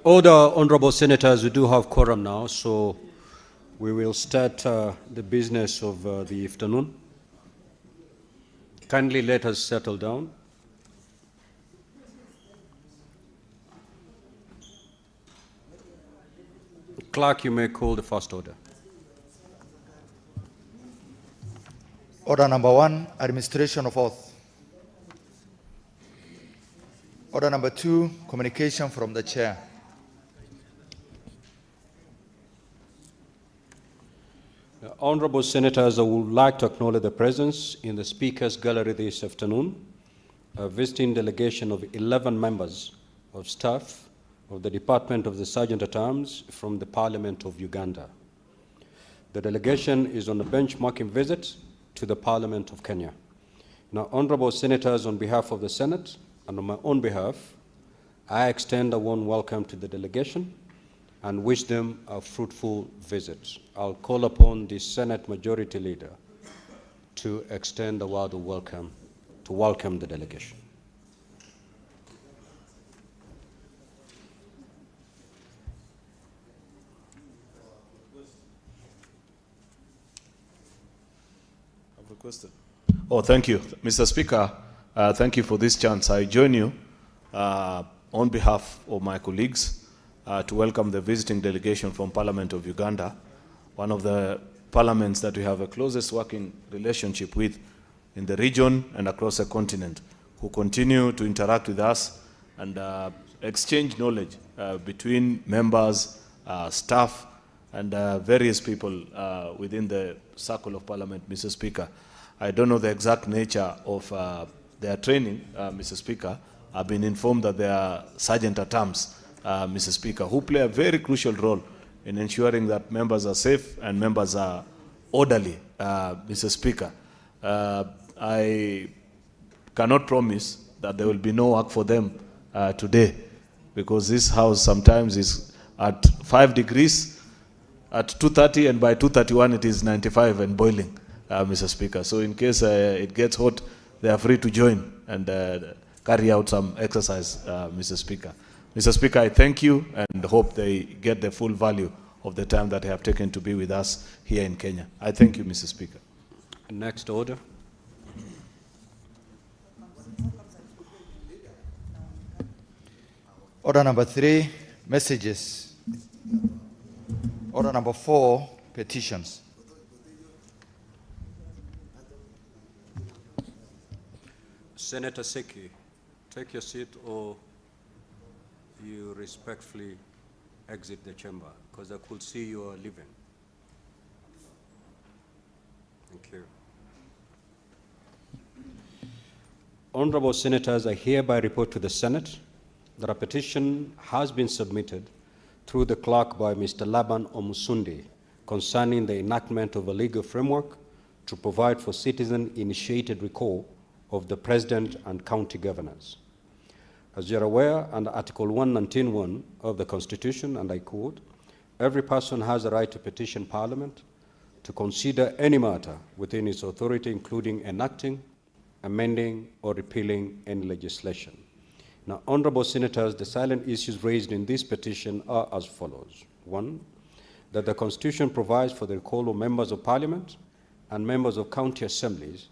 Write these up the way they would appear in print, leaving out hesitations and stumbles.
All the honorable senators, we do have quorum now, so we will start the business of the afternoon. Kindly let us settle down. Clerk, you may call the first order. Order number 1, administration of oath. Order number 2, communication from the chair. Honorable senators, I would like to acknowledge the presence in the Speaker's Gallery this afternoon, a visiting delegation of 11 members of staff of the Department of the Sergeant-at-Arms from the Parliament of Uganda. The delegation is on a benchmarking visit to the Parliament of Kenya. Now, honorable senators, on behalf of the Senate and on my own behalf, I extend a warm welcome to the delegation and wish them a fruitful visit. I'll call upon the Senate Majority Leader to extend a word of welcome, to welcome the delegation. I've requested. Oh, thank you. Mr. Speaker, thank you for this chance. I join you on behalf of my colleagues to welcome the visiting delegation from Parliament of Uganda, one of the parliaments that we have a closest working relationship with in the region and across the continent, who continue to interact with us and exchange knowledge between members, staff, and various people within the circle of Parliament, Mr. Speaker. I don't know the exact nature of their training, Mr. Speaker. I've been informed that they are sergeant-at-arms, Mr. Speaker, who play a very crucial role in ensuring that members are safe and members are orderly, Mr. Speaker. I cannot promise that there will be no work for them today, because this house sometimes is at 5 degrees at 2:30, and by 2:31 it is 95 and boiling, Mr. Speaker. So in case it gets hot, they are free to join and carry out some exercise, Mr. Speaker. Mr. Speaker, I thank you and hope they get the full value of the time that they have taken to be with us here in Kenya. I thank you, Mr. Speaker. Next order. Order number 3, messages. Order number 4, petitions. Senator Seki, take your seat, or you respectfully exit the chamber, because I could see you are leaving. Thank you. Honorable senators, I hereby report to the Senate that a petition has been submitted through the clerk by Mr. Laban Omusundi concerning the enactment of a legal framework to provide for citizen-initiated recall of the President and county governors. As you're aware, under Article 119(1) of the Constitution, and I quote, every person has a right to petition Parliament to consider any matter within its authority, including enacting, amending, or repealing any legislation. Now, honorable senators, the salient issues raised in this petition are as follows. 1, that the Constitution provides for the recall of members of Parliament and members of county assemblies,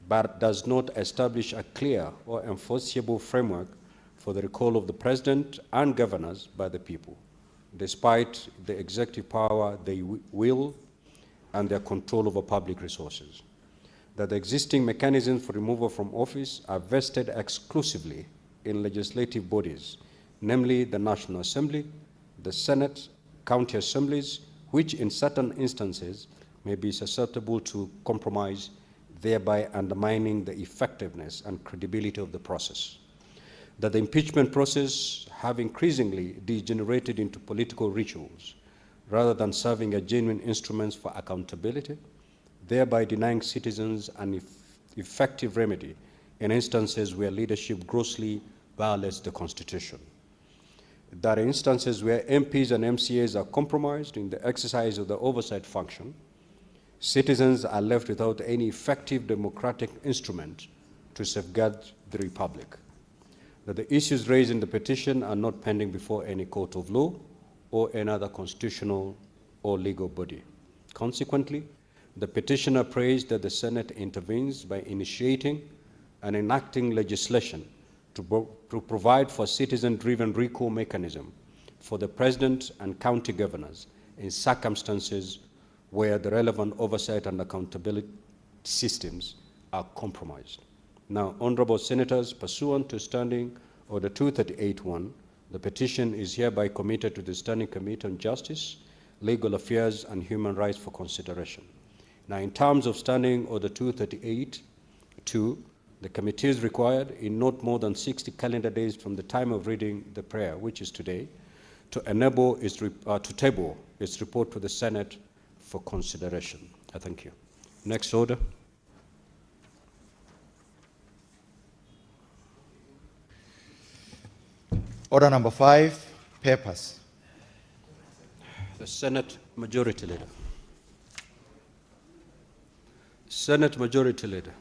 but does not establish a clear or enforceable framework for the recall of the President and governors by the people, despite the executive power they will and their control over public resources. That the existing mechanisms for removal from office are vested exclusively in legislative bodies, namely the National Assembly, the Senate, county assemblies, which in certain instances may be susceptible to compromise, thereby undermining the effectiveness and credibility of the process. That the impeachment process have increasingly degenerated into political rituals rather than serving as genuine instruments for accountability, thereby denying citizens an effective remedy in instances where leadership grossly violates the Constitution. There are instances where MPs and MCAs are compromised in the exercise of the oversight function. Citizens are left without any effective democratic instrument to safeguard the Republic. that the issues raised in the petition are not pending before any court of law or any other constitutional or legal body. Consequently, the petitioner prays that the Senate intervenes by initiating and enacting legislation to provide for a citizen-driven recall mechanism for the President and county governors in circumstances where the relevant oversight and accountability systems are compromised. Now, Honorable Senators, pursuant to Standing Order 238-1, the petition is hereby committed to the Standing Committee on Justice, Legal Affairs, and Human Rights for consideration. Now, in terms of Standing Order 238-2, the committee is required, in not more than 60 calendar days from the time of reading the prayer, which is today, to table its report to the Senate for consideration. I thank you. Next order. Order number 5, papers. The Senate Majority Leader. Senate Majority Leader.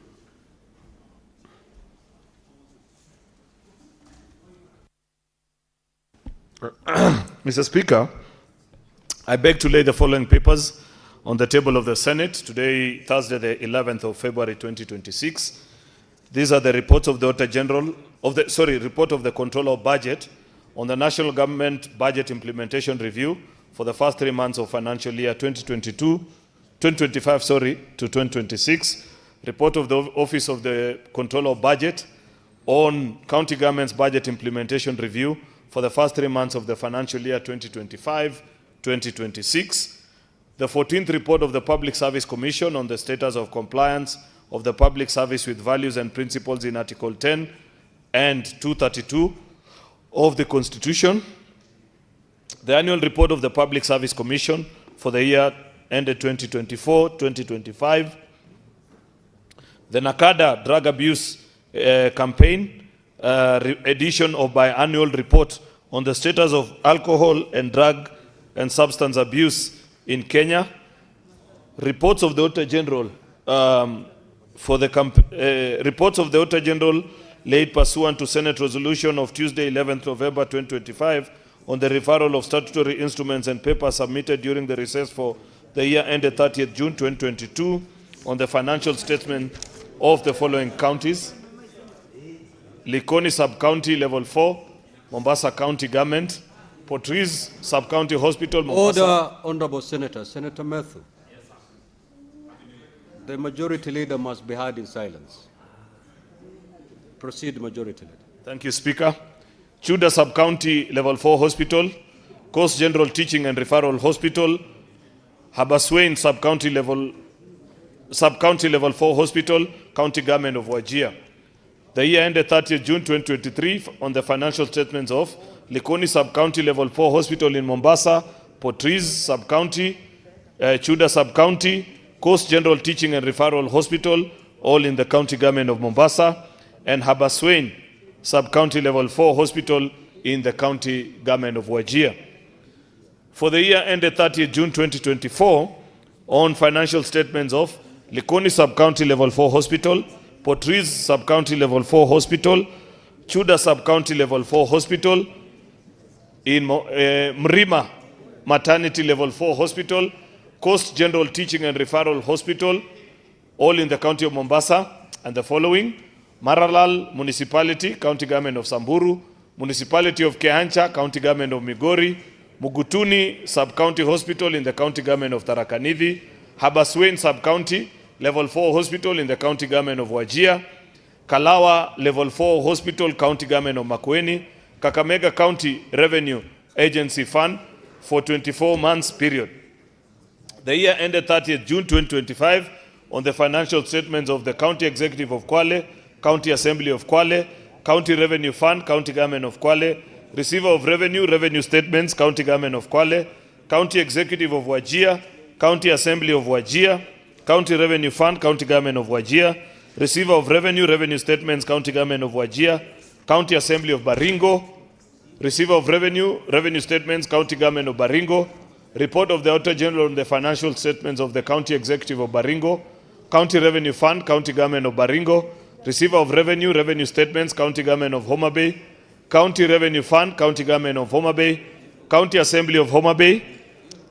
Mr. Speaker, I beg to lay the following papers on the table of the Senate today, Thursday, the 11th of February, 2026. These are the reports of the Auditor General report of the Controller of Budget on the National Government Budget Implementation Review for the first 3 months of financial year 2025 to 2026. Report of the Office of the Controller of Budget on County Government's Budget Implementation Review for the first 3 months of the financial year 2025-2026. The 14th report of the Public Service Commission on the status of compliance of the public service with values and principles in Article 10 and 232 of the Constitution. The annual report of the Public Service Commission for the year ended 2024-2025. The Nakada Drug Abuse Campaign edition of biannual report on the status of alcohol and drug and substance abuse in Kenya. Reports of the Auditor General reports of the Auditor General laid pursuant to Senate resolution of Tuesday, 11th November 2025 on the referral of statutory instruments and papers submitted during the recess for the year ended 30th June 2022 on the financial statement of the following counties: Likoni Sub-County Level 4, Mombasa County Government; Port Reitz Sub-County Hospital, Mombasa. Order, Honorable Senator. Senator Matthew. The Majority Leader must be heard in silence. Proceed, Majority Leader. Thank you, Speaker. Chuda Sub-County Level 4 Hospital, Coast General Teaching and Referral Hospital, Habaswein Sub-County Level 4 Hospital, County Government of Wajir. The year ended 30th June 2023 on the financial statements of Likoni Sub-County Level 4 Hospital in Mombasa, Port Reitz Sub-County, Chuda Sub-County, Coast General Teaching and Referral Hospital, all in the County Government of Mombasa, and Habaswein Sub-County Level 4 Hospital in the County Government of Wajir. For the year ended 30th June 2024, on financial statements of Likoni Sub-County Level 4 Hospital, Port Reitz Sub-County Level 4 Hospital, Chuda Sub-County Level 4 Hospital, in Mrima Maternity Level 4 Hospital, Coast General Teaching and Referral Hospital, all in the County of Mombasa, and the following: Maralal Municipality, County Government of Samburu; Municipality of Kehancha, County Government of Migori; Mugutuni Sub-County Hospital in the County Government of Tharaka Nithi; Habaswein Sub-County Level 4 Hospital in the County Government of Wajir; Kalawa Level 4 Hospital, County Government of Makwiny; Kakamega County Revenue Agency Fund for 24 months period. The year ended 30th June 2025 on the financial statements of the County Executive of Kwale, County Assembly of Kwale, County Revenue Fund, County Government of Kwale; Receiver of Revenue, Revenue Statements, County Government of Kwale; County Executive of Wajir, County Assembly of Wajir; County Revenue Fund, County Government of Wajir; Receiver of Revenue, Revenue Statements, County Government of Wajir; County Assembly of Baringo; Receiver of Revenue, Revenue Statements, County Government of Baringo; Report of the Auditor General on the financial statements of the County Executive of Baringo; County Revenue Fund, County Government of Baringo; Receiver of Revenue, Revenue Statements, County Government of Homa Bay; County Revenue Fund, County Government of Homa Bay, County Assembly of Homa Bay,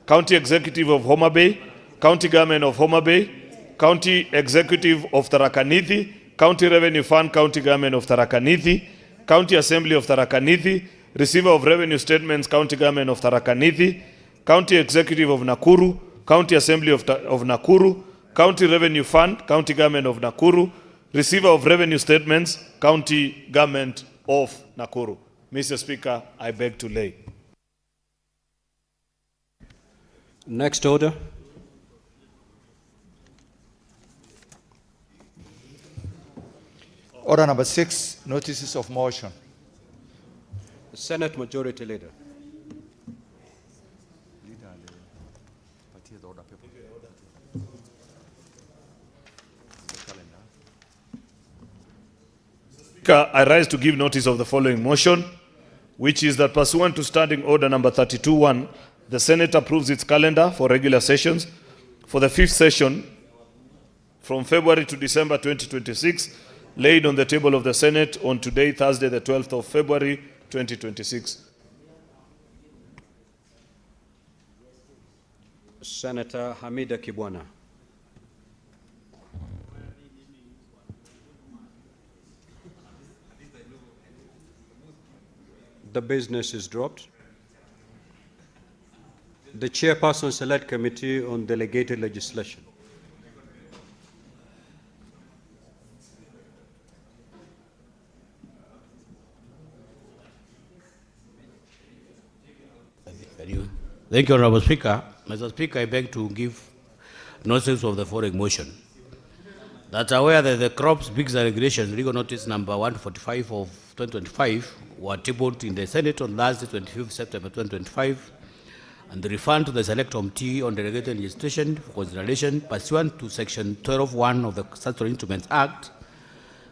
County Executive of Homa Bay, County Government of Homa Bay, County Executive of Tharaka Nithi, County Revenue Fund, County Government of Tharaka Nithi, County Assembly of Tharaka Nithi, Receiver of Revenue Statements, County Government of Tharaka Nithi, County Executive of Nakuru, County Assembly of Nakuru, County Revenue Fund, County Government of Nakuru, Receiver of Revenue Statements, County Government of Nakuru. Mr. Speaker, I beg to lay. Next order. Order number 6, notices of motion. Senate Majority Leader. Speaker, I rise to give notice of the following motion, which is that pursuant to Standing Order number 32-1, the Senate approves its calendar for regular sessions for the 5th session from February to December 2026, laid on the table of the Senate on today, Thursday, the 12th of February, 2026. Senator Hamida Kibwana. The business is dropped. The Chairperson Select Committee on Delegated Legislation. Thank you, Honorable Speaker. Mr. Speaker, I beg to give notice of the following motion. That aware that the crops bigs and regulations legal notice number 145 of 2025 were tabled in the Senate on Thursday, 25th September 2025, and the refund to the Select Committee on Delegated Legislation for consideration pursuant to Section 12(1) of the Statutory Instruments Act,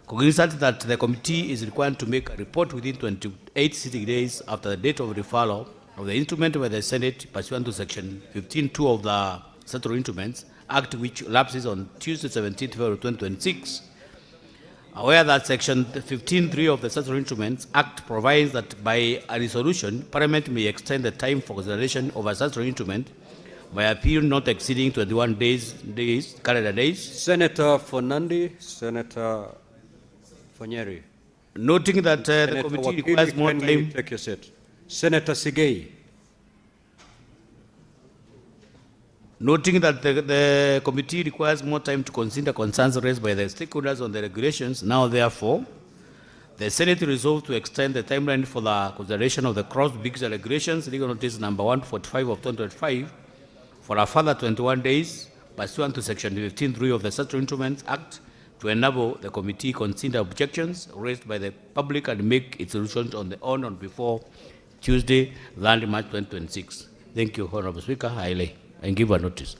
cognizant that the committee is required to make a report within 28 sitting days after the date of referral of the instrument by the Senate pursuant to Section 15(2) of the Statutory Instruments Act, which lapses on Tuesday, 17th February 2026. Aware that Section 15(3) of the Statutory Instruments Act provides that by a resolution, Parliament may extend the time for consideration of a statutory instrument by a period not exceeding 21 calendar days. Senator Fonandi, Senator Fonyeri. Noting that the committee requires more time. Take your seat. Senator Sigei. Noting that the committee requires more time to consider concerns raised by the stakeholders on the regulations, now therefore, the Senate resolved to extend the timeline for the consideration of the cross-bigs regulations, legal notice number 145 of 2025, for a further 21 days, pursuant to Section 15(3) of the Statutory Instruments Act, to enable the committee consider objections raised by the public and make its solutions on or before Tuesday, March 2026. Thank you, Honorable Speaker. I lay and give a notice.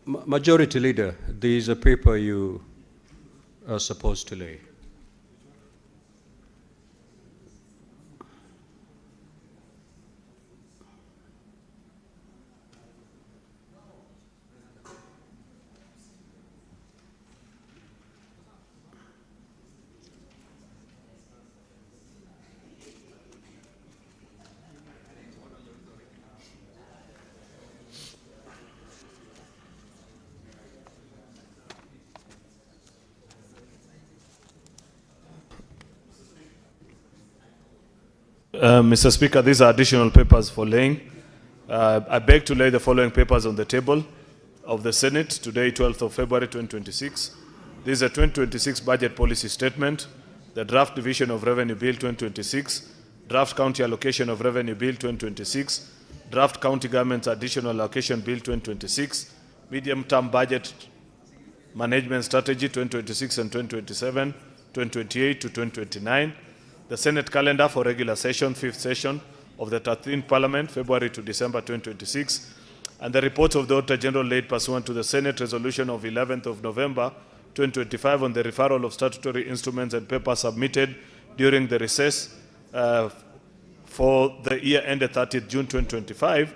Majority Leader, there is a paper you are supposed to lay. Mr. Speaker, these are additional papers for laying. I beg to lay the following papers on the table of the Senate today, 12th of February 2026. This is a 2026 budget policy statement, the draft division of revenue bill 2026, draft county allocation of revenue bill 2026, draft county government's additional allocation bill 2026, medium-term budget management strategy 2026 and 2027, 2028 to 2029, the Senate calendar for regular session, 5th session of the 13th Parliament, February to December 2026, and the report of the Auditor General laid pursuant to the Senate resolution of 11th of November 2025 on the referral of statutory instruments and papers submitted during the recess for the year ended 30th June 2025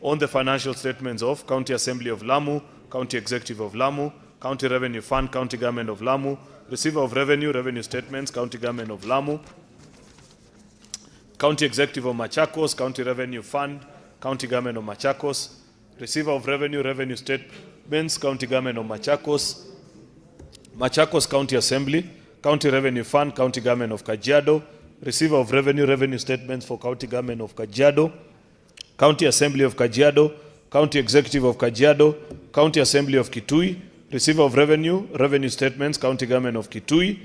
on the financial statements of County Assembly of Lamu, County Executive of Lamu, County Revenue Fund, County Government of Lamu, Receiver of Revenue, Revenue Statements, County Government of Lamu, County Executive of Machakos, County Revenue Fund, County Government of Machakos, Receiver of Revenue, Revenue Statements, County Government of Machakos, Machakos County Assembly, County Revenue Fund, County Government of Kajiado, Receiver of Revenue, Revenue Statements for County Government of Kajiado, County Assembly of Kajiado, County Executive of Kajiado, County Assembly of Kitui, Receiver of Revenue, Revenue Statements, County Government of Kitui,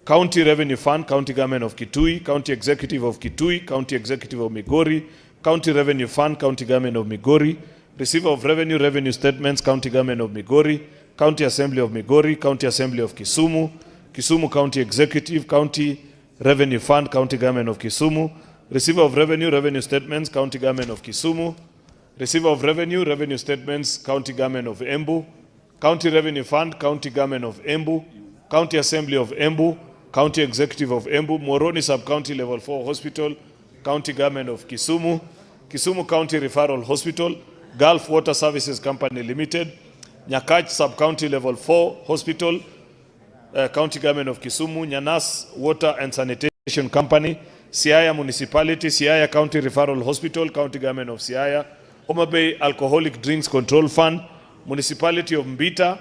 County Revenue Fund, County Government of Kitui, County Executive of Kitui, County Executive of Migori, County Revenue Fund, County Government of Migori, Receiver of Revenue, Revenue Statements, County Government of Migori, County Assembly of Migori, County Assembly of Kisumu, Kisumu County Executive, County Revenue Fund, County Government of Kisumu, Receiver of Revenue, Revenue Statements, County Government of Kisumu, Receiver of Revenue, Revenue Statements, County Government of Embu, County Revenue Fund, County Government of Embu, County Assembly of Embu, County Executive of Embu, Moroni Sub-County Level 4 Hospital, County Government of Kisumu, Kisumu County Referral Hospital, Gulf Water Services Company Limited, Nyakach Sub-County Level 4 Hospital, County Government of Kisumu, Nyanas Water and Sanitation Company, Siaya Municipality, Siaya County Referral Hospital, County Government of Siaya, Homa Bay Alcoholic Drinks Control Fund, Municipality of Mbita,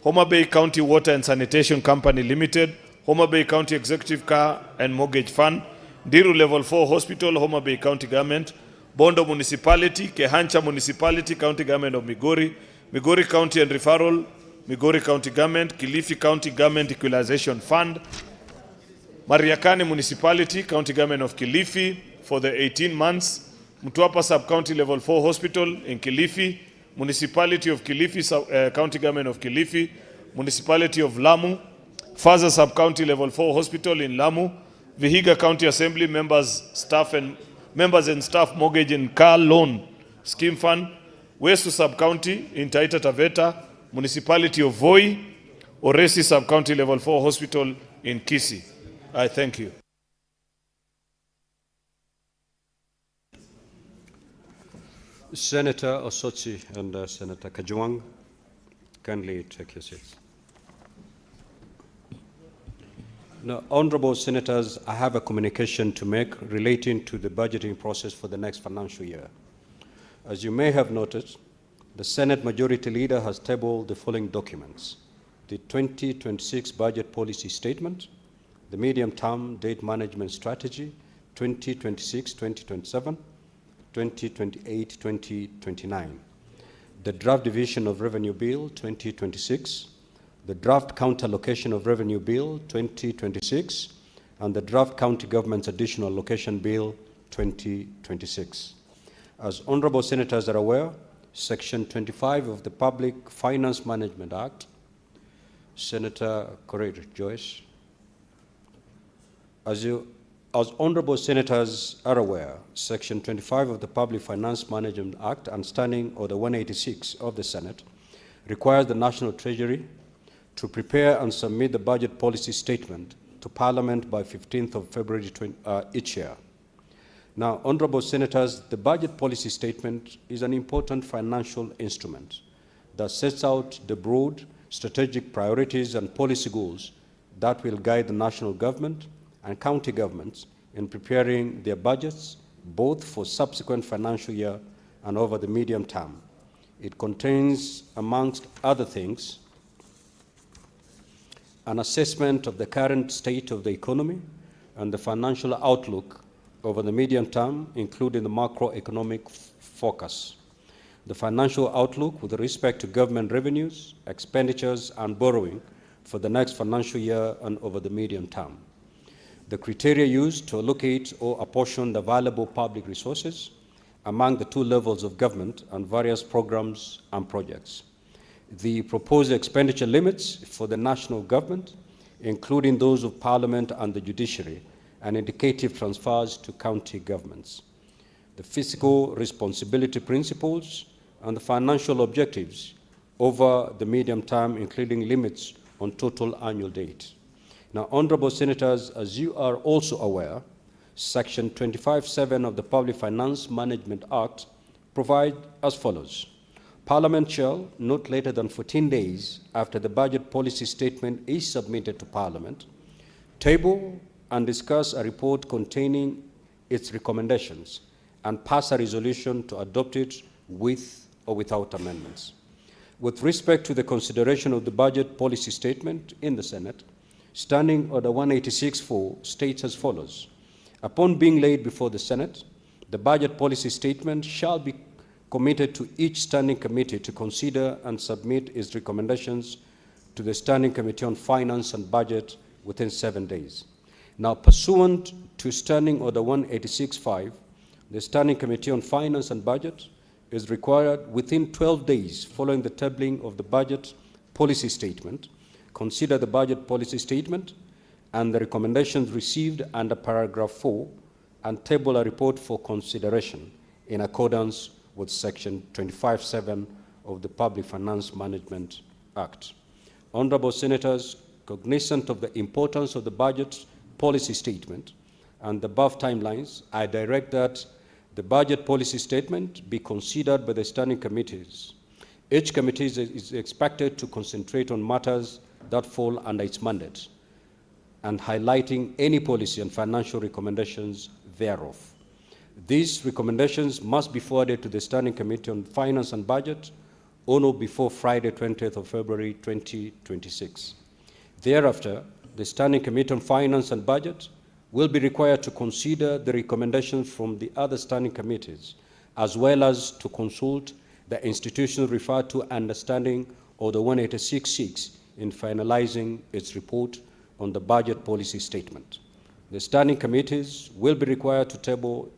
Homa Bay County Water and Sanitation Company Limited, Homa Bay County Executive Car and Mortgage Fund, Diru Level 4 Hospital, Homa Bay County Government, Bondo Municipality, Kehancha Municipality, County Government of Migori, Migori County and Referral, Migori County Government, Kilifi County Government Equalization Fund, Mariakani Municipality, County Government of Kilifi for the 18 months, Mtwapa Sub-County Level 4 Hospital in Kilifi, Municipality of Kilifi, County Government of Kilifi, Municipality of Lamu, Faza Sub-County Level 4 Hospital in Lamu, Vihiga County Assembly members and staff mortgage and car loan scheme fund, Westu Sub-County in Taita Taveta, Municipality of Voi, Oresi Sub-County Level 4 Hospital in Kisii. I thank you. Senator Osotsi and Senator Kajwang, kindly take your seats. Now, honorable senators, I have a communication to make relating to the budgeting process for the next financial year. As you may have noted, the Senate Majority Leader has tabled the following documents: the 2026 Budget Policy Statement, the Medium-Term Debt Management Strategy 2026-2027, 2028-2029, the Draft Division of Revenue Bill 2026, the Draft County Allocation of Revenue Bill 2026, and the Draft County Government's Additional Allocation Bill 2026. As honorable senators are aware, Section 25 of the Public Finance Management Act, Senator Correa Joyce, as honorable senators are aware, Section 25 of the Public Finance Management Act and Standing Order 186 of the Senate requires the National Treasury to prepare and submit the budget policy statement to Parliament by 15th of February each year. Now, honorable senators, the budget policy statement is an important financial instrument that sets out the broad strategic priorities and policy goals that will guide the national government and county governments in preparing their budgets, both for subsequent financial year and over the medium term. It contains, amongst other things, an assessment of the current state of the economy and the financial outlook over the medium term, including the macroeconomic focus. The financial outlook with respect to government revenues, expenditures, and borrowing for the next financial year and over the medium term. The criteria used to allocate or apportion the available public resources among the two levels of government and various programs and projects. The proposed expenditure limits for the national government, including those of Parliament and the judiciary, and indicative transfers to county governments. The fiscal responsibility principles and the financial objectives over the medium term, including limits on total annual debt. Now, honorable senators, as you are also aware, Section 25(7) of the Public Finance Management Act provides as follows. Parliament shall, not later than 14 days after the budget policy statement is submitted to Parliament, table and discuss a report containing its recommendations and pass a resolution to adopt it with or without amendments. With respect to the consideration of the budget policy statement in the Senate, Standing Order 186.4 states as follows. Upon being laid before the Senate, the budget policy statement shall be committed to each standing committee to consider and submit its recommendations to the Standing Committee on Finance and Budget within 7 days. Now, pursuant to Standing Order 186.5, the Standing Committee on Finance and Budget is required within 12 days following the tabling of the budget policy statement, consider the budget policy statement and the recommendations received under paragraph 4 and table a report for consideration in accordance with Section 25(7) of the Public Finance Management Act. Honorable Senators, cognizant of the importance of the budget policy statement and the above timelines, I direct that the budget policy statement be considered by the standing committees. Each committee is expected to concentrate on matters that fall under its mandate and highlighting any policy and financial recommendations thereof. These recommendations must be forwarded to the Standing Committee on Finance and Budget on or before Friday, 20th of February, 2026. Thereafter, the Standing Committee on Finance and Budget will be required to consider the recommendations from the other standing committees, as well as to consult the institutions referred to under Standing Order 186.6 in finalizing its report on the budget policy statement. The standing committees will be required to table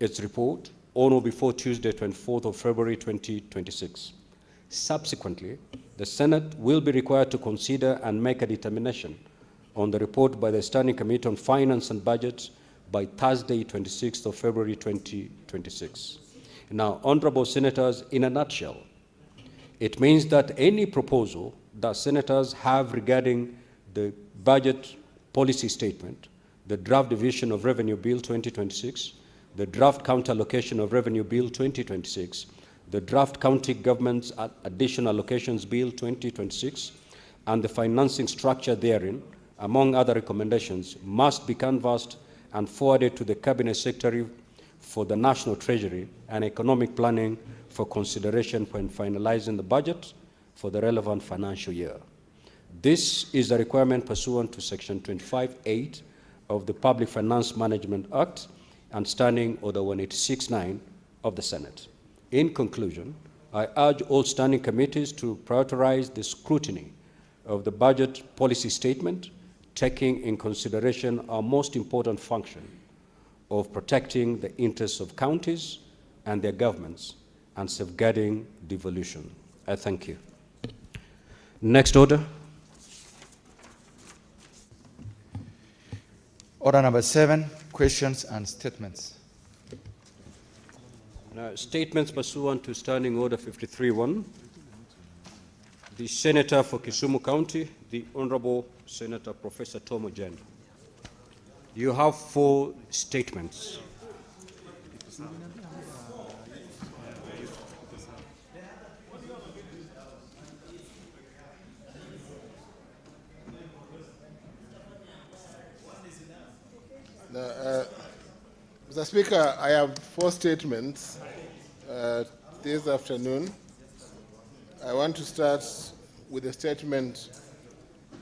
its report on or before Tuesday, 24th of February, 2026. Subsequently, the Senate will be required to consider and make a determination on the report by the Standing Committee on Finance and Budget by Thursday, 26th of February, 2026. Now, honorable senators, in a nutshell, it means that any proposal that senators have regarding the budget policy statement, the draft division of Revenue Bill 2026, the draft counter allocation of Revenue Bill 2026, the draft county government's additional allocations Bill 2026, and the financing structure therein, among other recommendations, must be canvassed and forwarded to the Cabinet Secretary for the National Treasury and Economic Planning for consideration when finalizing the budget for the relevant financial year. This is a requirement pursuant to Section 25(8) of the Public Finance Management Act and Standing Order 186.9 of the Senate. In conclusion, I urge all standing committees to prioritize the scrutiny of the budget policy statement, taking in consideration our most important function of protecting the interests of counties and their governments and safeguarding devolution. I thank you. Next order. Order number 7, questions and statements. Now, statements pursuant to Standing Order 53.1. The Senator for Kisumu County, the Honorable Senator Professor Tom Ojenga. You have 4 statements. Mr. Speaker, I have 4 statements this afternoon. I want to start with a statement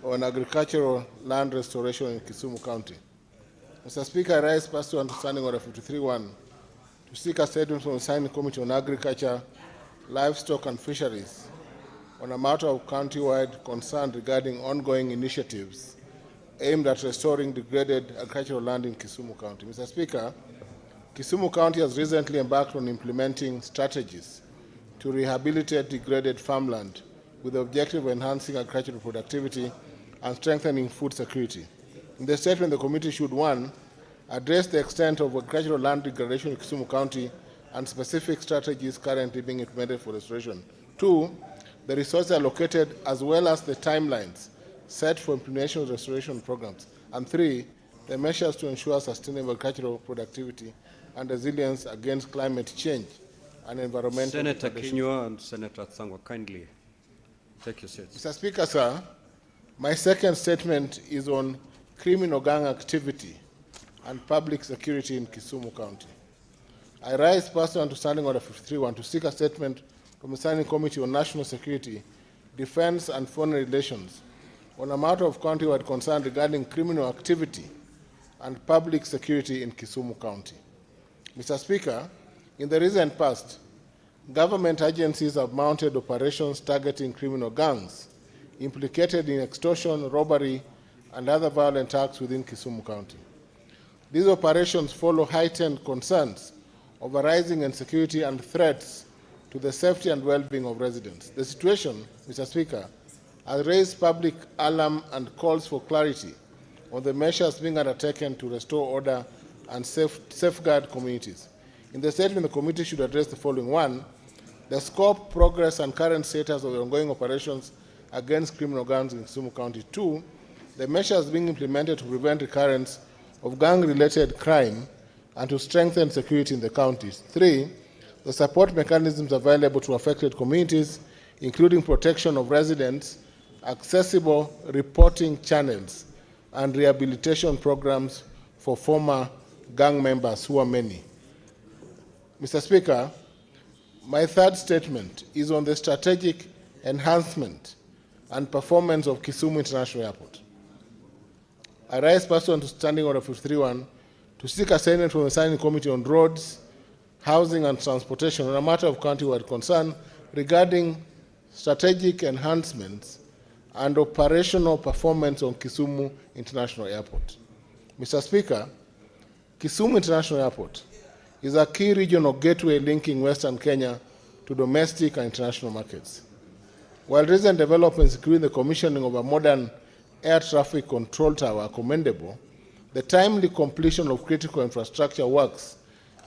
on agricultural land restoration in Kisumu County. Mr. Speaker, I rise pursuant to Standing Order 53.1 to seek a statement from the Standing Committee on Agriculture, Livestock and Fisheries on a matter of county-wide concern regarding ongoing initiatives aimed at restoring degraded agricultural land in Kisumu County. Mr. Speaker, Kisumu County has recently embarked on implementing strategies to rehabilitate degraded farmland with the objective of enhancing agricultural productivity and strengthening food security. In the statement, the committee should, 1, address the extent of agricultural land degradation in Kisumu County and specific strategies currently being implemented for restoration. 2, the resources allocated as well as the timelines set for implementation of restoration programs. And 3, the measures to ensure sustainable agricultural productivity and resilience against climate change and environmental Senator conditions. Kinyua and Senator Thangwa, kindly take your seats. Mr. Speaker, sir, my second statement is on criminal gang activity and public security in Kisumu County. I rise pursuant to Standing Order 53-1 to seek a statement from the Standing Committee on National Security, Defense and Foreign Relations on a matter of county-wide concern regarding criminal activity and public security in Kisumu County. Mr. Speaker, in the recent past, government agencies have mounted operations targeting criminal gangs implicated in extortion, robbery, and other violent acts within Kisumu County. These operations follow heightened concerns over rising insecurity and threats to the safety and well-being of residents. The situation, Mr. Speaker, has raised public alarm and calls for clarity on the measures being undertaken to restore order and safeguard communities. In the statement, the committee should address the following: 1, the scope, progress, and current status of the ongoing operations against criminal gangs in Kisumu County. 2, the measures being implemented to prevent recurrence of gang-related crime and to strengthen security in the counties. 3, the support mechanisms available to affected communities, including protection of residents, accessible reporting channels, and rehabilitation programs for former gang members, who are many. Mr. Speaker, my third statement is on the strategic enhancement and performance of Kisumu International Airport. I rise pursuant to Standing Order 53-1 to seek a statement from the Standing Committee on Roads, Housing and Transportation on a matter of county-wide concern regarding strategic enhancements and operational performance on Kisumu International Airport. Mr. Speaker, Kisumu International Airport is a key regional gateway linking Western Kenya to domestic and international markets. While recent developments, including the commissioning of a modern air traffic control tower, are commendable, the timely completion of critical infrastructure works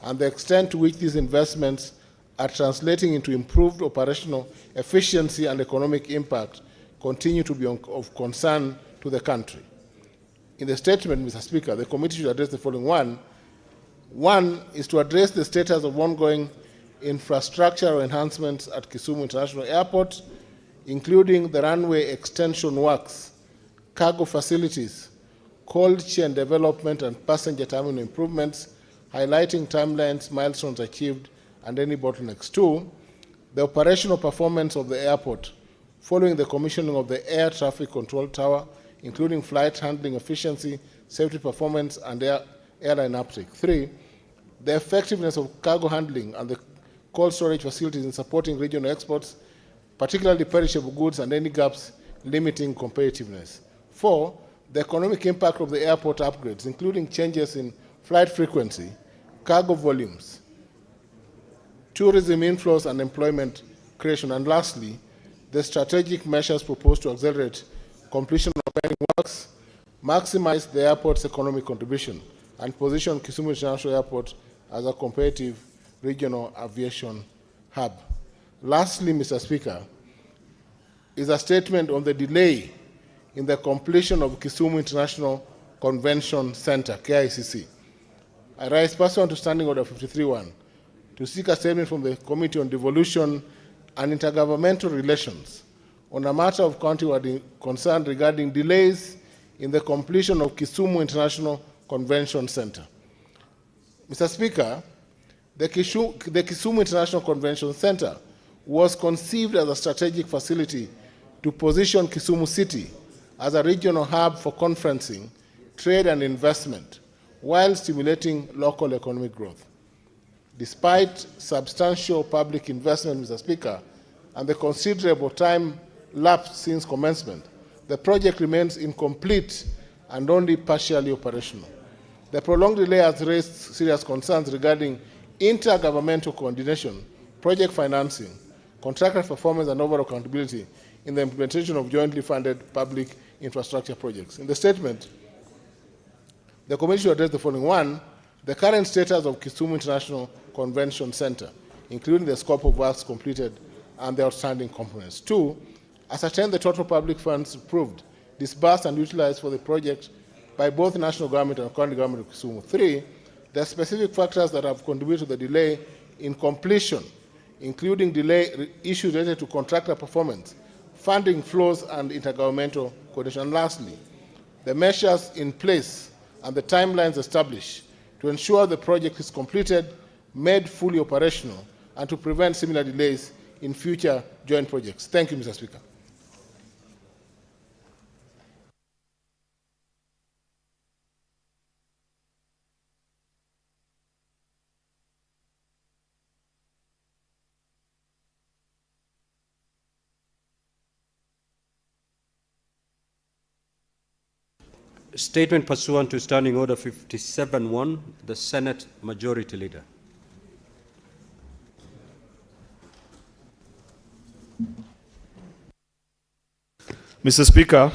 and the extent to which these investments are translating into improved operational efficiency and economic impact continue to be of concern to the country. In the statement, Mr. Speaker, the committee should address the following: 1 is to address the status of ongoing infrastructural enhancements at Kisumu International Airport, including the runway extension works, cargo facilities, cold chain development, and passenger terminal improvements, highlighting timelines, milestones achieved, and any bottlenecks. 2, the operational performance of the airport following the commissioning of the air traffic control tower, including flight handling efficiency, safety performance, and airline uptake. 3, the effectiveness of cargo handling and the cold storage facilities in supporting regional exports, particularly perishable goods, and any gaps limiting competitiveness. 4, the economic impact of the airport upgrades, including changes in flight frequency, cargo volumes, tourism inflows, and employment creation. And lastly, the strategic measures proposed to accelerate completion of pending works, maximize the airport's economic contribution, and position Kisumu International Airport as a competitive regional aviation hub. Lastly, Mr. Speaker, is a statement on the delay in the completion of Kisumu International Convention Center, KICC. I rise pursuant to Standing Order 53-1 to seek a statement from the Committee on Devolution and Intergovernmental Relations on a matter of county-wide concern regarding delays in the completion of Kisumu International Convention Center. Mr. Speaker, the Kisumu International Convention Center was conceived as a strategic facility to position Kisumu City as a regional hub for conferencing, trade, and investment, while stimulating local economic growth. Despite substantial public investment, Mr. Speaker, and the considerable time lapsed since commencement, the project remains incomplete and only partially operational. The prolonged delay has raised serious concerns regarding intergovernmental coordination, project financing, contractor performance, and overall accountability in the implementation of jointly funded public infrastructure projects. In the statement, the Committee should address the following. One, the current status of Kisumu International Convention Center, including the scope of works completed and the outstanding components. Two, ascertain the total public funds approved, disbursed, and utilized for the project by both national government and county government of Kisumu. Three, the specific factors that have contributed to the delay in completion, including delay issues related to contractor performance, funding flows, and intergovernmental coordination. And lastly, the measures in place and the timelines established to ensure the project is completed, made fully operational, and to prevent similar delays in future joint projects. Thank you, Mr. Speaker. Statement pursuant to Standing Order 57-1, the Senate Majority Leader. Mr. Speaker,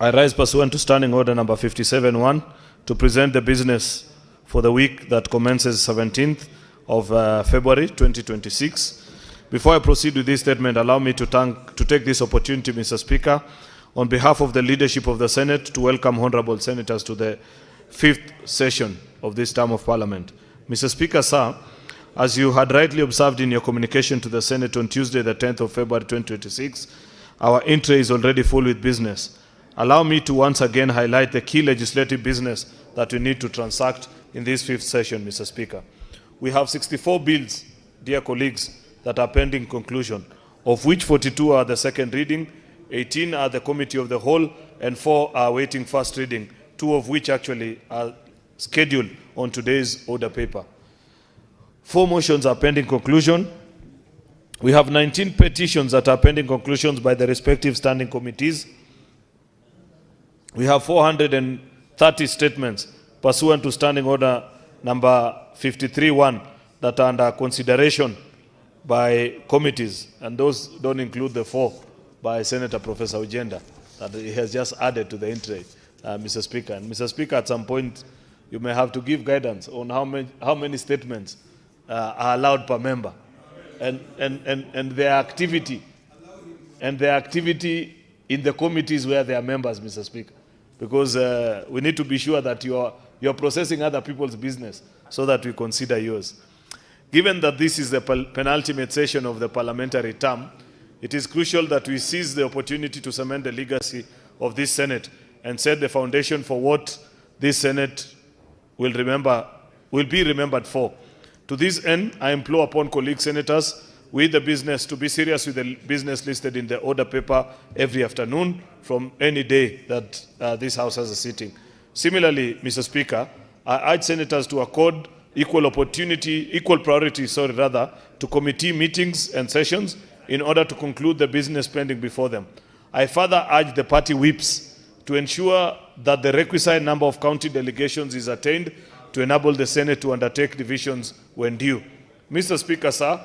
I rise pursuant to Standing Order number 57-1 to present the business for the week that commences 17th of February 2026. Before I proceed with this statement, allow me to take this opportunity, Mr. Speaker, on behalf of the leadership of the Senate, to welcome honorable senators to the 5th session of this term of Parliament. Mr. Speaker, sir, as you had rightly observed in your communication to the Senate on Tuesday, the 10th of February 2026, our entry is already full with business. Allow me to once again highlight the key legislative business that we need to transact in this 5th session, Mr. Speaker. We have 64 bills, dear colleagues, that are pending conclusion, of which 42 are the second reading, 18 are the committee of the whole, and 4 are waiting first reading, 2 of which actually are scheduled on today's order paper. 4 motions are pending conclusion. We have 19 petitions that are pending conclusions by the respective standing committees. We have 430 statements pursuant to Standing Order number 53-1 that are under consideration by committees, and those don't include the 4 by Senator Professor Ujenda that he has just added to the entry, Mr. Speaker. And Mr. Speaker, at some point, you may have to give guidance on how many statements are allowed per member, and their activity, in the committees where they are members, Mr. Speaker, because we need to be sure that you're processing other people's business so that we consider yours. Given that this is the penultimate session of the parliamentary term, it is crucial that we seize the opportunity to cement the legacy of this Senate and set the foundation for what this Senate will be remembered for. To this end, I implore upon colleague senators with the business to be serious with the business listed in the order paper every afternoon from any day that this House has a sitting. Similarly, Mr. Speaker, I urge senators to accord equal priority to committee meetings and sessions in order to conclude the business pending before them. I further urge the party whips to ensure that the requisite number of county delegations is attained to enable the Senate to undertake divisions when due. Mr. Speaker, sir,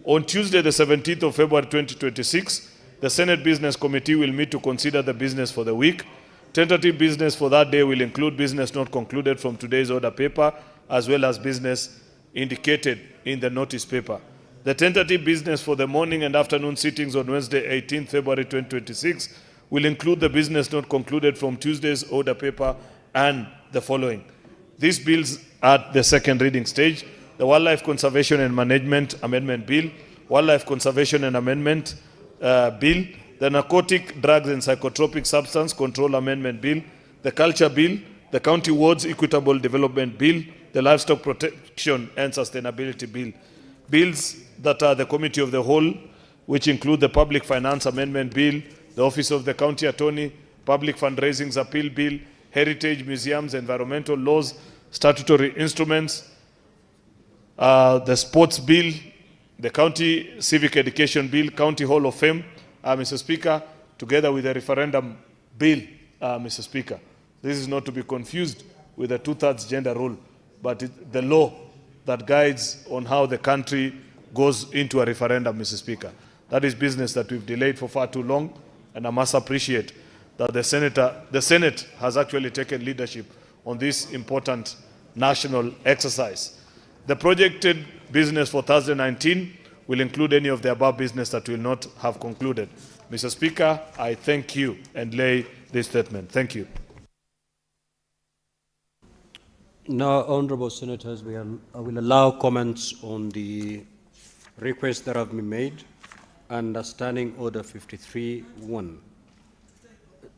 on Tuesday, the 17th of February 2026, the Senate Business Committee will meet to consider the business for the week. Tentative business for that day will include business not concluded from today's order paper, as well as business indicated in the notice paper. The tentative business for the morning and afternoon sittings on Wednesday, 18th February 2026 will include the business not concluded from Tuesday's order paper and the following. These bills at the second reading stage: the Wildlife Conservation and Management Amendment Bill, Wildlife Conservation and Amendment Bill, the Narcotic, Drugs and Psychotropic Substance Control Amendment Bill, the Culture Bill, the County Wards Equitable Development Bill, the Livestock Protection and Sustainability Bill. Bills that are the Committee of the Whole, which include the Public Finance Amendment Bill, the Office of the County Attorney, Public Fundraisings Appeal Bill, Heritage, Museums, Environmental Laws, Statutory Instruments, the sports bill, the county civic education bill, county hall of fame, Mr. Speaker, together with the referendum bill, Mr. Speaker. This is not to be confused with the 2/3 gender rule, but the law that guides on how the country goes into a referendum, Mr. Speaker. That is business that we've delayed for far too long, and I must appreciate that the Senate has actually taken leadership on this important national exercise. The projected business for Thursday 19 will include any of the above business that will not have concluded. Mr. Speaker, I thank you and lay this statement. Thank you. Now, honorable senators, I will allow comments on the requests that have been made under Standing Order 53-1.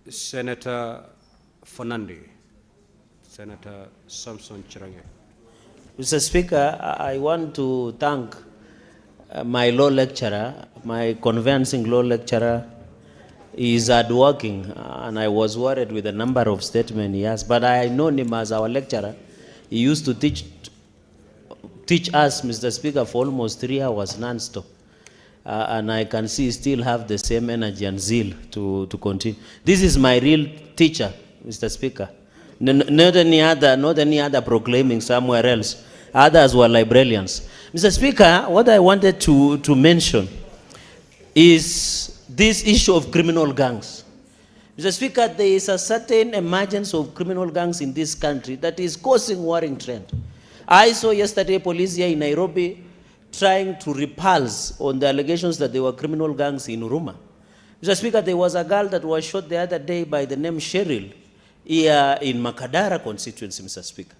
Senator Fernandi, Senator Samson Chirange. Mr. Speaker, I want to thank my law lecturer, my conveyancing law lecturer. He is hardworking, and I was worried with the number of statements he has, but I know him as our lecturer. He used to teach us, Mr. Speaker, for almost 3 hours non-stop. And I can see he still have the same energy and zeal to continue. This is my real teacher, Mr. Speaker. Not any other proclaiming somewhere else. Others were librarians. Mr. Speaker, what I wanted to mention is this issue of criminal gangs. Mr. Speaker, there is a certain emergence of criminal gangs in this country that is causing worrying trend. I saw yesterday police here in Nairobi trying to repulse on the allegations that there were criminal gangs in Huruma. Mr. Speaker, there was a girl that was shot the other day by the name Cheryl here in Makadara constituency, Mr. Speaker.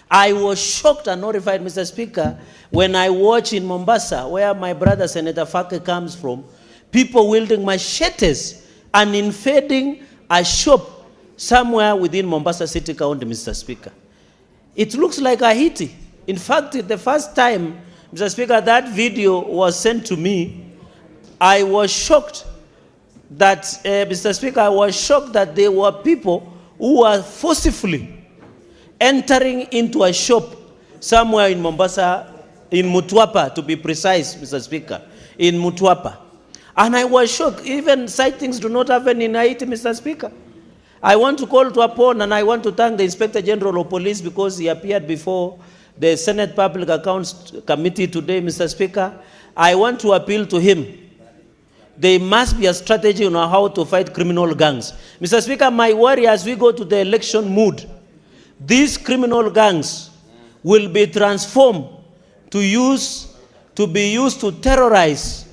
I was shocked and horrified, Mr. Speaker, when I watched in Mombasa, where my brother Senator Fake comes from, people wielding machetes and invading a shop somewhere within Mombasa City County, Mr. Speaker. It looks like Haiti. In fact, the first time, Mr. Speaker, that video was sent to me, I was shocked that, Mr. Speaker, I was shocked that there were people who were forcibly entering into a shop somewhere in Mombasa, in Mutwapa, to be precise, Mr. Speaker, in Mutwapa. And I was shocked. Even sightings do not happen in Haiti, Mr. Speaker. I want to call to upon, and I want to thank the Inspector General of Police because he appeared before the Senate Public Accounts Committee today, Mr. Speaker. I want to appeal to him. There must be a strategy on how to fight criminal gangs. Mr. Speaker, my worry as we go to the election mood, these criminal gangs will be transformed to be used to terrorize,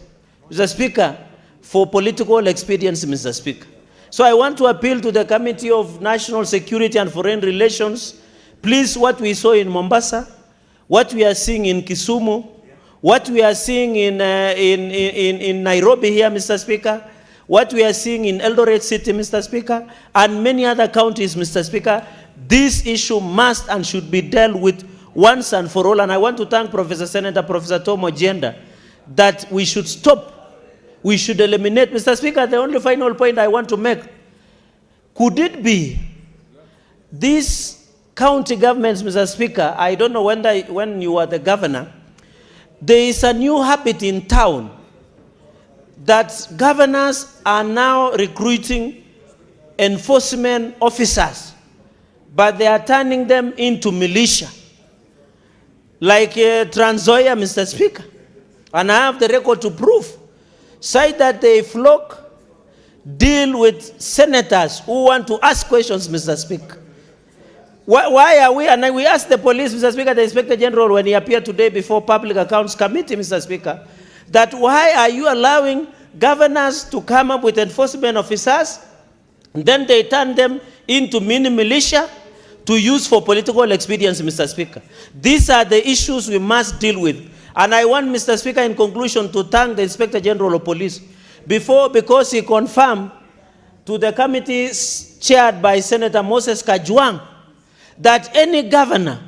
Mr. Speaker, for political expedience, Mr. Speaker. So I want to appeal to the Committee of National Security and Foreign Relations. Please, what we saw in Mombasa, what we are seeing in Kisumu, what we are seeing in Nairobi here, Mr. Speaker, what we are seeing in Eldoret City, Mr. Speaker, and many other counties, Mr. Speaker, this issue must and should be dealt with once and for all. And I want to thank Professor Tom Ojenda that we should stop. We should eliminate. Mr. Speaker, the only final point I want to make, could it be these county governments, Mr. Speaker, I don't know when you were the governor, there is a new habit in town that governors are now recruiting enforcement officers, but they are turning them into militia, like Trans Nzoia, Mr. Speaker. And I have the record to prove. Say that they flock, deal with senators who want to ask questions, Mr. Speaker. Why are we, and we asked the police, Mr. Speaker, the Inspector General, when he appeared today before Public Accounts Committee, Mr. Speaker, that why are you allowing governors to come up with enforcement officers, and then they turn them into mini militia to use for political expedience, Mr. Speaker? These are the issues we must deal with. And I want, Mr. Speaker, in conclusion, to thank the Inspector General of Police because he confirmed to the committee chaired by Senator Moses Kajwang that any governor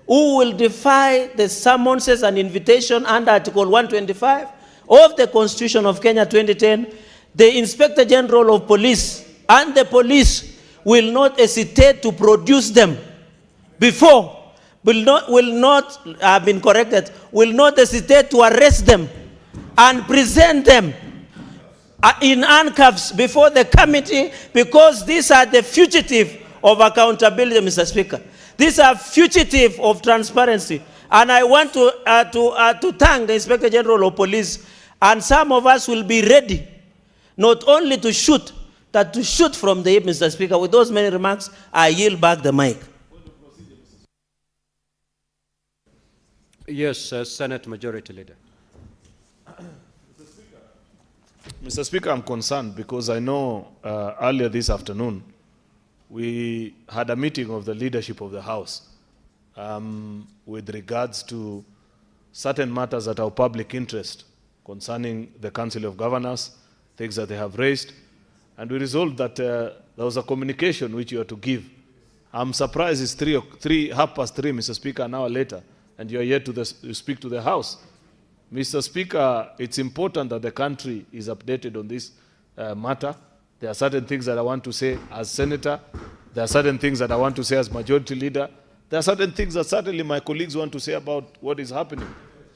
who will defy the summonses and invitation under Article 125 of the Constitution of Kenya 2010, the Inspector General of Police and the police will not hesitate to produce them before will not have been corrected, will not hesitate to arrest them and present them in handcuffs before the committee, because these are the fugitive of accountability, Mr. Speaker. These are fugitive of transparency. And I want to thank the Inspector General of Police, and some of us will be ready not only to shoot, but to shoot from the hip, Mr. Speaker. With those many remarks, I yield back the mic. Yes, Senate Majority Leader. Mr. Speaker, I'm concerned because I know earlier this afternoon we had a meeting of the leadership of the House with regards to certain matters that are of public interest concerning the Council of Governors, things that they have raised, and we resolved that there was a communication which you are to give. I'm surprised it's 3:30, Mr. Speaker, an hour later, and you are yet to speak to the House. Mr. Speaker, it's important that the country is updated on this matter. There are certain things that I want to say as Senator. There are certain things that I want to say as Majority Leader. There are certain things that certainly my colleagues want to say about what is happening.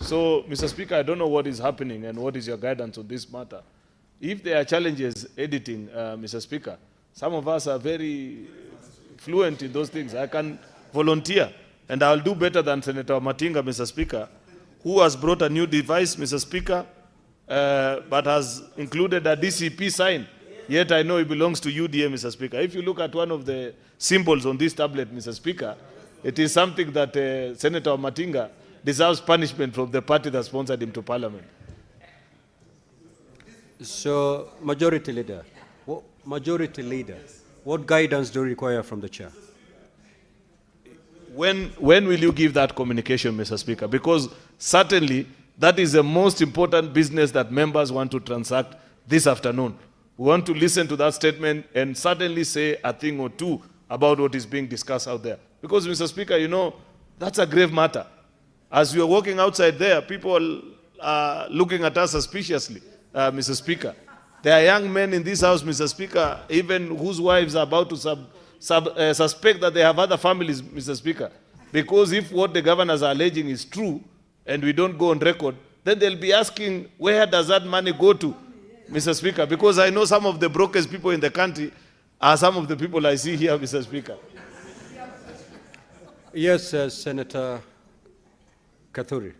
So, Mr. Speaker, I don't know what is happening and what is your guidance on this matter. If there are challenges editing, Mr. Speaker, some of us are very fluent in those things. I can volunteer, and I'll do better than Senator Matinga, Mr. Speaker, who has brought a new device, Mr. Speaker, but has included a DCP sign. Yet I know it belongs to UDA, Mr. Speaker. If you look at one of the symbols on this tablet, Mr. Speaker, it is something that Senator Matinga deserves punishment from the party that sponsored him to Parliament. So, Majority Leader, what guidance do you require from the Chair? When will you give that communication, Mr. Speaker? Because certainly that is the most important business that members want to transact this afternoon. We want to listen to that statement and certainly say a thing or two about what is being discussed out there. Because, Mr. Speaker, you know, that's a grave matter. As we are walking outside there, people are looking at us suspiciously, Mr. Speaker. There are young men in this house, Mr. Speaker, even whose wives are about to suspect that they have other families, Mr. Speaker. Because if what the governors are alleging is true, and we don't go on record, then they'll be asking, where does that money go to, Mr. Speaker? Because I know some of the brokest people in the country are some of the people I see here, Mr. Speaker. Yes, Senator Kathuri.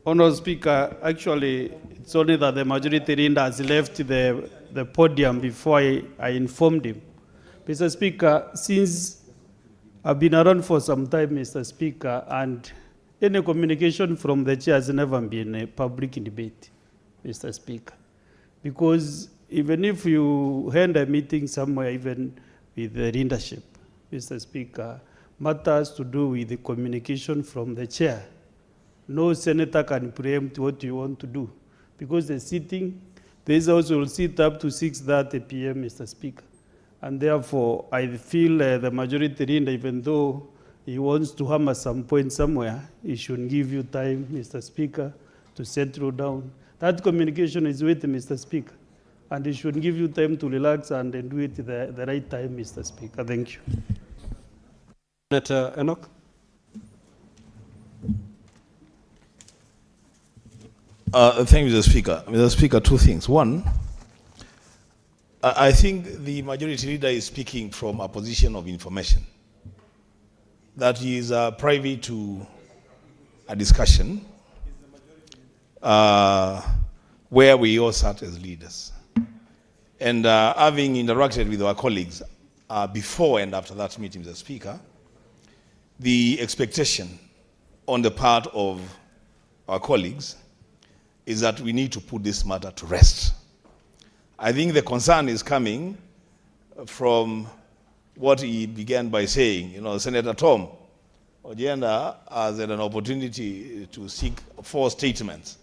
Honourable Speaker, actually, it's only that the majority leader has left the podium before I informed him. Mr. Speaker, since I've been around for some time, Mr. Speaker, and any communication from the chair has never been a public debate, Mr. Speaker. Because even if you hand a meeting somewhere, even with the leadership, Mr. Speaker, matters to do with the communication from the chair. No senator can preempt what you want to do. Because the sitting, this also will sit up to 6:30 p.m., Mr. Speaker. And therefore, I feel the majority leader, even though he wants to hammer some point somewhere, he should give you time, Mr. Speaker, to settle down. That communication is with Mr. Speaker. And he should give you time to relax and do it the right time, Mr. Speaker. Thank you. Senator Enoch. Thank you, Mr. Speaker. Mr. Speaker, two things. One, I think the majority leader is speaking from a position of information that is private to a discussion where we all sat as leaders. And having interacted with our colleagues before and after that meeting, Mr. Speaker, the expectation on the part of our colleagues is that we need to put this matter to rest. I think the concern is coming from what he began by saying. You know, Senator Tom Ojienda has had an opportunity to seek 4 statements.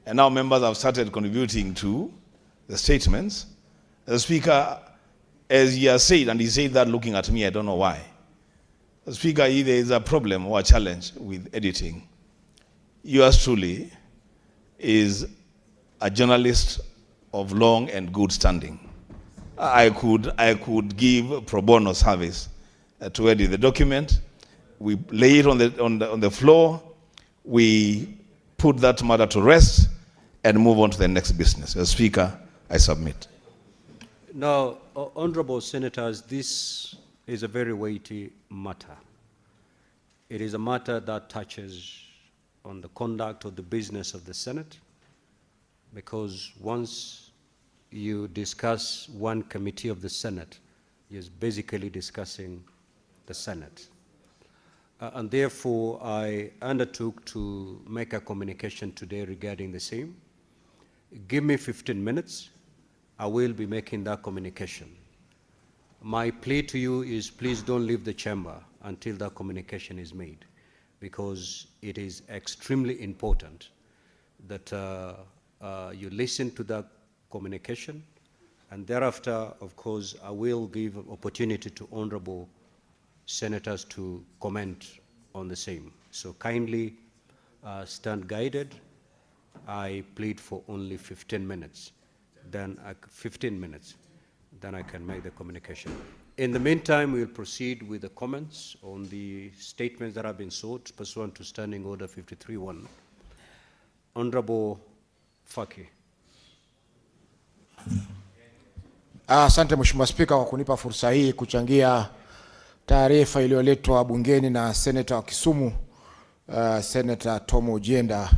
And now members have started contributing to the statements. The Speaker, as he has said, and he said that looking at me, I don't know why. The Speaker, if there is a problem or a challenge with editing, yours truly is a journalist of long and good standing. I could give pro bono service to edit the document. We lay it on the floor. We put that matter to rest and move on to the next business. As Speaker, I submit. Now, honorable senators, this is a very weighty matter. It is a matter that touches on the conduct of the business of the Senate, because once you discuss one committee of the Senate, you're basically discussing the Senate. And therefore, I undertook to make a communication today regarding the same. Give me 15 minutes. I will be making that communication. My plea to you is please don't leave the chamber until that communication is made, because it is extremely important that you listen to that communication, and thereafter, of course, I will give opportunity to honorable senators to comment on the same. So kindly stand guided. I plead for only 15 minutes. Then 15 minutes. Then I can make the communication. In the meantime, we'll proceed with the comments on the statements that have been sought pursuant to Standing Order 53.1. Honorable Faki. Asante Mheshimiwa Spika kwa kunipa fursa hii kuchangia taarifa iliyoletwa bungeni na Senator wa Kisumu, Senator Tom Ojienda.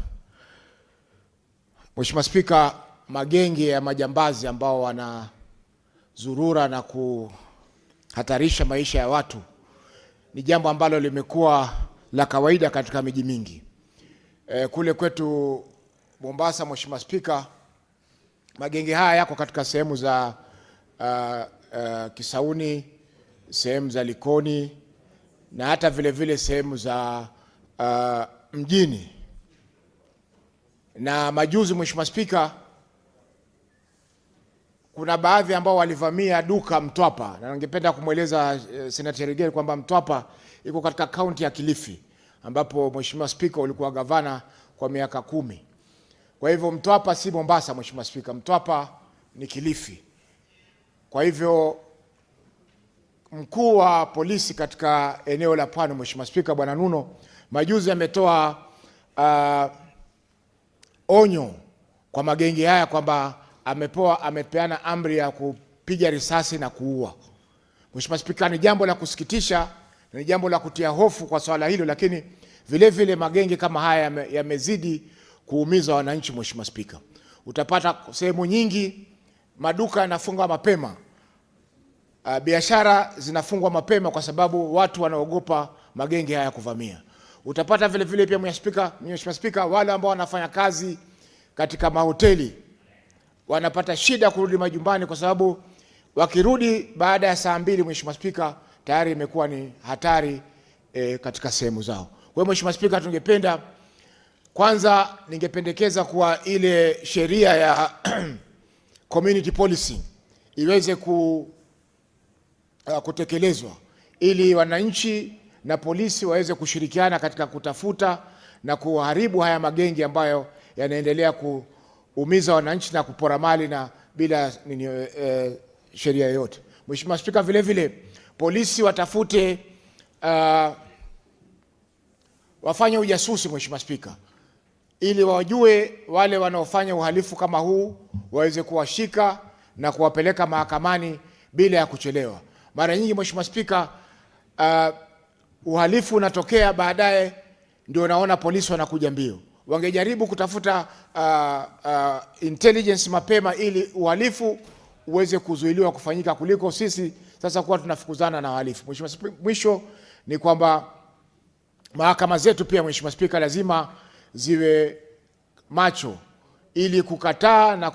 Mheshimiwa Spika, magenge ya majambazi ambao wanazurura na kuhatarisha maisha ya watu ni jambo ambalo limekuwa la kawaida katika miji mingi. Kule kwetu Mombasa, Mheshimiwa Spika, magenge haya yako katika sehemu za Kisauni, sehemu za Likoni na hata vile vile sehemu za mjini. Na majuzi, Mheshimiwa Spika, kuna baadhi ambao walivamia duka Mtwapa, na ningependa kumweleza Senator Rigel kwamba Mtwapa iko katika kaunti ya Kilifi, ambapo Mheshimiwa Spika ulikuwa gavana kwa miaka 10. Kwa hivyo Mtwapa si Mombasa, Mheshimiwa Spika, Mtwapa ni Kilifi. Kwa hivyo mkuu wa polisi katika eneo la Pwani, Mheshimiwa Spika, Bwana Nuno, majuzi ametoa onyo kwa magenge haya kwamba amepeana amri ya kupiga risasi na kuua. Mheshimiwa Spika, ni jambo la kusikitisha, ni jambo la kutia hofu kwa swala hilo, lakini vile vile magenge kama haya yamezidi kuumiza wananchi. Mheshimiwa Spika, utapata sehemu nyingi maduka yanafungwa mapema, biashara zinafungwa mapema kwa sababu watu wanaogopa magenge haya kuvamia. Utapata vile vile pia Mheshimiwa Spika, wale ambao wanafanya kazi katika mahoteli wanapata shida kurudi majumbani kwa sababu wakirudi baada ya saa 2, Mheshimiwa Spika, tayari imekuwa ni hatari katika sehemu zao. Kwa hiyo Mheshimiwa Spika, tungependa kwanza, ningependekeza kuwa ile sheria ya community policy iweze kutekelezwa ili wananchi na polisi waweze kushirikiana katika kutafuta na kuharibu haya magenge ambayo yanaendelea kuumiza wananchi na kupora mali na bila sheria yoyote. Mheshimiwa Spika, vile vile polisi watafute wafanye ujasusi, Mheshimiwa Spika, ili wajue wale wanaofanya uhalifu kama huu, waweze kuwashika na kuwapeleka mahakamani bila ya kuchelewa. Mara nyingi Mheshimiwa Spika, uhalifu unatokea baadaye ndio naona polisi wanakuja mbio. Wangejaribu kutafuta intelligence mapema ili uhalifu uweze kuzuiliwa kufanyika kuliko sisi sasa kuwa tunafukuzana na wahalifu. Mheshimiwa Spika, mwisho ni kwamba mahakama zetu pia, Mheshimiwa Spika, lazima ziwe macho ili kukataa na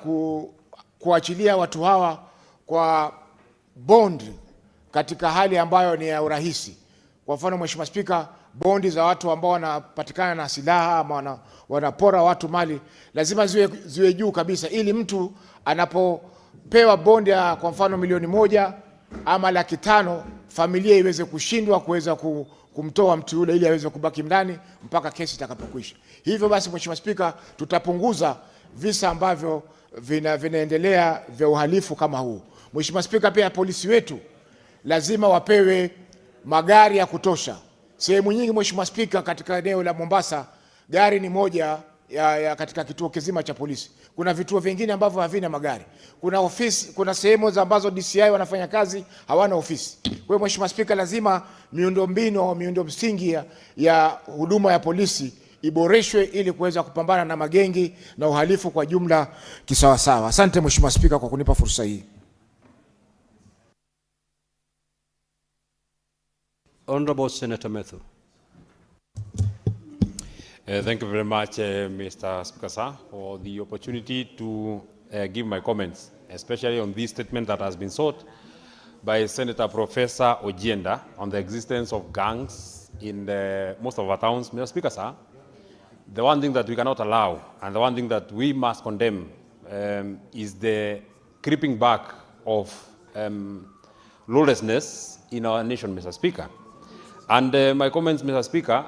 kuachilia watu hawa kwa bond katika hali ambayo ni ya urahisi. Kwa mfano Mheshimiwa Spika, bondi za watu ambao wanapatikana na silaha ama wanapora watu mali lazima ziwe juu kabisa, ili mtu anapopewa bondi ya kwa mfano $1,000,000 ama $500,000, familia iweze kushindwa kuweza kumtoa mtu yule ili aweze kubaki ndani mpaka kesi itakapokwisha. Hivyo basi Mheshimiwa Spika, tutapunguza visa ambavyo vinaendelea vya uhalifu kama huu. Mheshimiwa Spika, pia polisi wetu lazima wapewe magari ya kutosha. Sehemu nyingi Mheshimiwa Spika, katika eneo la Mombasa gari ni moja ya katika kituo kizima cha polisi. Kuna vituo vingine ambavyo havina magari. Kuna ofisi, kuna sehemu ambazo DCI wanafanya kazi hawana ofisi. Kwa hiyo Mheshimiwa Spika, lazima miundo msingi ya huduma ya polisi iboreshwe ili kuweza kupambana na magengi na uhalifu kwa jumla kisawasawa. Asante Mheshimiwa Spika kwa kunipa fursa hii. Honorable Senator Methu. Thank you very much, Mr. Speaker, sir, for the opportunity to give my comments, especially on this statement that has been sought by Senator Professor Ojienda on the existence of gangs in most of our towns. Mr. Speaker, sir, the one thing that we cannot allow and the one thing that we must condemn is the creeping back of lawlessness in our nation, Mr. Speaker. And my comments, Mr. Speaker,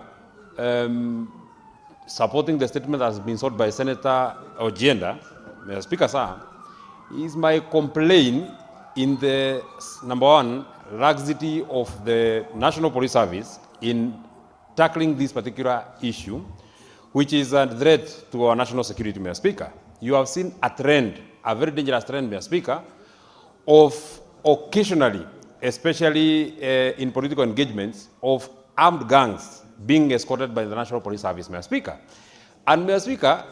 supporting the statement that has been sought by Senator Ojienda, Mr. Speaker, sir, is my complaint in the, number one, laxity of the National Police Service in tackling this particular issue, which is a threat to our national security, Mr. Speaker. You have seen a trend, a very dangerous trend, Mr. Speaker, of occasionally, especially in political engagements, of armed gangs being escorted by the National Police Service, Mr. Speaker. And Mr. Speaker,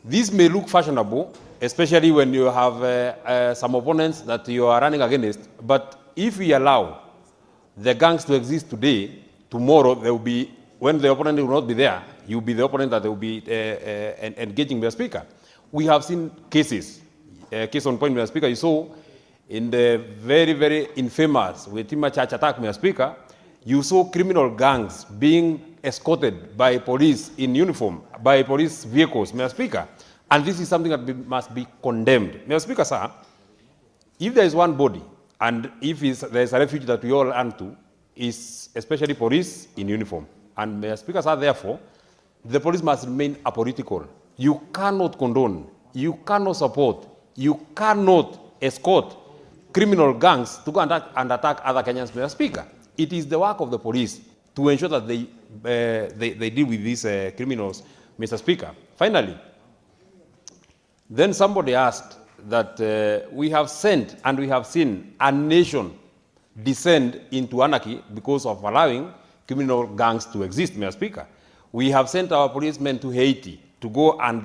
this may look fashionable, especially when you have some opponents that you are running against, but if we allow the gangs to exist today, tomorrow there will be, when the opponent will not be there, you will be the opponent that they will be engaging, Mr. Speaker. We have seen cases, case on point, Mr. Speaker, you saw in the very, very infamous Wetima Church attack, Mr. Speaker, you saw criminal gangs being escorted by police in uniform, by police vehicles, Mr. Speaker. And this is something that must be condemned. Mr. Speaker, sir, if there is one body, and if there is a refuge that we all run to, is especially police in uniform. And Mr. Speaker, sir, therefore, the police must remain apolitical. You cannot condone, you cannot support, you cannot escort criminal gangs to go and attack other Kenyans, Mr. Speaker. It is the work of the police to ensure that they deal with these criminals, Mr. Speaker. Finally, then somebody asked that we have sent and we have seen a nation descend into anarchy because of allowing criminal gangs to exist, Mr. Speaker. We have sent our policemen to Haiti to go and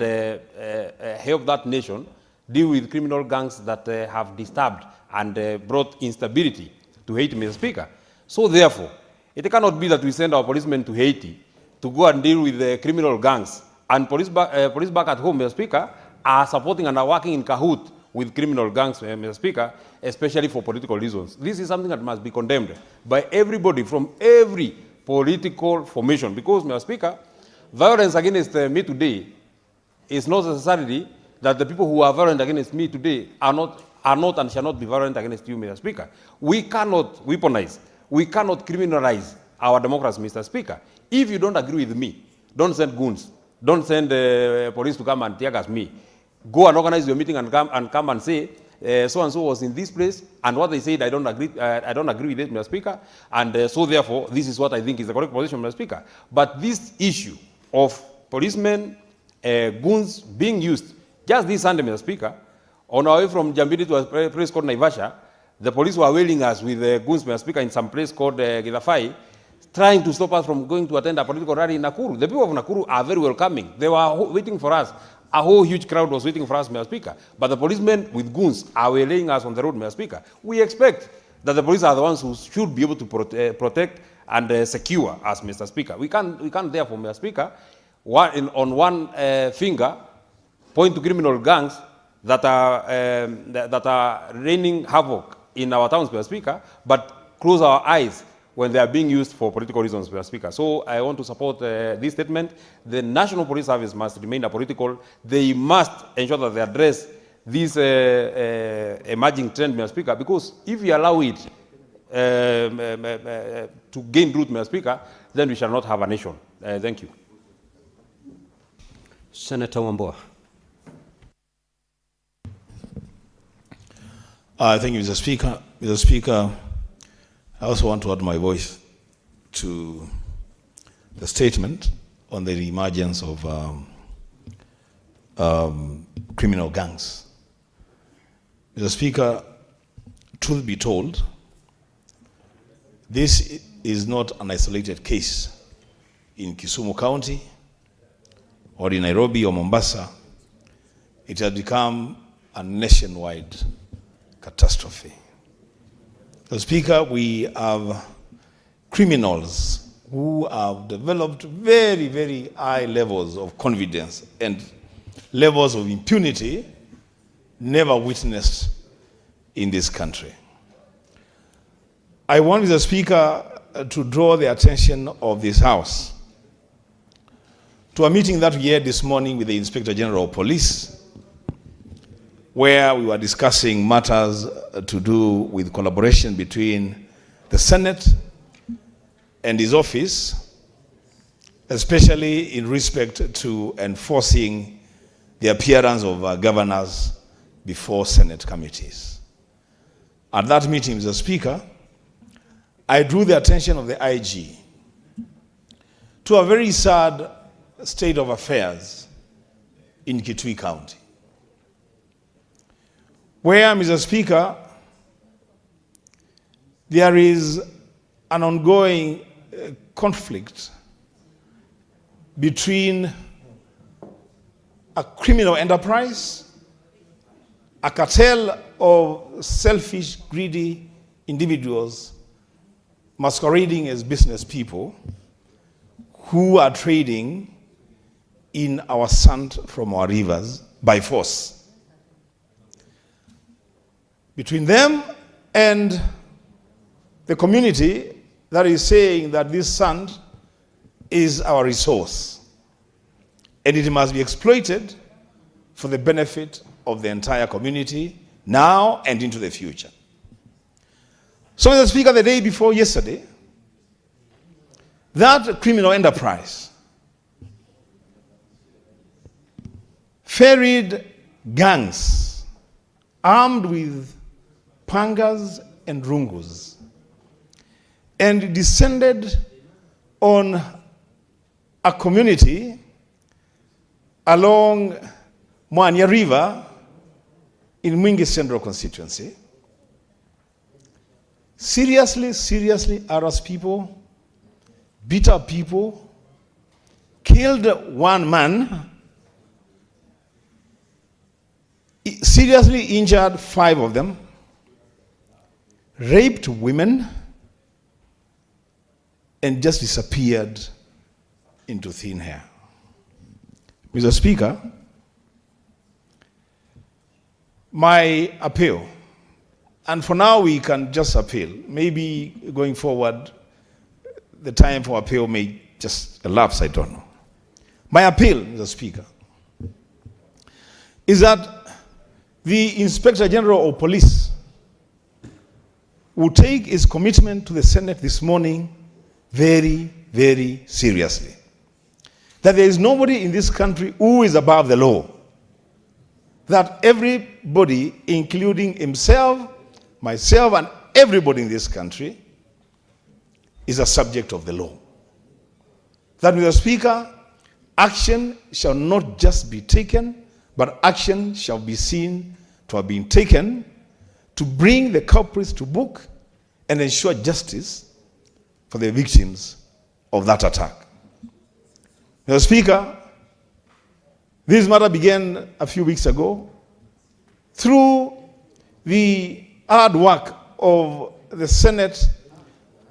help that nation deal with criminal gangs that have disturbed and brought instability to Haiti, Mr. Speaker. So therefore, it cannot be that we send our policemen to Haiti to go and deal with the criminal gangs, and police back at home, Mr. Speaker, are supporting and are working in cahoot with criminal gangs, Mr. Speaker, especially for political reasons. This is something that must be condemned by everybody from every political formation, because, Mr. Speaker, violence against me today is not necessarily that the people who are violent against me today are not and shall not be violent against you, Mr. Speaker. We cannot weaponize, we cannot criminalize our democracy, Mr. Speaker. If you don't agree with me, don't send goons, don't send police to come and tear gas me. Go and organize your meeting and come and say, so and so was in this place, and what they said, I don't agree with it, Mr. Speaker, and so therefore, this is what I think is the correct position, Mr. Speaker. But this issue of policemen, goons being used, just this Sunday, Mr. Speaker, on our way from Jambidi to a place called Naivasha, the police were wailing us with goons, Mr. Speaker, in some place called Githafai, trying to stop us from going to attend a political rally in Nakuru. The people of Nakuru are very welcoming. They were waiting for us. A whole huge crowd was waiting for us, Mr. Speaker. But the policemen with goons are waylaying us on the road, Mr. Speaker. We expect that the police are the ones who should be able to protect and secure us, Mr. Speaker. We can't therefore, Mr. Speaker, on one finger, point to criminal gangs that are raining havoc in our towns, Mr. Speaker, but close our eyes when they are being used for political reasons, Mr. Speaker. So I want to support this statement. The National Police Service must remain apolitical. They must ensure that they address this emerging trend, Mr. Speaker, because if we allow it to gain root, Mr. Speaker, then we shall not have a nation. Thank you. Senator Wambua. Thank you, Mr. Speaker. Mr. Speaker, I also want to add my voice to the statement on the emergence of criminal gangs. Mr. Speaker, truth be told, this is not an isolated case in Kisumu County or in Nairobi or Mombasa. It has become a nationwide catastrophe. Mr. Speaker, we have criminals who have developed very, very high levels of confidence and levels of impunity never witnessed in this country. I want, Mr. Speaker, to draw the attention of this House to a meeting that we had this morning with the Inspector General of Police, where we were discussing matters to do with collaboration between the Senate and his office, especially in respect to enforcing the appearance of governors before Senate committees. At that meeting, Mr. Speaker, I drew the attention of the IG to a very sad state of affairs in Kitui County, where, Mr. Speaker, there is an ongoing conflict between a criminal enterprise, a cartel of selfish, greedy individuals masquerading as business people who are trading in our sand from our rivers by force. Between them and the community that is saying that this sand is our resource and it must be exploited for the benefit of the entire community now and into the future. So, Mr. Speaker, the day before yesterday, that criminal enterprise ferried gangs armed with pangas and rungus and descended on a community along Manyora River in Mwingi Central constituency. Seriously harassed people, beat up people, killed one man, seriously injured 5 of them, raped women, and just disappeared into thin air. Mr. Speaker, my appeal, and for now we can just appeal. Maybe going forward, the time for appeal may just elapse, I don't know. My appeal, Mr. Speaker, is that the Inspector General of Police will take his commitment to the Senate this morning very, very seriously. That there is nobody in this country who is above the law. That everybody, including himself, myself, and everybody in this country, is a subject of the law. That, Mr. Speaker, action shall not just be taken, but action shall be seen to have been taken to bring the culprits to book and ensure justice for the victims of that attack. Mr. Speaker, this matter began a few weeks ago through the hard work of the Senate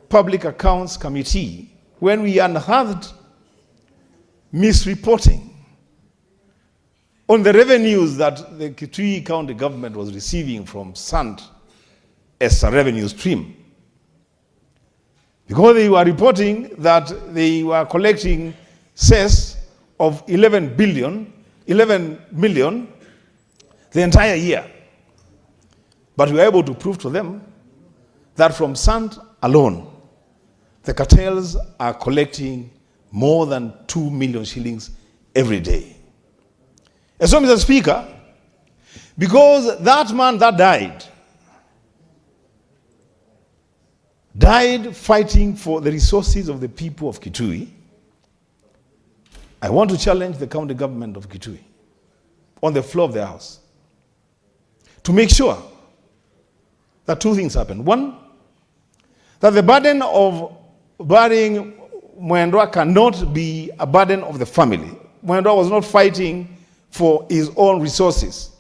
Public Accounts Committee when we unearthed misreporting on the revenues that the Kitui County government was receiving from sand as a revenue stream. Because they were reporting that they were collecting cess of 11 million the entire year. But we were able to prove to them that from sand alone, the cartels are collecting more than 2 million shillings every day. And so, Mr. Speaker, because that man that died died fighting for the resources of the people of Kitui, I want to challenge the county government of Kitui on the floor of the House to make sure that two things happen. One, that the burden of burying Mwendwa cannot be a burden of the family. Mwendwa was not fighting for his own resources.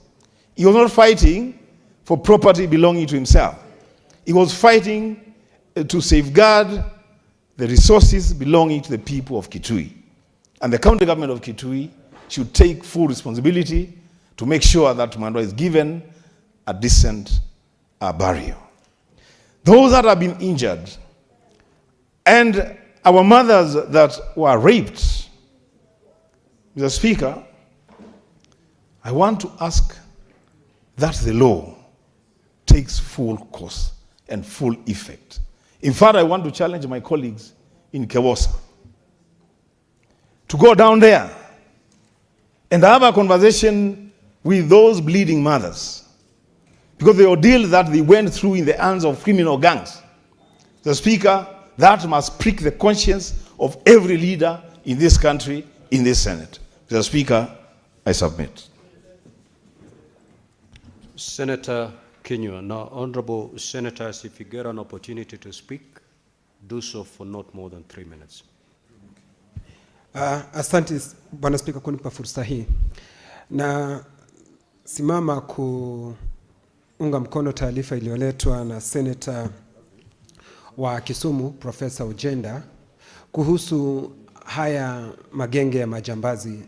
He was not fighting for property belonging to himself. He was fighting to safeguard the resources belonging to the people of Kitui. And the county government of Kitui should take full responsibility to make sure that Mwendwa is given a decent burial. Those that have been injured and our mothers that were raped, Mr. Speaker, I want to ask that the law takes full course and full effect. In fact, I want to challenge my colleagues in Kewosa to go down there and have a conversation with those bleeding mothers, because the ordeal that they went through in the hands of criminal gangs, the Speaker, that must prick the conscience of every leader in this country, in this Senate. Mr. Speaker, I submit. Senator Kenywa. Now, honorable senators, if you get an opportunity to speak, do so for not more than 3 minutes. Asante Bwana Spika kunipa fursa hii. Na simama kuunga mkono taarifa iliyoletwa na Senator wa Kisumu Profesa Ojenda kuhusu haya magenge ya majambazi.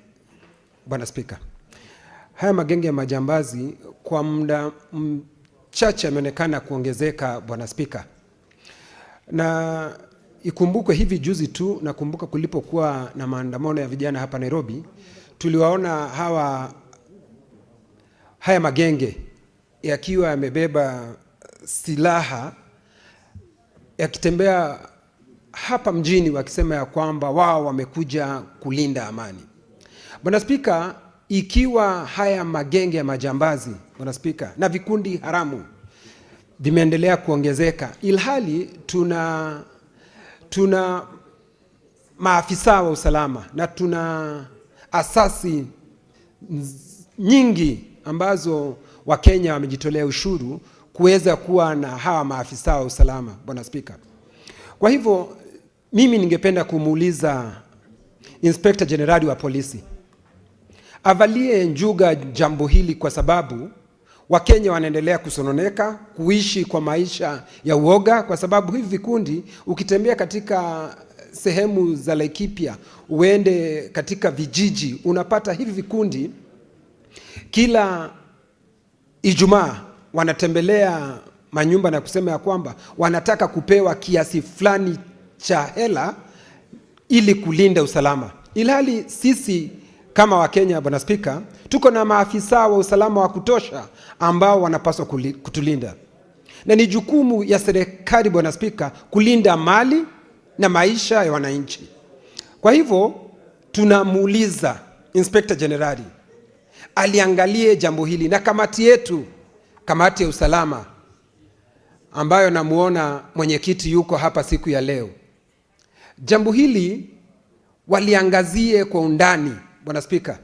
Bwana Spika, haya magenge ya majambazi kwa muda mchache yameonekana kuongezeka, Bwana Spika. Na ikumbukwe hivi juzi tu, nakumbuka kulipokuwa na maandamano ya vijana hapa Nairobi, tuliwaona haya magenge yakiwa yamebeba silaha yakitembea hapa mjini wakisema ya kwamba wao wamekuja kulinda amani. Bwana Spika, ikiwa haya magenge ya majambazi, Bwana Spika, na vikundi haramu vimeendelea kuongezeka, ilhali tuna maafisa wa usalama na tuna asasi nyingi ambazo Wakenya wamejitolea ushuru kuweza kuwa na hawa maafisa wa usalama, Bwana Spika. Kwa hivyo mimi ningependa kumuuliza Inspector General wa polisi avalie njuga jambo hili, kwa sababu Wakenya wanaendelea kusononeka, kuishi kwa maisha ya uoga, kwa sababu hivi vikundi, ukitembea katika sehemu za Laikipia, uende katika vijiji, unapata hivi vikundi kila Ijumaa wanatembelea manyumba na kusema ya kwamba wanataka kupewa kiasi fulani cha hela ili kulinda usalama. Ilhali sisi kama Wakenya, Bwana Spika, tuko na maafisa wa usalama wa kutosha ambao wanapaswa kutulinda. Na ni jukumu ya serikali, Bwana Spika, kulinda mali na maisha ya wananchi. Kwa hivyo tunamuuliza Inspector General aliangalie jambo hili, na kamati yetu, kamati ya usalama ambayo namuona mwenyekiti yuko hapa siku ya leo, jambo hili waliangazie kwa undani, Bwana Spika.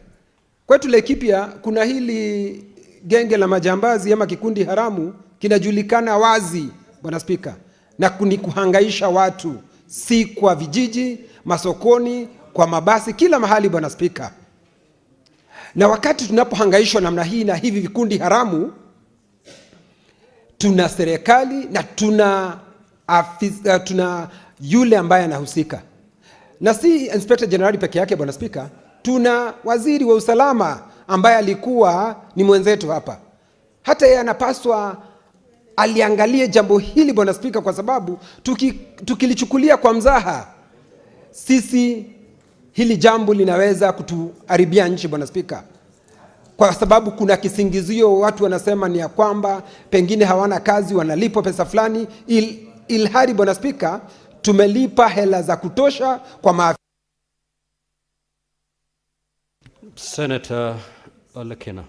Kwetu Laikipia kuna hili genge la majambazi ama kikundi haramu kinajulikana wazi, Bwana Spika, na kuhangaisha watu, si kwa vijiji, masokoni, kwa mabasi, kila mahali, Bwana Spika. Na wakati tunapohangaishwa namna hii na hivi vikundi haramu, tuna serikali na tuna yule ambaye anahusika. Na si Inspector General peke yake, Bwana Spika, tuna waziri wa usalama ambaye alikuwa ni mwenzetu hapa. Hata yeye anapaswa aliangalie jambo hili, Bwana Spika, kwa sababu tukilichukulia kwa mzaha, sisi hili jambo linaweza kutuharibia nchi, Bwana Spika. Kwa sababu kuna kisingizio, watu wanasema ni ya kwamba pengine hawana kazi, wanalipwa pesa fulani, ilhari, Bwana Spika, tumelipa hela za kutosha kwa maafisa. Senator Olekina.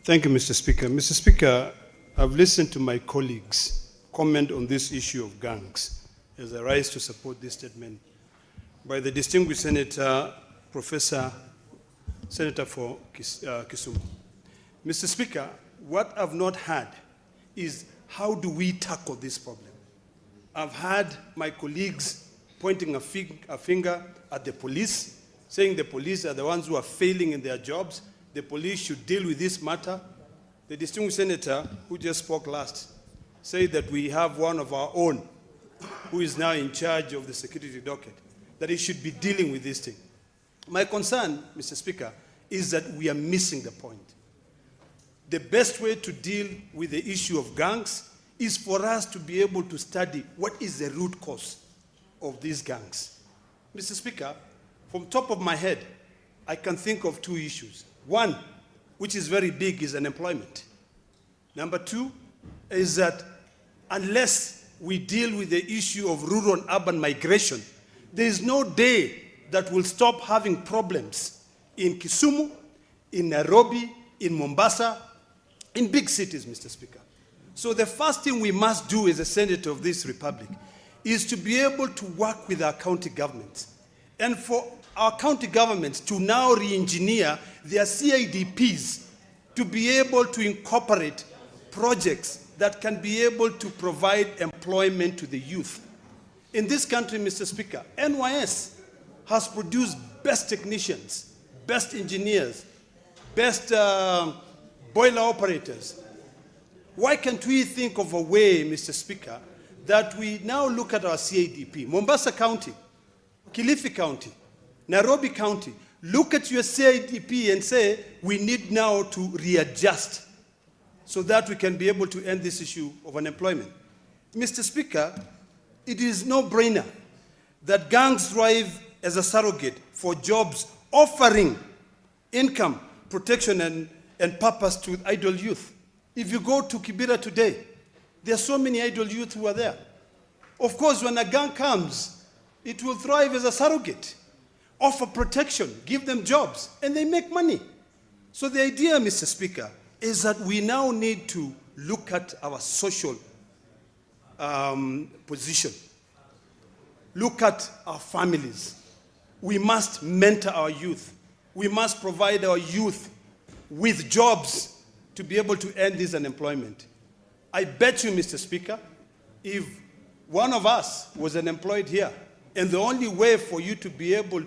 Thank you, Mr. Speaker. Mr. Speaker, I've listened to my colleagues comment on this issue of gangs as I rise to support this statement by the distinguished Senator, Senator for Kisumu. Mr. Speaker, what I've not had is how do we tackle this problem? I've had my colleagues pointing a finger at the police, saying the police are the ones who are failing in their jobs. The police should deal with this matter. The distinguished senator who just spoke last said that we have one of our own who is now in charge of the security docket, that he should be dealing with this thing. My concern, Mr. Speaker, is that we are missing the point. The best way to deal with the issue of gangs is for us to be able to study what is the root cause of these gangs. Mr. Speaker, from top of my head, I can think of two issues. One, which is very big, is unemployment. Number two is that unless we deal with the issue of rural and urban migration, there is no day that will stop having problems in Kisumu, in Nairobi, in Mombasa, in big cities, Mr. Speaker. So the first thing we must do as a senator of this republic is to be able to work with our county governments, and for our county governments to now re-engineer their CIDPs to be able to incorporate projects that can be able to provide employment to the youth. In this country, Mr. Speaker, NYS has produced best technicians, best engineers, best boiler operators. Why can't we think of a way, Mr. Speaker, that we now look at our CIDP? Mombasa County, Kilifi County, Nairobi County, look at your CIDP and say, we need now to readjust so that we can be able to end this issue of unemployment. Mr. Speaker, it is no-brainer that gangs thrive as a surrogate for jobs offering income, protection, and purpose to idle youth. If you go to Kibera today, there are so many idle youth who are there. Of course, when a gang comes, it will thrive as a surrogate, offer protection, give them jobs, and they make money. So the idea, Mr. Speaker, is that we now need to look at our social position. Look at our families. We must mentor our youth. We must provide our youth with jobs to be able to end this unemployment. I bet you, Mr. Speaker, if one of us was unemployed here, and the only way for you to be able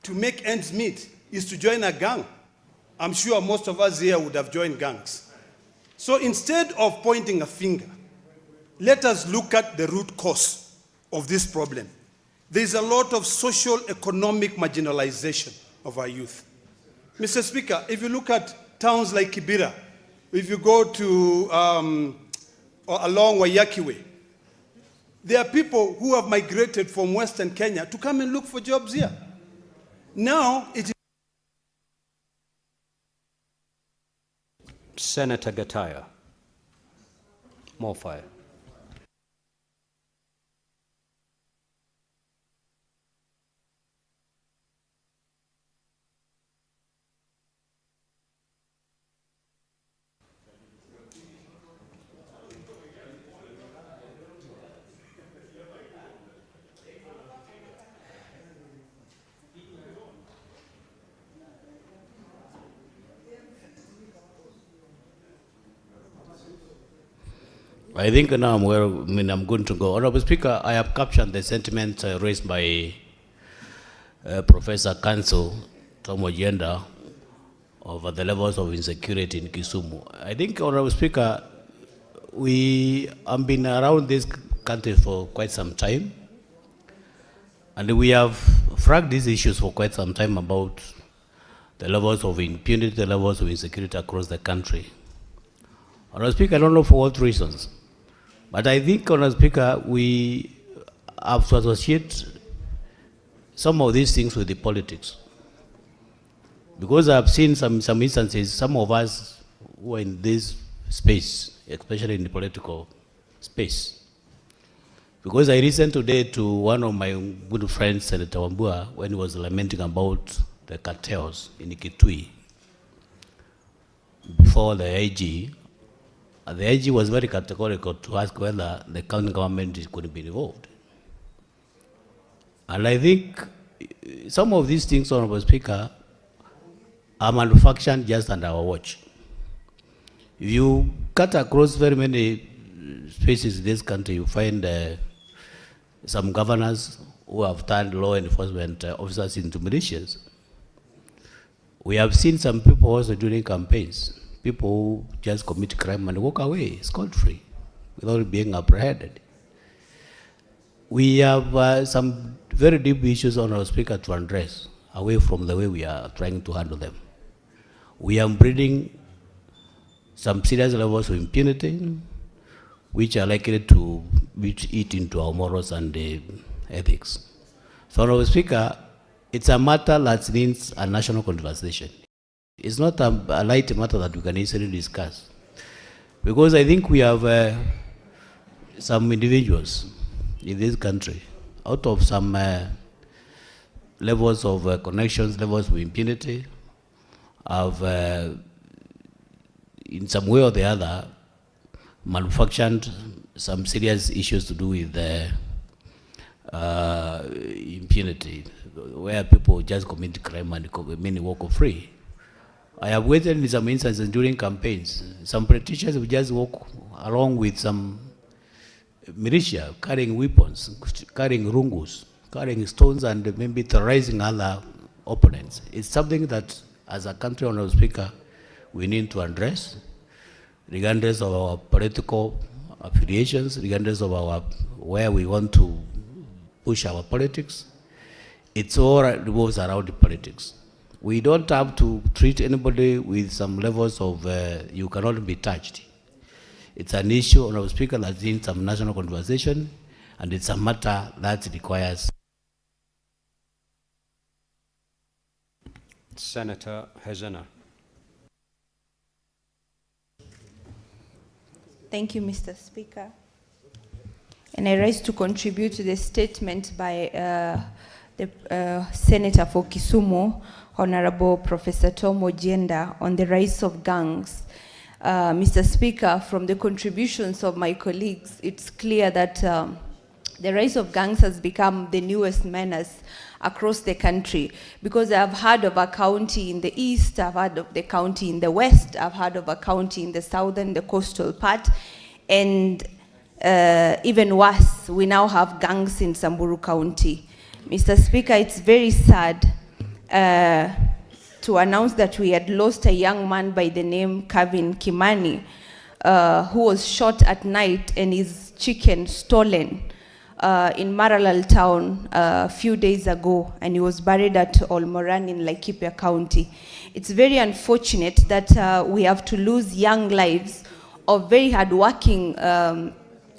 to make ends meet is to join a gang, I'm sure most of us here would have joined gangs. So instead of pointing a finger, let us look at the root cause of this problem. There's a lot of social economic marginalization of our youth. Mr. Speaker, if you look at towns like Kibera, if you go to along Waiyaki Way, there are people who have migrated from Western Kenya to come and look for jobs here. Now it is Senator Gataya. More fire. I think now I'm going to go. Honorable Speaker, I have captured the sentiment raised by Professor Counsel Tom Ojenda over the levels of insecurity in Kisumu. I think, Honorable Speaker, we have been around this country for quite some time, and we have flagged these issues for quite some time about the levels of impunity, the levels of insecurity across the country. Honorable Speaker, I don't know for what reasons, but I think, Honorable Speaker, we have to associate some of these things with the politics. Because I've seen some instances, some of us who are in this space, especially in the political space. Because I listened today to one of my good friends, Senator Wambua, when he was lamenting about the cartels in Kitui. before the AG, the AG was very categorical to ask whether the county government could be involved. And I think some of these things, Honorable Speaker, are manufactured just under our watch. If you cut across very many spaces in this country, you find some governors who have turned law enforcement officers into militias. We have seen some people also during campaigns, people who just commit crime and walk away scot-free without being apprehended. We have some very deep issues on our Speaker to address away from the way we are trying to handle them. We are breeding some serious levels of impunity, which are likely to eat into our morals and ethics. So, Honorable Speaker, it's a matter that needs a national conversation. It's not a light matter that we can easily discuss. Because I think we have some individuals in this country, out of some levels of connections, levels of impunity, have in some way or the other manufactured some serious issues to do with impunity, where people just commit crime and many walk free. I have witnessed in some instances during campaigns, some politicians will just walk along with some militia, carrying weapons, carrying rungus, carrying stones, and maybe terrorizing other opponents. It's something that, as a country, Honorable Speaker, we need to address, regardless of our political affiliations, regardless of our where we want to push our politics. It's all revolves around politics. We don't have to treat anybody with some levels of you cannot be touched. It's an issue, Honorable Speaker, that's in some national conversation, and it's a matter that requires. Senator Hezena. Thank you, Mr. Speaker. And I rise to contribute to the statement by the Senator for Kisumu, Honorable Professor Tom Ojenda, on the rise of gangs. Mr. Speaker, from the contributions of my colleagues, it's clear that the rise of gangs has become the newest menace across the country, because I've heard of a county in the east, I've heard of the county in the west, I've heard of a county in the southern, the coastal part, and even worse, we now have gangs in Samburu County. Mr. Speaker, it's very sad to announce that we had lost a young man by the name Kevin Kimani, who was shot at night and his chicken stolen in Maralal town a few days ago, and he was buried at Olmoran in Laikipia County. It's very unfortunate that we have to lose young lives of very hardworking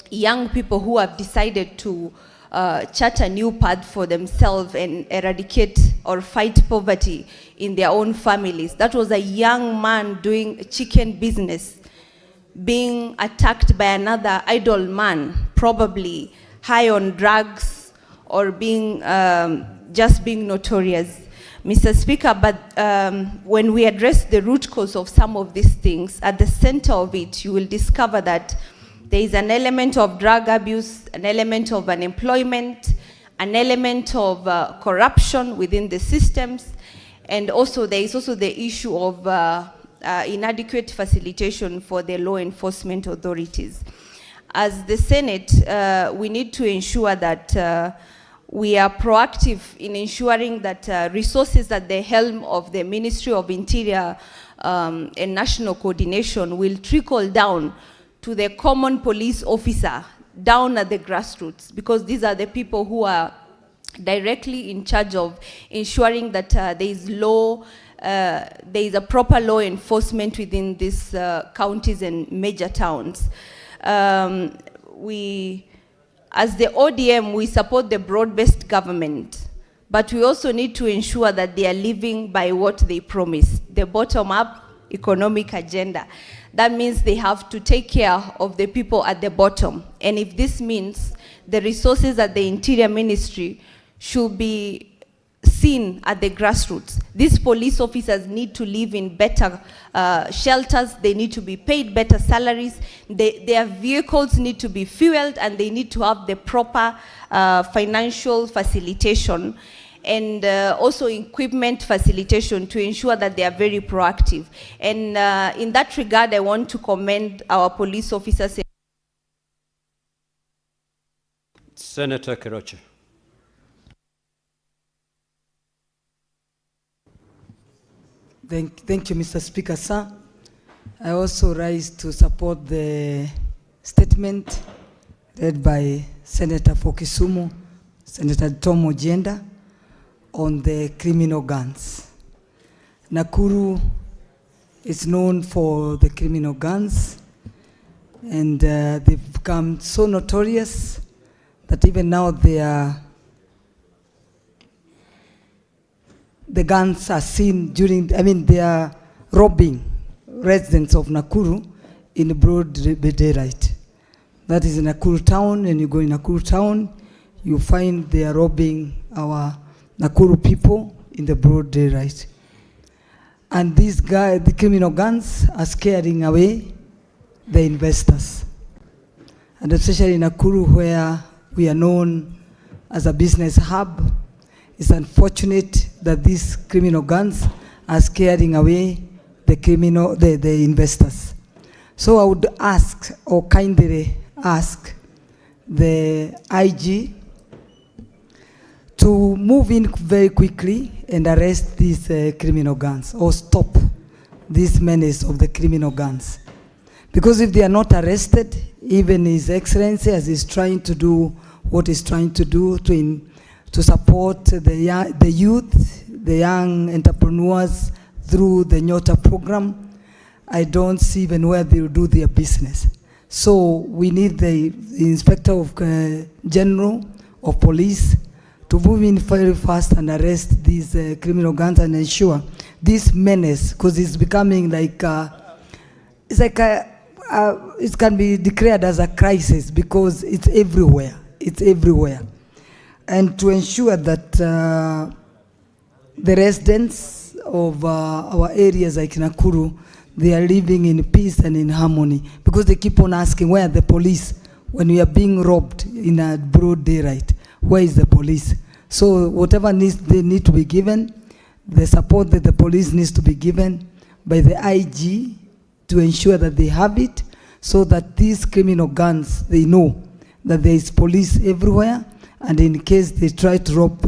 young people who have decided to chart a new path for themselves and eradicate or fight poverty in their own families. That was a young man doing chicken business, being attacked by another idle man, probably high on drugs or being just being notorious. Mr. Speaker, but when we address the root cause of some of these things, at the center of it, you will discover that there is an element of drug abuse, an element of unemployment, an element of corruption within the systems, and also there is also the issue of inadequate facilitation for the law enforcement authorities. As the Senate, we need to ensure that we are proactive in ensuring that resources at the helm of the Ministry of Interior and National Coordination will trickle down to the common police officer down at the grassroots, because these are the people who are directly in charge of ensuring that there is a proper law enforcement within these counties and major towns. As the ODM, we support the broad-based government, but we also need to ensure that they are living by what they promise, the bottom-up economic agenda. That means they have to take care of the people at the bottom. And if this means the resources at the Interior Ministry should be seen at the grassroots. These police officers need to live in better shelters, they need to be paid better salaries, their vehicles need to be fueled, and they need to have the proper financial facilitation and also equipment facilitation to ensure that they are very proactive. And in that regard, I want to commend our police officers. Senator Keroche. Thank you, Mr. Speaker, sir. I also rise to support the statement read by Senator for Kisumu, Senator Tom Ojenda, on the criminal guns. Nakuru is known for the criminal guns, and they've become so notorious that even now the guns are seen during, they are robbing residents of Nakuru in broad daylight. That is in Nakuru town, and you go in Nakuru town, you find they are robbing our Nakuru people in the broad daylight. And these guys, the criminal gangs, are scaring away the investors. And especially in Nakuru, where we are known as a business hub, it's unfortunate that these criminal gangs are scaring away the investors. So I would ask, or kindly ask, the IG to move in very quickly and arrest these criminal gangs, or stop this menace of the criminal gangs. Because if they are not arrested, even His Excellency, as he's trying to do what he's trying to do to support the youth, the young entrepreneurs through the Nyota program, I don't see even where they will do their business. So we need the Inspector of General of Police to move in very fast and arrest these criminal gangs and ensure this menace, because it's becoming like, it can be declared as a crisis because it's everywhere. It's everywhere. And to ensure that the residents of our areas like Nakuru, they are living in peace and in harmony, because they keep on asking, where are the police when we are being robbed in a broad daylight? Where is the police? So whatever needs they need to be given, the support that the police needs to be given by the IG to ensure that they have it, so that these criminal gangs, they know that there is police everywhere, and in case they try to rob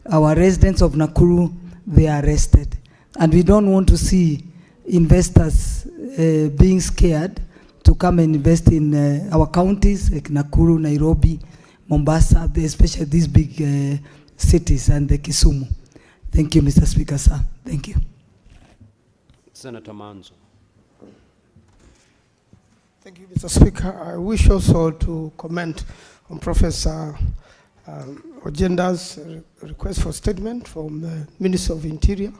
our residents of Nakuru, they are arrested. And we don't want to see investors being scared to come and invest in our counties like Nakuru, Nairobi, Mombasa, especially these big cities, and the Kisumu. Thank you, Mr. Speaker, sir. Thank you. Senator Manzo. Thank you, Mr. Speaker. I wish also to comment on Professor Ojenda's request for statement from the Minister of Interior.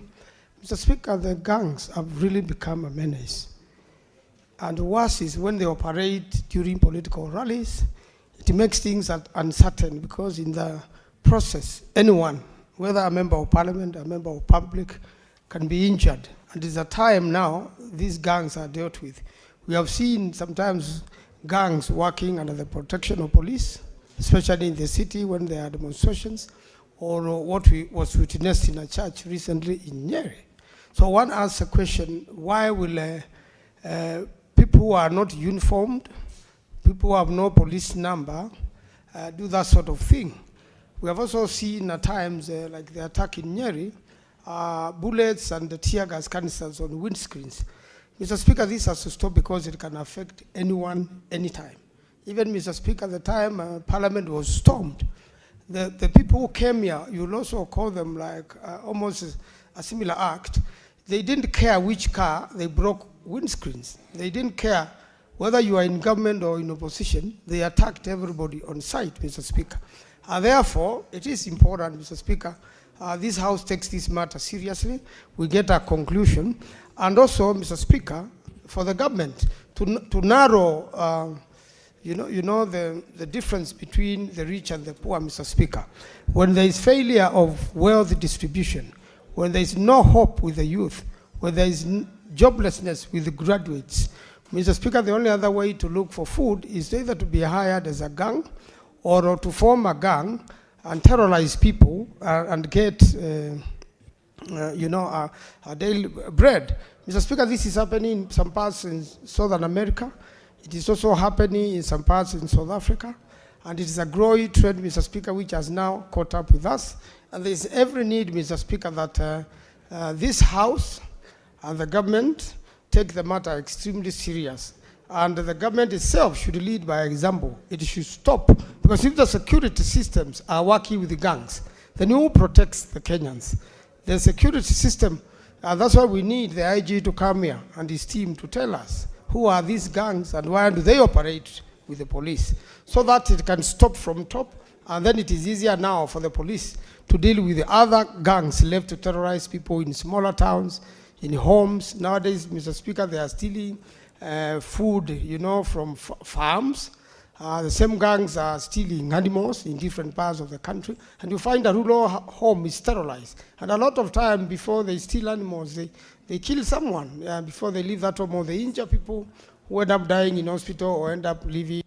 Mr. Speaker, the gangs have really become a menace. And worse is when they operate during political rallies, it makes things uncertain, because in the process, anyone, whether a member of parliament, a member of public, can be injured. And it's a time now these gangs are dealt with. We have seen sometimes gangs working under the protection of police, especially in the city when there are demonstrations, or what was witnessed in a church recently in Nyeri. So one asks a question, why will people who are not uniformed, people who have no police number, do that sort of thing? We have also seen at times, like the attack in Nyeri, bullets and the tear gas canisters on windscreens. Mr. Speaker, this has to stop because it can affect anyone, anytime. Even, Mr. Speaker, the time Parliament was stormed, the people who came here, you'll also call them like almost a similar act. They didn't care which car, they broke windscreens. They didn't care whether you are in government or in opposition. They attacked everybody on site, Mr. Speaker. Therefore, it is important, Mr. Speaker, this House takes this matter seriously. We get a conclusion. And also, Mr. Speaker, for the government to narrow You know the difference between the rich and the poor, Mr. Speaker. When there is failure of wealth distribution, when there is no hope with the youth, when there is joblessness with the graduates, Mr. Speaker, the only other way to look for food is either to be hired as a gang or to form a gang and terrorize people and get, a daily bread. Mr. Speaker, this is happening in some parts in Southern America. It is also happening in some parts in South Africa. And it is a growing trend, Mr. Speaker, which has now caught up with us. And there is every need, Mr. Speaker, that this House and the government take the matter extremely serious. And the government itself should lead by example. It should stop. Because if the security systems are working with the gangs, then who protects the Kenyans? The security system, that's why we need the IG to come here and his team to tell us who are these gangs and why do they operate with the police, so that it can stop from top, and then it is easier now for the police to deal with the other gangs left to terrorize people in smaller towns, in homes. Nowadays, Mr. Speaker, they are stealing food, from farms. The same gangs are stealing animals in different parts of the country, and you find a rural home is terrorized. And a lot of time before they steal animals, they kill someone before they leave that home, or they injure people who end up dying in hospital or end up living.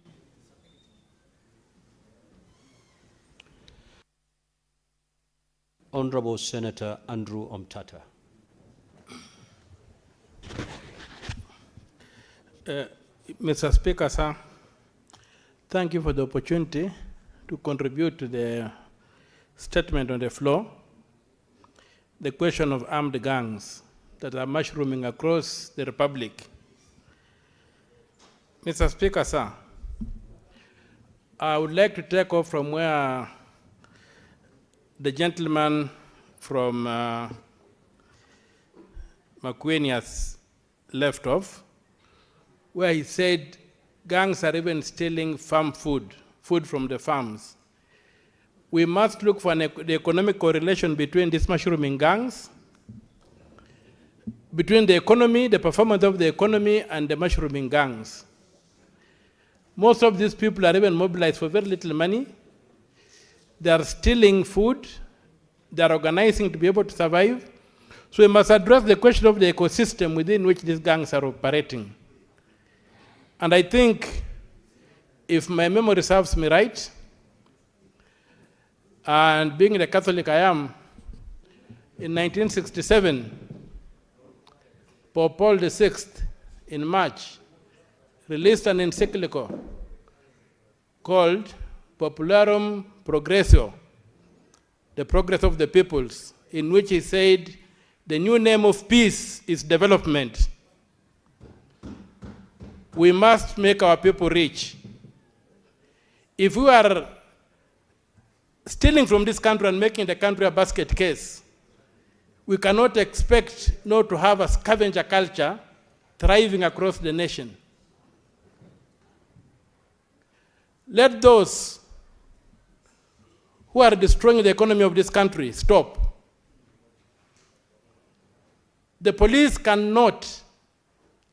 Honorable Senator Andrew Omtata. Mr. Speaker, sir, thank you for the opportunity to contribute to the statement on the floor. The question of armed gangs that are mushrooming across the Republic. Mr. Speaker, sir, I would like to take off from where the gentleman from makwiny has left off, where he said gangs are even stealing farm food from the farms. We must look for the economic correlation between these mushrooming gangs, between the economy, the performance of the economy, and the mushrooming gangs. Most of these people are even mobilized for very little money. They are stealing food. They are organizing to be able to survive. So we must address the question of the ecosystem within which these gangs are operating. And I think, if my memory serves me right, and being the Catholic I am, in 1967, Pope Paul VI, in March, released an encyclical called Popularum Progressio, the progress of the peoples, in which he said, the new name of peace is development. We must make our people rich. If we are stealing from this country and making the country a basket case, we cannot expect not to have a scavenger culture thriving across the nation. Let those who are destroying the economy of this country stop. The police cannot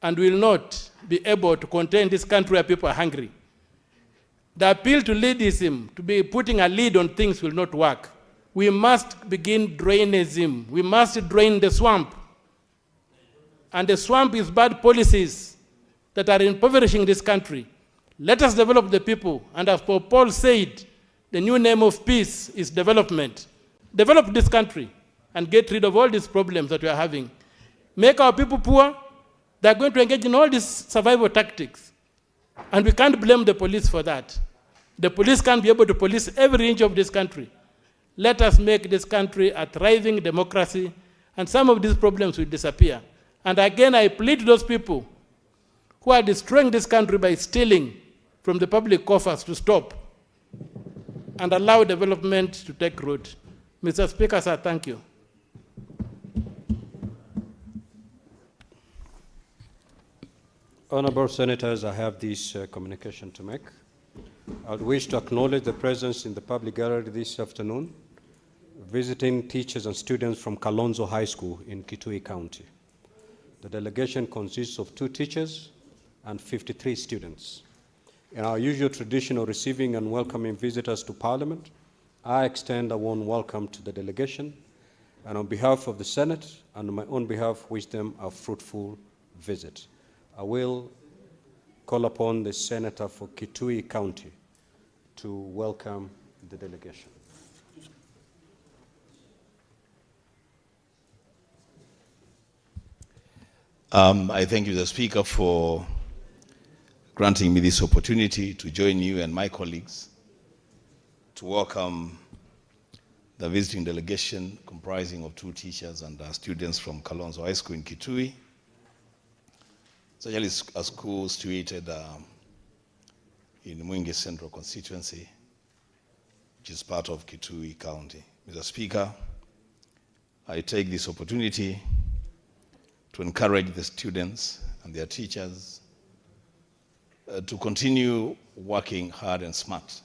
and will not be able to contain this country where people are hungry. The appeal to leadism, to be putting a lead on things, will not work. We must begin drainism. We must drain the swamp. And the swamp is bad policies that are impoverishing this country. Let us develop the people. And as Paul said, the new name of peace is development. Develop this country and get rid of all these problems that we are having. Make our people poor. They are going to engage in all these survival tactics. And we can't blame the police for that. The police can't be able to police every inch of this country. Let us make this country a thriving democracy, and some of these problems will disappear. And again, I plead to those people who are destroying this country by stealing from the public coffers to stop and allow development to take root. Mr. Speaker, sir, thank you. Honorable Senators, I have this communication to make. I would wish to acknowledge the presence in the public gallery this afternoon, visiting teachers and students from Kalonzo High School in Kitui County. The delegation consists of 2 teachers and 53 students. In our usual tradition of receiving and welcoming visitors to Parliament, I extend a warm welcome to the delegation, and on behalf of the Senate and on my own behalf, wish them a fruitful visit. I will call upon the Senator for Kitui County to welcome the delegation. I thank you, the Speaker, for granting me this opportunity to join you and my colleagues to welcome the visiting delegation comprising of 2 teachers and students from Kalonzo High School in Kitui. It's actually a school situated in Mwingi Central constituency, which is part of Kitui County. Mr. Speaker, I take this opportunity to encourage the students and their teachers to continue working hard and smart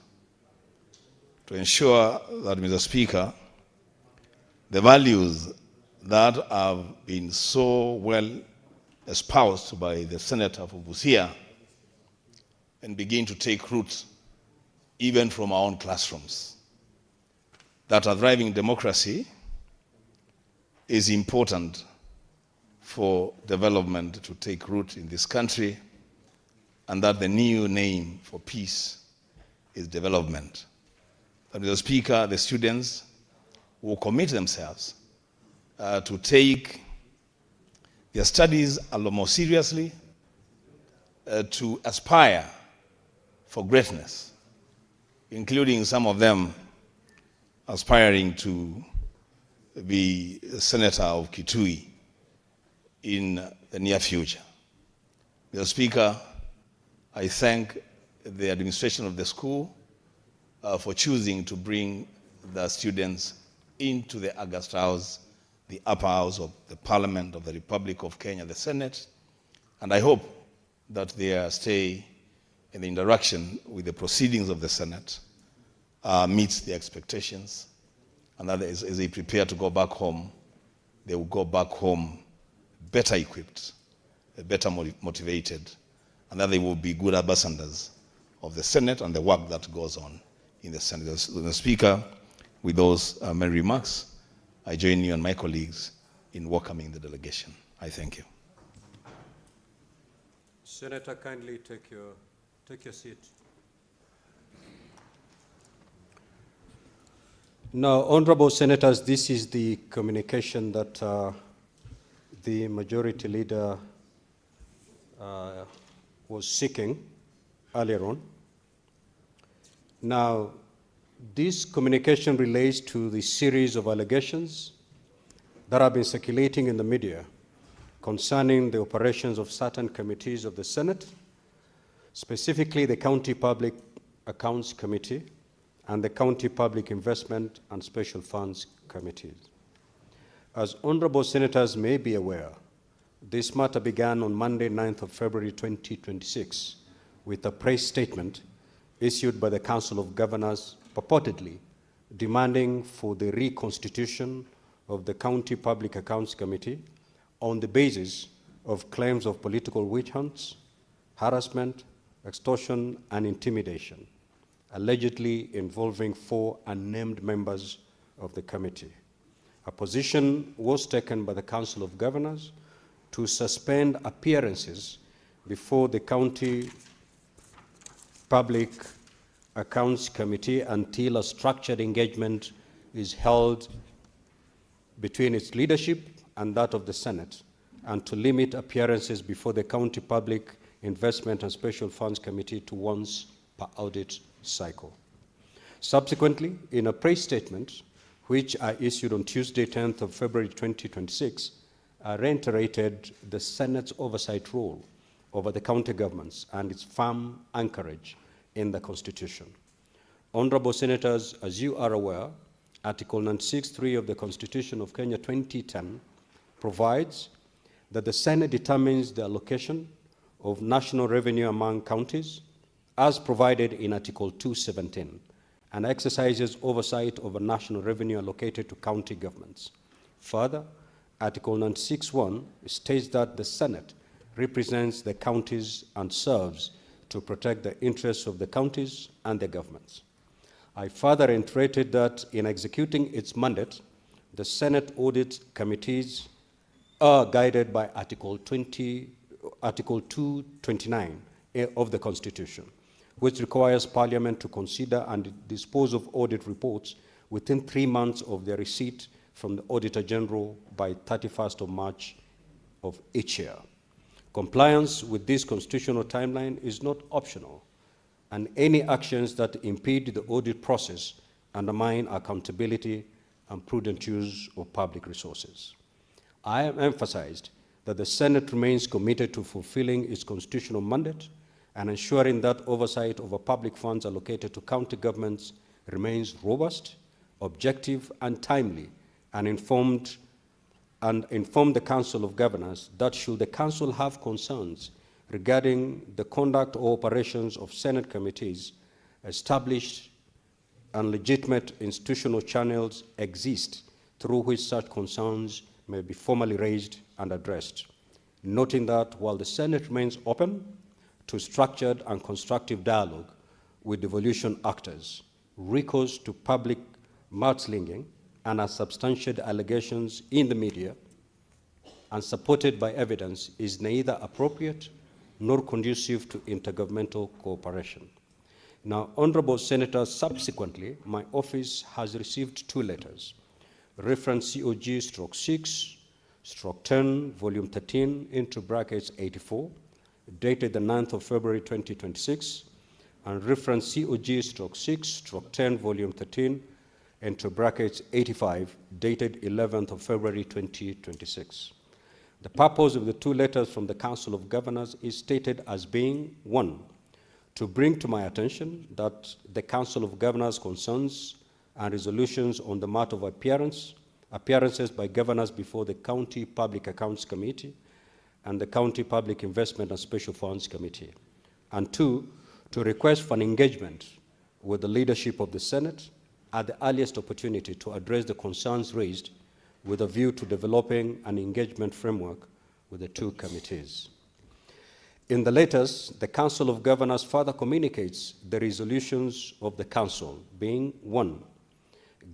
to ensure that, Mr. Speaker, the values that have been so well espoused by the Senator for Busia and begin to take root even from our own classrooms. That a thriving democracy is important for development to take root in this country, and that the new name for peace is development. That, Mr. Speaker, the students will commit themselves to take their studies a lot more seriously, to aspire for greatness, including some of them aspiring to be Senator of Kitui in the near future. Mr. Speaker, I thank the administration of the school for choosing to bring the students into the August House, the upper house of the Parliament of the Republic of Kenya, the Senate, and I hope that their stay in the interaction with the proceedings of the Senate meets the expectations, and that as they prepare to go back home, they will go back home better equipped, better motivated, and that they will be good ambassadors of the Senate and the work that goes on in the Senate. The Speaker, with those many remarks, I join you and my colleagues in welcoming the delegation. I thank you. Senator, kindly take your seat. Now, honorable senators, this is the communication that the majority leader was seeking earlier on. Now, this communication relates to the series of allegations that have been circulating in the media concerning the operations of certain committees of the Senate, specifically the County Public Accounts Committee and the County Public Investment and Special Funds Committees. As honorable senators may be aware, this matter began on Monday, 9th of February 2026, with a press statement issued by the Council of Governors purportedly demanding for the reconstitution of the County Public Accounts Committee on the basis of claims of political witch hunts, harassment, extortion, and intimidation, allegedly involving 4 unnamed members of the committee. A position was taken by the Council of Governors to suspend appearances before the County Public Accounts Committee until a structured engagement is held between its leadership and that of the Senate, and to limit appearances before the County Public Investment and Special Funds Committee to once per audit cycle. Subsequently, in a press statement, which I issued on Tuesday, 10th of February 2026, I reiterated the Senate's oversight role over the county governments and its firm anchorage in the Constitution. Honorable Senators, as you are aware, Article 96(3) of the Constitution of Kenya 2010 provides that the Senate determines the allocation of national revenue among counties as provided in Article 217 and exercises oversight over national revenue allocated to county governments. Further, Article 96(1) states that the Senate represents the counties and serves to protect the interests of the counties and their governments. I further reiterated that in executing its mandate, the Senate audit committees are guided by Article 229 of the Constitution, which requires Parliament to consider and dispose of audit reports within 3 months of their receipt from the Auditor General by 31st of March of each year. Compliance with this constitutional timeline is not optional, and any actions that impede the audit process undermine accountability and prudent use of public resources. I have emphasized that the Senate remains committed to fulfilling its constitutional mandate and ensuring that oversight over public funds allocated to county governments remains robust, objective, and timely, and inform the Council of Governors that should the Council have concerns regarding the conduct or operations of Senate committees, established and legitimate institutional channels exist through which such concerns may be formally raised and addressed, noting that while the Senate remains open to structured and constructive dialogue with devolution actors, recourse to public mudslinging and unsubstantiated allegations in the media and supported by evidence is neither appropriate nor conducive to intergovernmental cooperation. Now, Honorable Senators, subsequently, my office has received 2 letters, reference COG/6/10, volume 13, into brackets 84, dated the 9th of February 2026, and reference COG/6/10, volume 13, into brackets 85, dated 11th of February 2026. The purpose of the 2 letters from the Council of Governors is stated as being, 1, to bring to my attention that the Council of Governors' concerns and resolutions on the matter of appearances by governors before the County Public Accounts Committee and the County Public Investment and Special Funds Committee. And 2, to request for an engagement with the leadership of the Senate at the earliest opportunity to address the concerns raised with a view to developing an engagement framework with the 2 committees. In the letters, the Council of Governors further communicates the resolutions of the Council, being 1,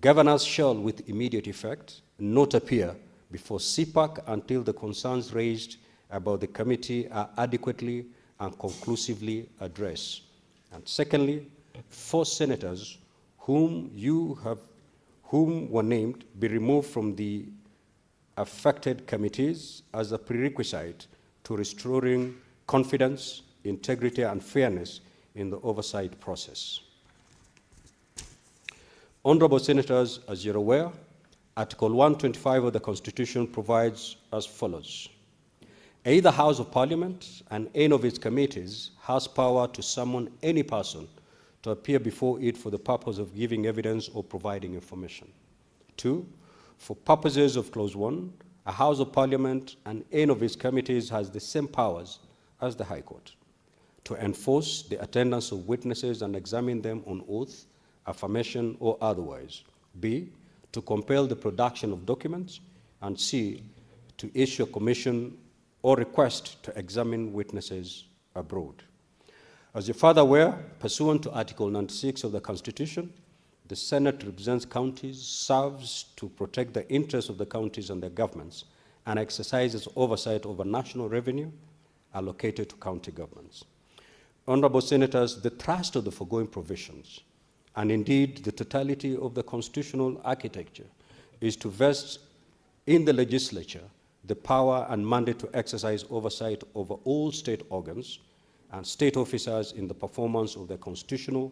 governors shall with immediate effect not appear before CPAC until the concerns raised about the committee are adequately and conclusively addressed. And secondly, 4 senators whom were named be removed from the affected committees as a prerequisite to restoring confidence, integrity, and fairness in the oversight process. Honorable Senators, as you're aware, Article 125 of the Constitution provides as follows. Either House of Parliament and any of its committees has power to summon any person to appear before it for the purpose of giving evidence or providing information. 2, for purposes of Clause 1, a House of Parliament and any of its committees has the same powers as the High Court to enforce the attendance of witnesses and examine them on oath, affirmation, or otherwise. B, to compel the production of documents, and C, to issue a commission or request to examine witnesses abroad. As you're further aware, pursuant to Article 96 of the Constitution, the Senate represents counties, serves to protect the interests of the counties and their governments, and exercises oversight over national revenue allocated to county governments. Honorable Senators, the thrust of the foregoing provisions, and indeed the totality of the constitutional architecture, is to vest in the legislature the power and mandate to exercise oversight over all state organs and state officers in the performance of their constitutional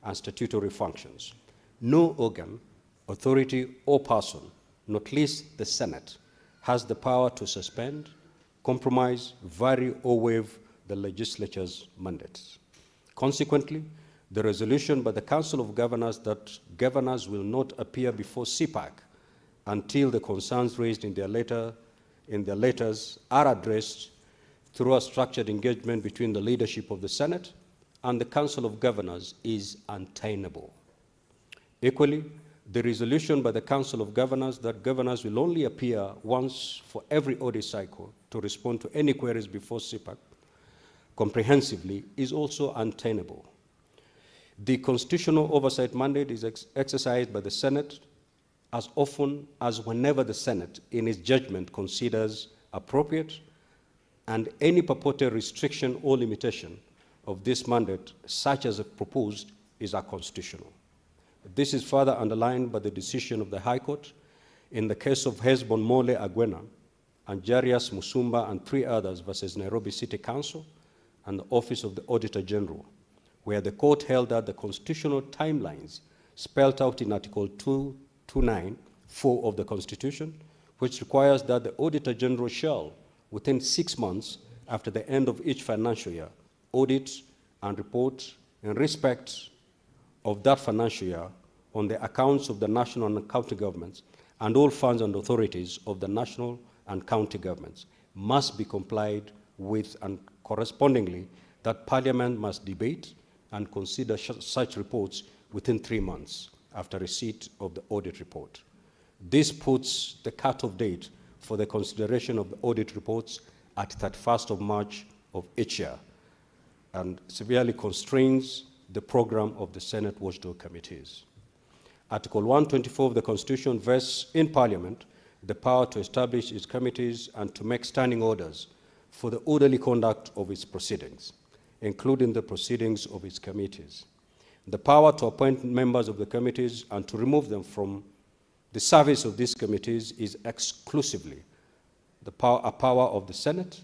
and statutory functions. No organ, authority, or person, not least the Senate, has the power to suspend, compromise, vary, or waive the legislature's mandates. Consequently, the resolution by the Council of Governors that governors will not appear before CPAC until the concerns raised in their letters are addressed through a structured engagement between the leadership of the Senate and the Council of Governors is untenable. Equally, the resolution by the Council of Governors that governors will only appear once for every audit cycle to respond to any queries before CPAC comprehensively is also untenable. The constitutional oversight mandate is exercised by the Senate as often as whenever the Senate, in its judgment, considers appropriate, and any purported restriction or limitation of this mandate, such as proposed, is unconstitutional. This is further underlined by the decision of the High Court in the case of Hesbon Mole Agwena and Jarius Musumba and 3 others versus Nairobi City Council and the Office of the Auditor General, where the court held that the constitutional timelines spelled out in Article 229(4) of the Constitution, which requires that the Auditor General shall, within 6 months after the end of each financial year, audit and report in respect of that financial year on the accounts of the national and county governments and all funds and authorities of the national and county governments must be complied with, and correspondingly that Parliament must debate and consider such reports within 3 months after receipt of the audit report. This puts the cut-off date for the consideration of the audit reports at 31st of March of each year and severely constrains the program of the Senate watchdog committees. Article 124 of the Constitution vests in Parliament the power to establish its committees and to make standing orders for the orderly conduct of its proceedings, including the proceedings of its committees. The power to appoint members of the committees and to remove them from the service of these committees is exclusively a power of the Senate,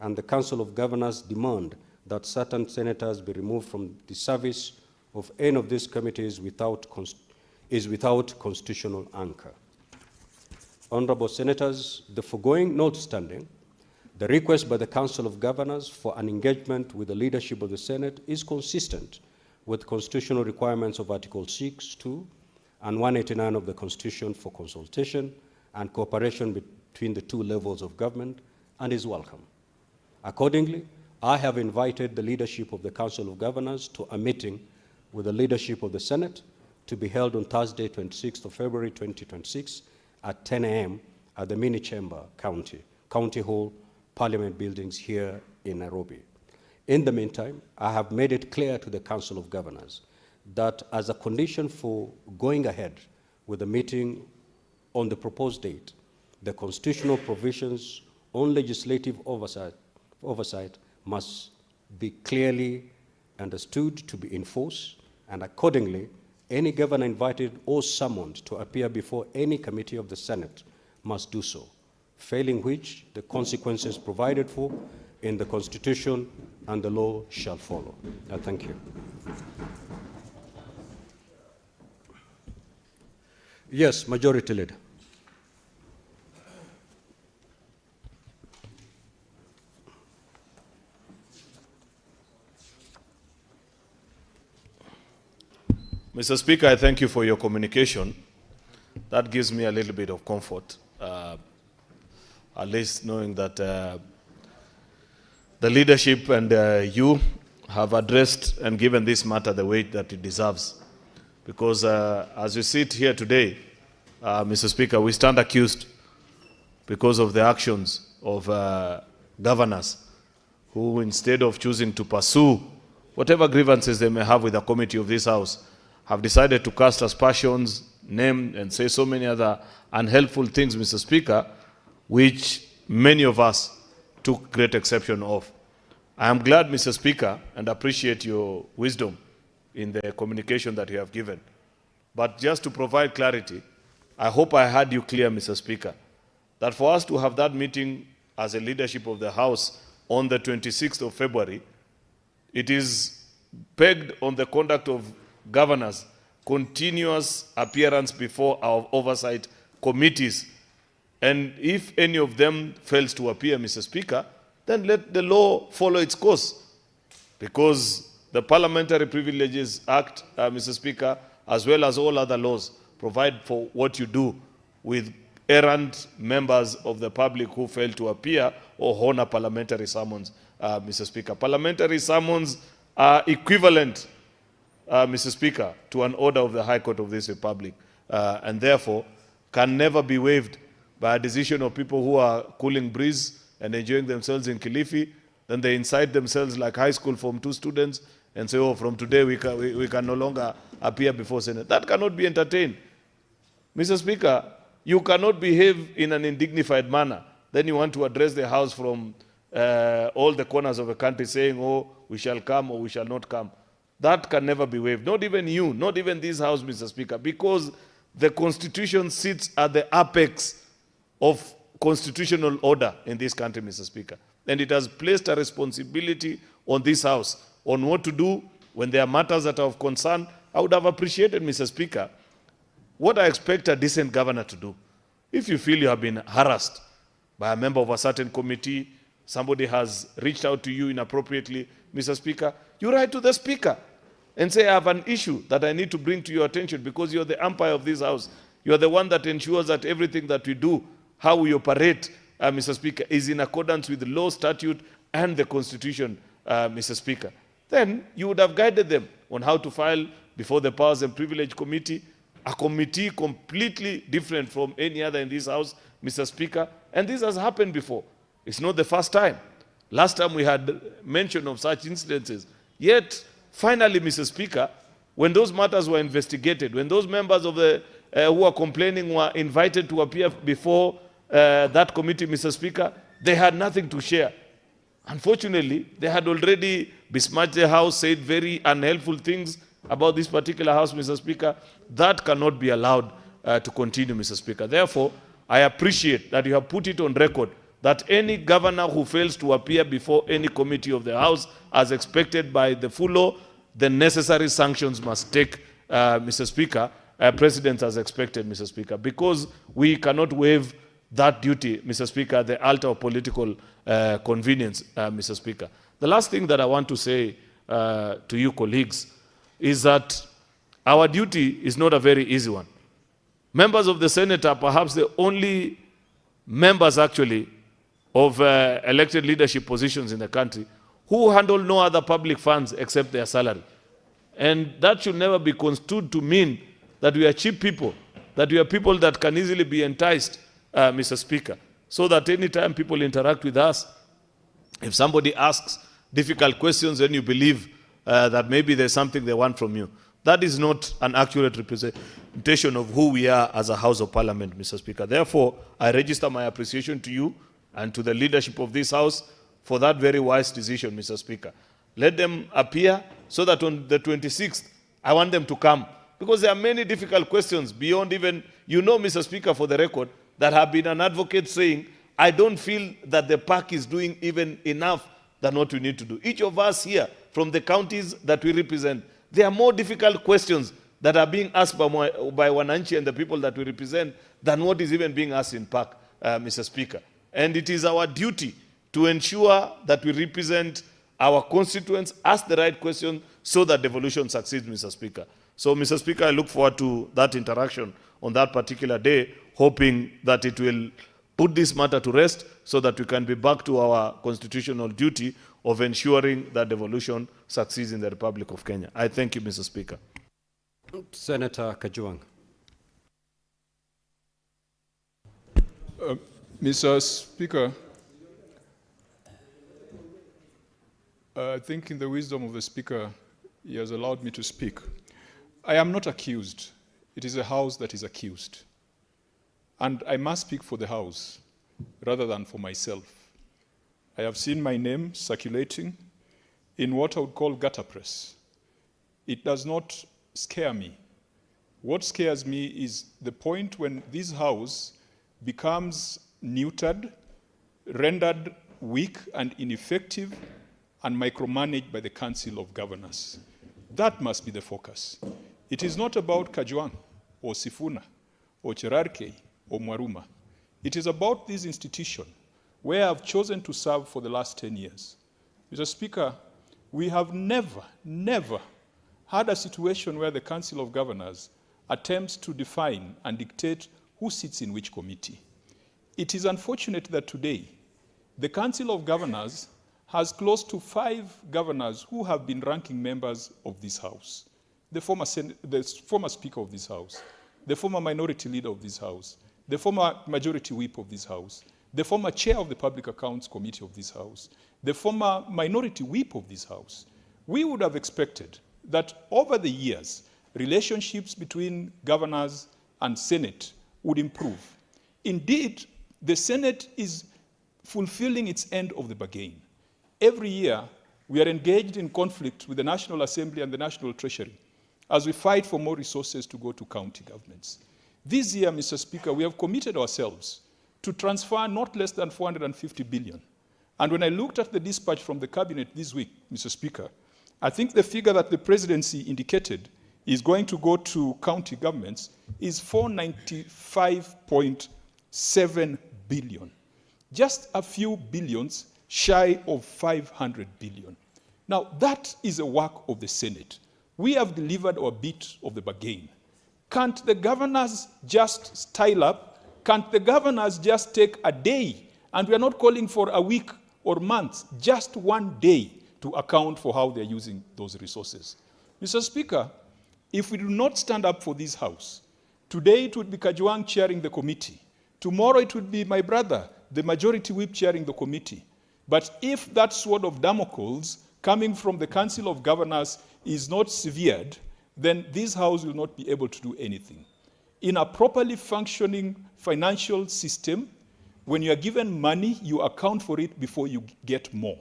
and the Council of Governors demand that certain senators be removed from the service of any of these committees without constitutional anchor. Honorable Senators, the foregoing notwithstanding, the request by the Council of Governors for an engagement with the leadership of the Senate is consistent with constitutional requirements of Article 6(2) and 189 of the Constitution for consultation and cooperation between the 2 levels of government, and is welcome. Accordingly, I have invited the leadership of the Council of Governors to a meeting with the leadership of the Senate to be held on Thursday, 26th of February 2026 at 10 a.m. at the Mini Chamber County Hall, Parliament buildings here in Nairobi. In the meantime, I have made it clear to the Council of Governors that as a condition for going ahead with the meeting on the proposed date, the constitutional provisions on legislative oversight must be clearly understood to be enforced, and accordingly, any governor invited or summoned to appear before any committee of the Senate must do so, failing which the consequences provided for in the Constitution and the law shall follow. Thank you. Yes, Majority Leader. Mr. Speaker, I thank you for your communication. That gives me a little bit of comfort, at least knowing that the leadership and you have addressed and given this matter the weight that it deserves. Because as we sit here today, Mr. Speaker, we stand accused because of the actions of governors who, instead of choosing to pursue whatever grievances they may have with the committee of this House, have decided to cast aspersions, name, and say so many other unhelpful things, Mr. Speaker, which many of us took great exception of. I am glad, Mr. Speaker, and appreciate your wisdom in the communication that you have given. But just to provide clarity, I hope I heard you clear, Mr. Speaker, that for us to have that meeting as a leadership of the House on the 26th of February, it is pegged on the conduct of governors' continuous appearance before our oversight committees. And if any of them fails to appear, Mr. Speaker, then let the law follow its course. Because the Parliamentary Privileges Act, Mr. Speaker, as well as all other laws, provide for what you do with errant members of the public who fail to appear or honor parliamentary summons, Mr. Speaker. Parliamentary summons are equivalent, Mr. Speaker, to an order of the High Court of this Republic, and therefore can never be waived by a decision of people who are cooling breeze and enjoying themselves in Kilifi, Then they incite themselves like high school Form 2 students and say, oh, from today we can no longer appear before Senate. That cannot be entertained. Mr. Speaker, you cannot behave in an indignified manner. Then you want to address the House from all the corners of the country saying, oh, we shall come or we shall not come. That can never be waived. Not even you, not even this House, Mr. Speaker, because the Constitution sits at the apex of constitutional order in this country, Mr. Speaker. And it has placed a responsibility on this House on what to do when there are matters that are of concern. I would have appreciated, Mr. Speaker, what I expect a decent governor to do. If you feel you have been harassed by a member of a certain committee, somebody has reached out to you inappropriately, Mr. Speaker, you write to the Speaker and say, I have an issue that I need to bring to your attention because you're the umpire of this House. You're the one that ensures that everything that we do, how we operate, Mr. Speaker, is in accordance with the law, statute, and the Constitution, Mr. Speaker. Then you would have guided them on how to file before the Powers and Privilege Committee, a committee completely different from any other in this House, Mr. Speaker. And this has happened before. It's not the first time. Last time we had mention of such incidences. Yet, finally, Mr. Speaker, when those matters were investigated, when those members of the who are complaining were invited to appear before that committee, Mr. Speaker, they had nothing to share. Unfortunately, they had already besmirched the House, said very unhelpful things about this particular House, Mr. Speaker. That cannot be allowed to continue, Mr. Speaker. Therefore, I appreciate that you have put it on record that any governor who fails to appear before any committee of the House, as expected by the full law, the necessary sanctions must take, Mr. Speaker, President as expected, Mr. Speaker, because we cannot waive that duty, Mr. Speaker, at the altar of political convenience, Mr. Speaker. The last thing that I want to say to you colleagues is that our duty is not a very easy one. Members of the Senate are perhaps the only members actually of elected leadership positions in the country who handle no other public funds except their salary. And that should never be construed to mean that we are cheap people, that we are people that can easily be enticed, Mr. Speaker, so that any time people interact with us, if somebody asks difficult questions, then you believe that maybe there's something they want from you. That is not an accurate representation of who we are as a House of Parliament, Mr. Speaker. Therefore, I register my appreciation to you and to the leadership of this House for that very wise decision, Mr. Speaker. Let them appear so that on the 26th, I want them to come. Because there are many difficult questions beyond even, you know, Mr. Speaker, for the record, that have been an advocate saying, I don't feel that the park is doing even enough than what we need to do. Each of us here, from the counties that we represent, there are more difficult questions that are being asked by Wananchi and the people that we represent than what is even being asked in park, Mr. Speaker. And it is our duty to ensure that we represent our constituents, ask the right question so that devolution succeeds, Mr. Speaker. So, Mr. Speaker, I look forward to that interaction on that particular day, hoping that it will put this matter to rest so that we can be back to our constitutional duty of ensuring that devolution succeeds in the Republic of Kenya. I thank you, Mr. Speaker. Senator Kajwang. Mr. Speaker, I think in the wisdom of the Speaker, he has allowed me to speak. I am not accused. It is a House that is accused. And I must speak for the House rather than for myself. I have seen my name circulating in what I would call gutter press. It does not scare me. What scares me is the point when this House becomes neutered, rendered weak and ineffective, and micromanaged by the Council of Governors. That must be the focus. It is not about Kajwang or Sifuna or Cherarkei or Mwaruma. It is about this institution where I've chosen to serve for the last 10 years. Mr. Speaker, we have never had a situation where the Council of Governors attempts to define and dictate who sits in which committee. It is unfortunate that today the Council of Governors has close to 5 governors who have been ranking members of this House. The former Speaker of this House, the former Minority Leader of this House, the former Majority Whip of this House, the former chair of the Public Accounts Committee of this House, the former minority whip of this House, we would have expected that over the years, relationships between governors and Senate would improve. Indeed, the Senate is fulfilling its end of the bargain. Every year, we are engaged in conflict with the National Assembly and the National Treasury as we fight for more resources to go to county governments. This year, Mr. Speaker, we have committed ourselves to transfer not less than 450 billion. And when I looked at the dispatch from the cabinet this week, Mr. Speaker, I think the figure that the presidency indicated is going to go to county governments is 495.7 billion. Just a few billions shy of 500 billion. Now, that is a work of the Senate. We have delivered our bit of the bargain. Can't the governors just style up? Can't the governors just take a day? And we are not calling for a week or months, just one day to account for how they're using those resources. Mr. Speaker, if we do not stand up for this House, today it would be Kajwang chairing the committee. Tomorrow it would be my brother, the majority whip, chairing the committee. But if that sword of Damocles coming from the Council of Governors is not severed, then this House will not be able to do anything. In a properly functioning financial system, when you are given money, you account for it before you get more.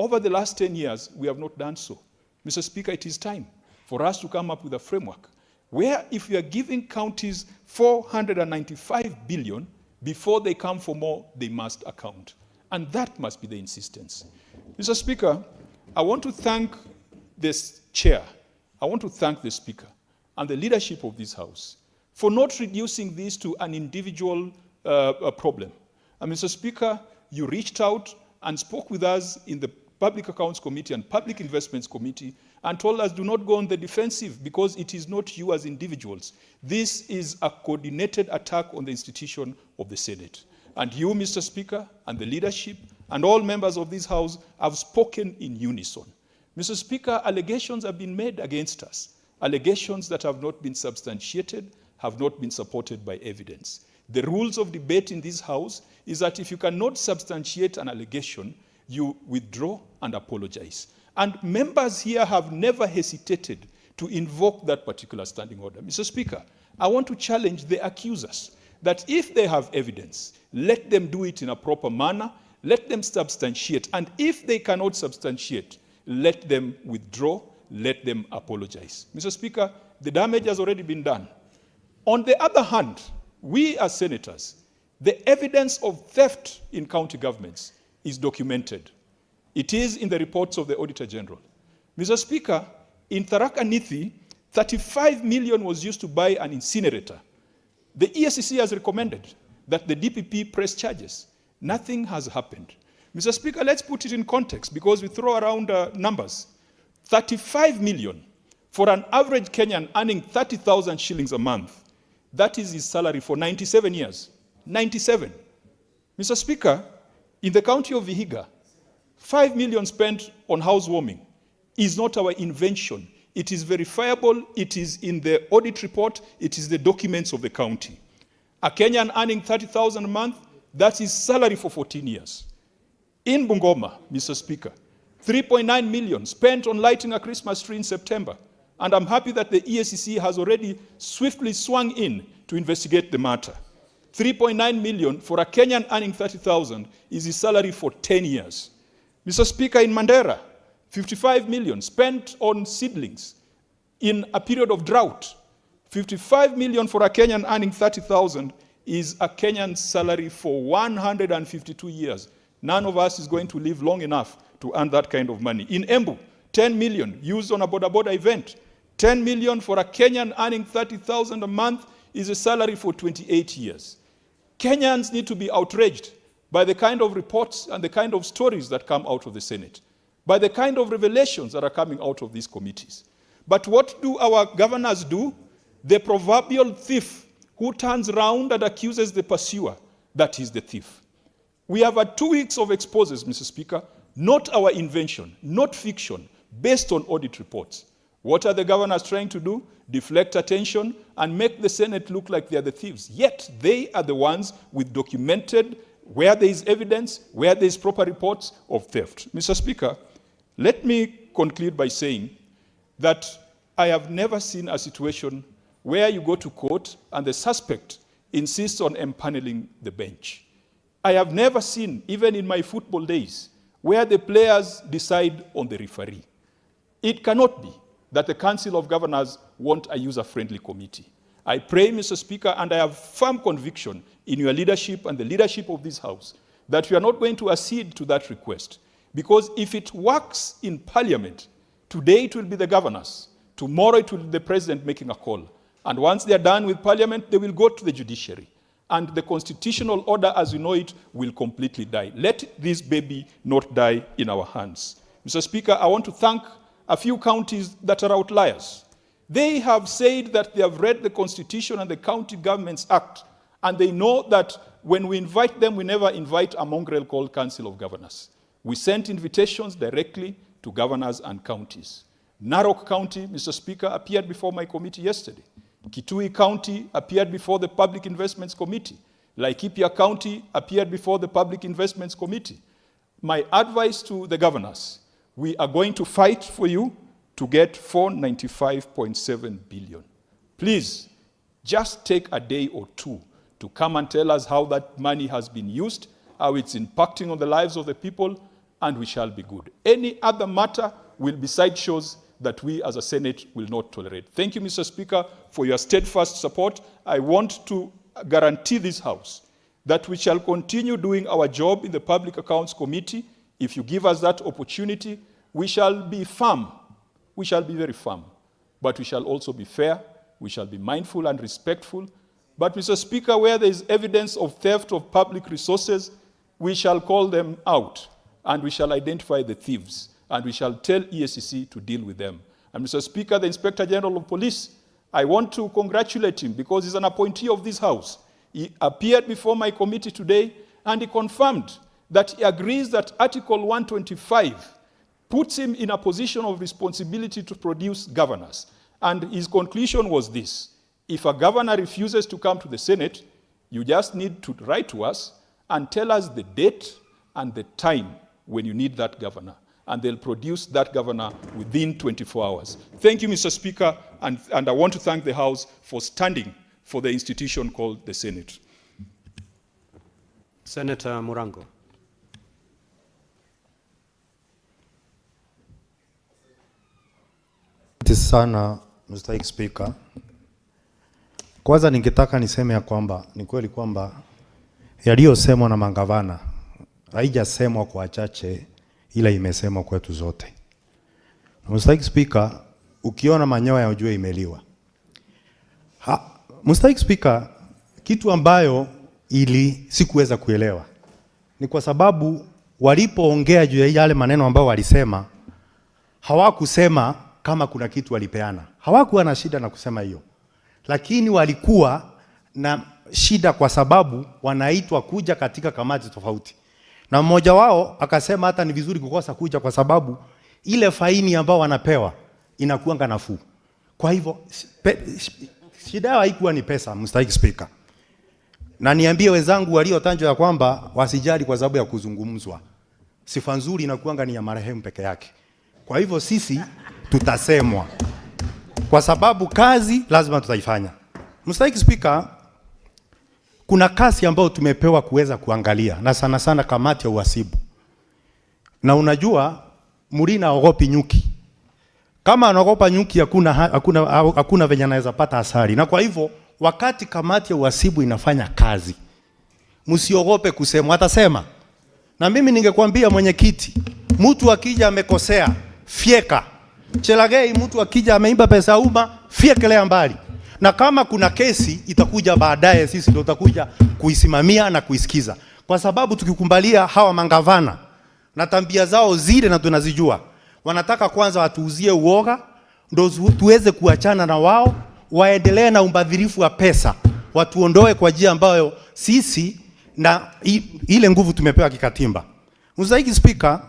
Over the last 10 years, we have not done so. Mr. Speaker, it is time for us to come up with a framework where if we are giving counties 495 billion, before they come for more, they must account. And that must be the insistence. Mr. Speaker, I want to thank this chair, I want to thank the Speaker and the leadership of this House for not reducing this to an individual problem. And Mr. Speaker, you reached out and spoke with us in the Public Accounts Committee and Public Investments Committee and told us do not go on the defensive because it is not you as individuals. This is a coordinated attack on the institution of the Senate. And you, Mr. Speaker, and the leadership, and all members of this House have spoken in unison. Mr. Speaker, allegations have been made against us. Allegations that have not been substantiated, have not been supported by evidence. The rules of debate in this House is that if you cannot substantiate an allegation, you withdraw and apologize. And members here have never hesitated to invoke that particular standing order. Mr. Speaker, I want to challenge the accusers that if they have evidence, let them do it in a proper manner, let them substantiate, and if they cannot substantiate, let them withdraw, let them apologize. Mr. Speaker, the damage has already been done. On the other hand, we as senators, the evidence of theft in county governments is documented. It is in the reports of the Auditor General. Mr. Speaker, in Tharaka Nithi, 35 million was used to buy an incinerator. The EACC has recommended that the DPP press charges. Nothing has happened. Mr. Speaker, let's put it in context because we throw around numbers. 35 million for an average Kenyan earning 30,000 shillings a month. That is his salary for 97 years. 97. Mr. Speaker, in the county of Vihiga, 5 million spent on housewarming is not our invention. It is verifiable, it is in the audit report, it is the documents of the county. A Kenyan earning 30,000 a month, that's his salary for 14 years. In Bungoma, Mr. Speaker, 3.9 million spent on lighting a Christmas tree in September. And I'm happy that the EACC has already swiftly swung in to investigate the matter. 3.9 million for a Kenyan earning 30,000 is his salary for 10 years. Mr. Speaker, in Mandera, 55 million spent on seedlings in a period of drought. 55 million for a Kenyan earning 30,000 is a Kenyan salary for 152 years. None of us is going to live long enough to earn that kind of money. In Embu, 10 million used on a border event. 10 million for a Kenyan earning 30,000 a month is a salary for 28 years. Kenyans need to be outraged by the kind of reports and the kind of stories that come out of the Senate, by the kind of revelations that are coming out of these committees. But what do our governors do? The proverbial thief who turns around and accuses the pursuer that he's the thief. We have had 2 weeks of exposes, Mr. Speaker, not our invention, not fiction, based on audit reports. What are the governors trying to do? Deflect attention and make the Senate look like they are the thieves. Yet they are the ones with documented where there is evidence, where there is proper reports of theft. Mr. Speaker, let me conclude by saying that I have never seen a situation where you go to court and the suspect insists on empaneling the bench. I have never seen, even in my football days, where the players decide on the referee. It cannot be that the Council of Governors want a user-friendly committee. I pray, Mr. Speaker, and I have firm conviction in your leadership and the leadership of this House that we are not going to accede to that request. Because if it works in Parliament, today it will be the governors, tomorrow it will be the President making a call. And once they are done with Parliament, they will go to the judiciary. And the constitutional order as we know it will completely die. Let this baby not die in our hands. Mr. Speaker, I want to thank a few counties that are outliers. They have said that they have read the Constitution and the County Governments Act, and they know that when we invite them, we never invite a mongrel called Council of Governors. We sent invitations directly to governors and counties. Narok County, Mr. Speaker, appeared before my committee yesterday. Kitui County appeared before the Public Investments Committee. Laikipia County appeared before the Public Investments Committee. My advice to the governors, we are going to fight for you to get 495.7 billion. Please, just take a day or two to come and tell us how that money has been used, how it's impacting on the lives of the people, and we shall be good. Any other matter will be sideshows that we as a Senate will not tolerate. Thank you, Mr. Speaker, for your steadfast support. I want to guarantee this House that we shall continue doing our job in the Public Accounts Committee. If you give us that opportunity, we shall be firm. We shall be very firm. But we shall also be fair. We shall be mindful and respectful. But, Mr. Speaker, where there is evidence of theft of public resources, we shall call them out, and we shall identify the thieves, and we shall tell EACC to deal with them. And, Mr. Speaker, the Inspector General of Police, I want to congratulate him because he's an appointee of this House. He appeared before my committee today, and he confirmed that he agrees that Article 125 puts him in a position of responsibility to produce governors. And his conclusion was this: if a governor refuses to come to the Senate, you just need to write to us and tell us the date and the time when you need that governor. And they'll produce that governor within 24 hours. Thank you, Mr. Speaker, and I want to thank the House for standing for the institution called the Senate. Senator Murango. Asante sana, Mr. Speaker. Kwanza ningetaka niseme ya kwamba ni kweli kwamba yaliyosemwa na mangavana haijasemwa kwa wachache, ila imesemwa kwetu zote. Mr. Speaker, ukiona manyoya ujue imeliwa. Mr. Speaker, kitu ambayo sikuweza kuelewa ni kwa sababu walipoongea juu ya yale maneno ambayo walisema, hawakusema kama kuna kitu walipeana. Hawakuwa na shida na kusema hiyo. Lakini walikuwa na shida kwa sababu wanaitwa kuja katika kamati tofauti. Na mmoja wao akasema hata ni vizuri kukosa kuja kwa sababu ile faini ambao wanapewa inakuanga nafuu. Kwa hivyo shida haikuwa ni pesa, Mr. Speaker. Na niambie wenzangu waliotanjwa ya kwamba wasijali kwa sababu ya kuzungumzwa. Sifa nzuri inakuanga ni ya marehemu peke yake. Kwa hivyo sisi tutasemwa. Kwa sababu kazi lazima tutaifanya. Mr. Speaker, kuna kazi ambayo tumepewa kuweza kuangalia na sana sana kamati ya uhasibu. Na unajua Murina haogopi nyuki. Kama anaogopa nyuki hakuna venye anaweza pata asali. Na kwa hivyo wakati kamati ya uhasibu inafanya kazi, msiogope kusema, atasema. Na mimi ningekwambia mwenyekiti, mtu akija amekosea, fieka. Chelagei mtu akija ameiba pesa umma, fiekelea mbali. Na kama kuna kesi itakuja baadaye, sisi ndio tutakuja kuisimamia na kuisikiza. Kwa sababu tukikumbalia hawa mangavana na tabia zao zile na tunazijua, wanataka kwanza watuuzie uoga ndio tuweze kuachana na wao, waendelee na umbadhirifu wa pesa, watuondoe kwa njia ambayo sisi na ile nguvu tumepewa kikatiba. Mr. Speaker,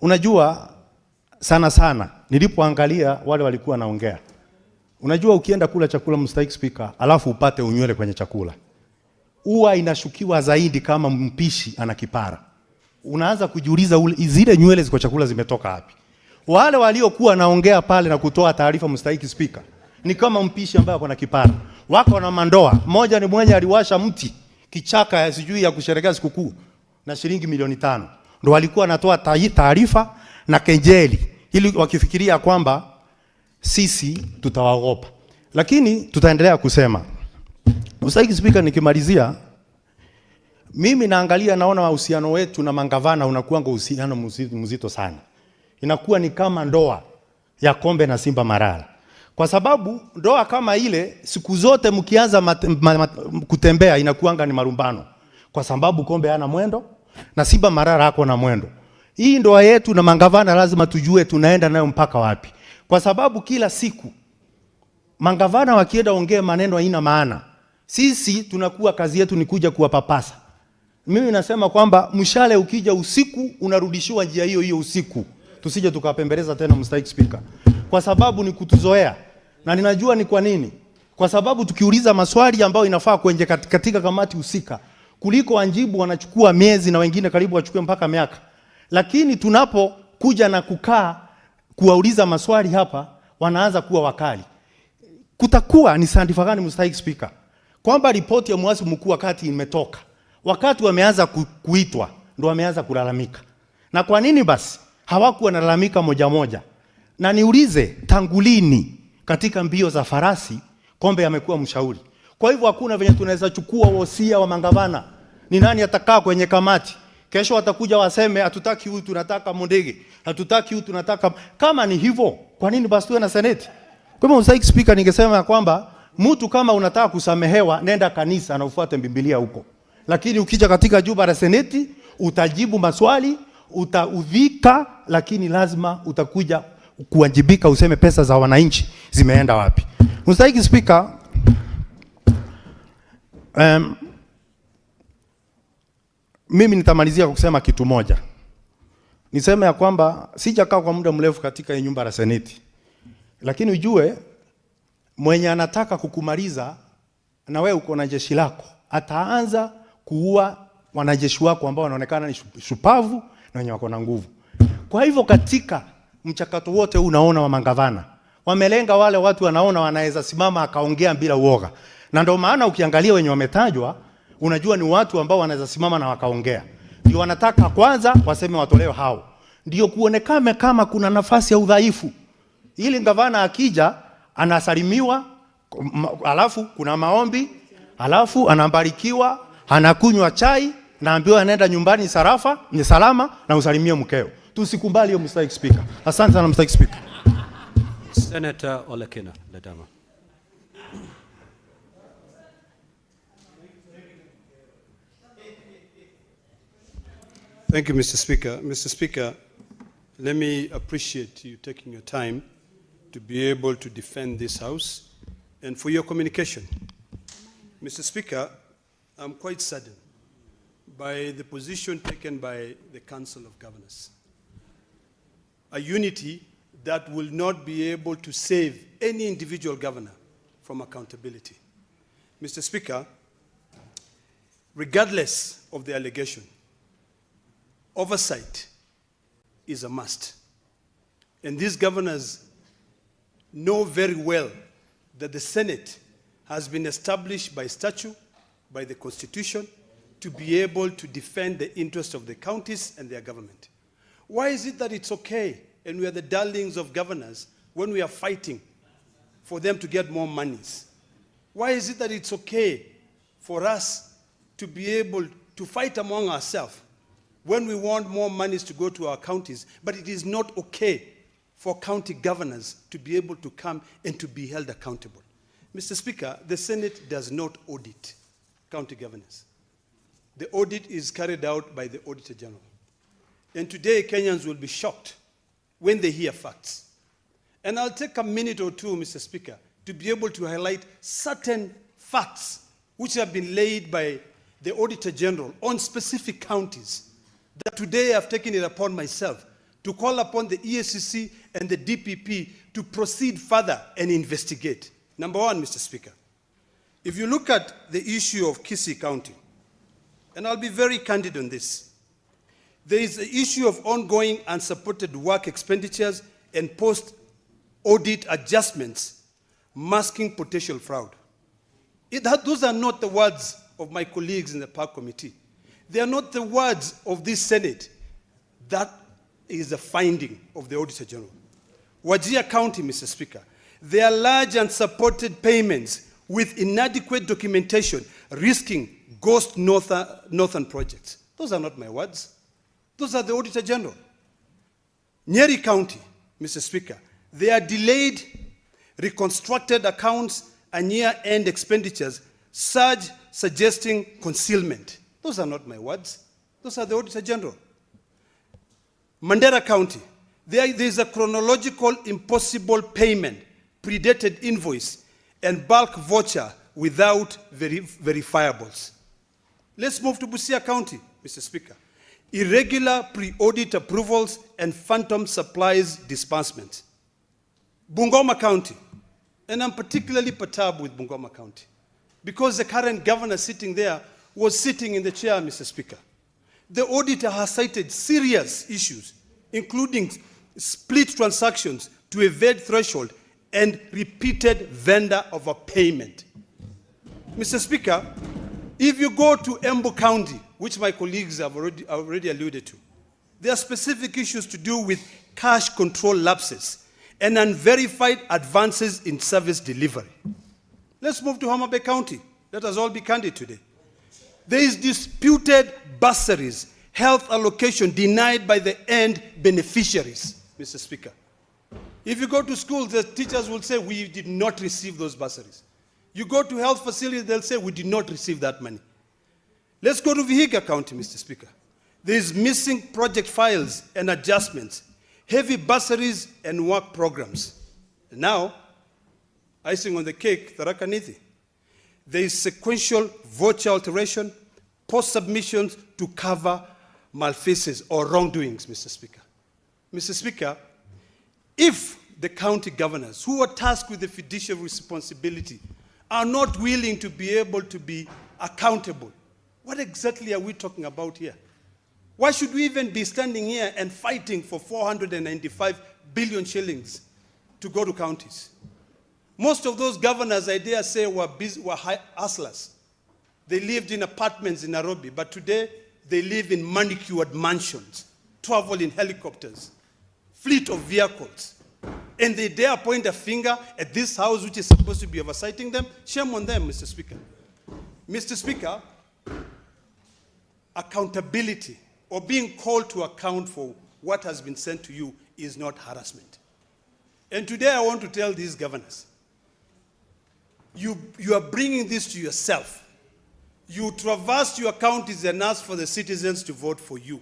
unajua sana nilipoangalia wale walikuwa naongea. Unajua ukienda kula chakula, Mr. Speaker, alafu upate unywele kwenye chakula, huwa inashukiwa zaidi kama mpishi ana kipara. Unaanza kujiuliza zile nywele ziko chakula zimetoka wapi? Wale waliokuwa naongea pale na kutoa taarifa, mstahiki Speaker, ni kama mpishi ambaye ako na kipara. Wako na mandoa. Mmoja ni mwenye aliwasha mti kichaka ya sijui ya kusherehekea sikukuu na shilingi milioni 5. Ndio walikuwa anatoa taarifa na kejeli ili wakifikiria kwamba sisi tutawaogopa. Lakini tutaendelea kusema. Mstahiki Speaker, nikimalizia, mimi naangalia naona uhusiano wetu na mangavana unakuwa uhusiano mzito sana. Inakuwa ni kama ndoa ya Kombe na Simba Marala. Kwa sababu ndoa kama ile siku zote mkianza kutembea inakuanga ni marumbano. Kwa sababu Kombe hana mwendo na Simba Marala hako na mwendo. Hii ndoa yetu na mangavana lazima tujue tunaenda nayo mpaka wapi. Kwa sababu kila siku mangavana wakienda ongea maneno haina maana. Sisi tunakuwa kazi yetu ni kuja kuwapapasa. Mimi nasema kwamba mshale ukija usiku unarudishiwa njia hiyo hiyo usiku. Tusije tukapembeleza tena, mstahiki Speaker. Kwa sababu ni kutuzoea. Na ninajua ni kwa nini. Kwa sababu tukiuliza maswali ambayo inafaa kwenye katika kamati husika, kuliko wanjibu wanachukua miezi na wengine karibu wachukue mpaka miaka. Lakini tunapokuja na kukaa kuwauliza maswali hapa, wanaanza kuwa wakali. Kutakuwa ni sandifa gani, mstahiki Speaker, kwamba ripoti ya mwasi mkuu wakati imetoka, wakati wameanza kuitwa ndio wameanza kulalamika? Na kwa nini basi hawakuwa nalalamika moja moja? Na niulize, tangu lini katika mbio za farasi Kombe amekuwa mshauri? Kwa hivyo hakuna venye tunaweza chukua wosia wa mangavana. Ni nani atakaa kwenye kamati? Kesho watakuja waseme hatutaki huyu, tunataka Mondege, hatutaki huyu, tunataka. Kama ni hivyo, kwa nini basi tuwe na seneti? Kwa hivyo mstahiki Speaker, ningesema ya kwamba mtu kama unataka kusamehewa, nenda kanisa na ufuate Biblia huko. Lakini ukija katika jumba la seneti, utajibu maswali, utaudhika, lakini lazima utakuja kuwajibika, useme pesa za wananchi zimeenda wapi. Mstahiki Speaker, mimi nitamalizia kwa kusema kitu moja. Niseme ya kwamba sijakaa kwa muda mrefu katika nyumba la seneti. Lakini ujue mwenye anataka kukumaliza na wewe uko na jeshi lako, ataanza kuua wanajeshi wako ambao wanaonekana ni shupavu na wenye wako na nguvu. Kwa hivyo katika mchakato wote unaona wa mangavana wamelenga wale watu wanaona wanaweza simama akaongea bila uoga. Na ndio maana ukiangalia wenye wametajwa unajua ni watu ambao wanaweza simama na wakaongea. Ndio wanataka kwanza waseme watolewe hao. Ndio kuonekana kama kuna nafasi ya udhaifu. Ili gavana akija anasalimiwa, alafu kuna maombi, alafu anabarikiwa, anakunywa chai, naambiwa anaenda nyumbani ni salama na usalimie mkeo. Tusikubali hiyo, mstahiki Speaker. Asante sana, mstahiki Speaker. Senator Olekina Ledama. Thank you, Mr. Speaker. Mr. Speaker, let me appreciate you taking your time to be able to defend this House and for your communication. Mr. Speaker, I'm quite saddened by the position taken by the Council of Governors. A unity that will not be able to save any individual governor from accountability. Mr. Speaker, regardless of the allegation, oversight is a must. And these governors know very well that the Senate has been established by statute, by the Constitution, to be able to defend the interests of the counties and their government. Why is it that it's okay, and we are the darlings of governors, when we are fighting for them to get more monies? Why is it that it's okay for us to be able to fight among ourselves when we want more monies to go to our counties, but it is not okay for county governors to be able to come and to be held accountable? Mr. Speaker, the Senate does not audit county governors. The audit is carried out by the Auditor General. And today, Kenyans will be shocked when they hear facts. And I'll take a minute or two, Mr. Speaker, to be able to highlight certain facts which have been laid by the Auditor General on specific counties, that today I've taken it upon myself to call upon the EACC and the DPP to proceed further and investigate. Number one, Mr. Speaker, If you look at the issue of Kisii County, and I'll be very candid on this, there is the issue of ongoing unsupported work expenditures and post-audit adjustments masking potential fraud. Those are not the words of my colleagues in the Park Committee. They are not the words of this Senate. That is the finding of the Auditor General. Wajir County, Mr. Speaker, there are large unsupported payments with inadequate documentation risking ghost northern projects. Those are not my words. Those are the Auditor General. Nyeri County, Mr. Speaker, there are delayed reconstructed accounts and year-end expenditures, surge suggesting concealment. Those are not my words. Those are the Auditor General. Mandera County, there is a chronological impossible payment, predated invoice, and bulk voucher without verifiables. Let's move to Busia County, Mr. Speaker. Irregular pre-audit approvals and phantom supplies disbursements. Bungoma County, and I'm particularly perturbed with Bungoma County because the current governor sitting there was sitting in the chair, Mr. Speaker. The auditor has cited serious issues, including split transactions to evade threshold and repeated vendor overpayment. Mr. Speaker, if you go to Embu County, which my colleagues have already alluded to, there are specific issues to do with cash control lapses and unverified advances in service delivery. Let's move to Homa Bay County. Let us all be candid today. There is disputed bursaries, health allocation denied by the end beneficiaries, Mr. Speaker. If you go to schools, the teachers will say, we did not receive those bursaries. You go to health facilities, they'll say, we did not receive that money. Let's go to Vihiga County, Mr. Speaker. There is missing project files and adjustments, heavy bursaries and work programs. And now, icing on the cake, Tharaka Nithi. There is sequential voucher alteration, post-submissions to cover malfeasance or wrongdoings, Mr. Speaker. Mr. Speaker, if the county governors who are tasked with the fiduciary responsibility are not willing to be able to be accountable, what exactly are we talking about here? Why should we even be standing here and fighting for 495 billion shillings to go to counties? Most of those governors, I dare say, were hustlers. They lived in apartments in Nairobi, but today they live in manicured mansions, travel in helicopters, fleet of vehicles. And they dare point a finger at this house which is supposed to be oversighting them. Shame on them, Mr. Speaker. Mr. Speaker, accountability or being called to account for what has been sent to you is not harassment. And today I want to tell these governors, you are bringing this to yourself. You traversed your counties and asked for the citizens to vote for you.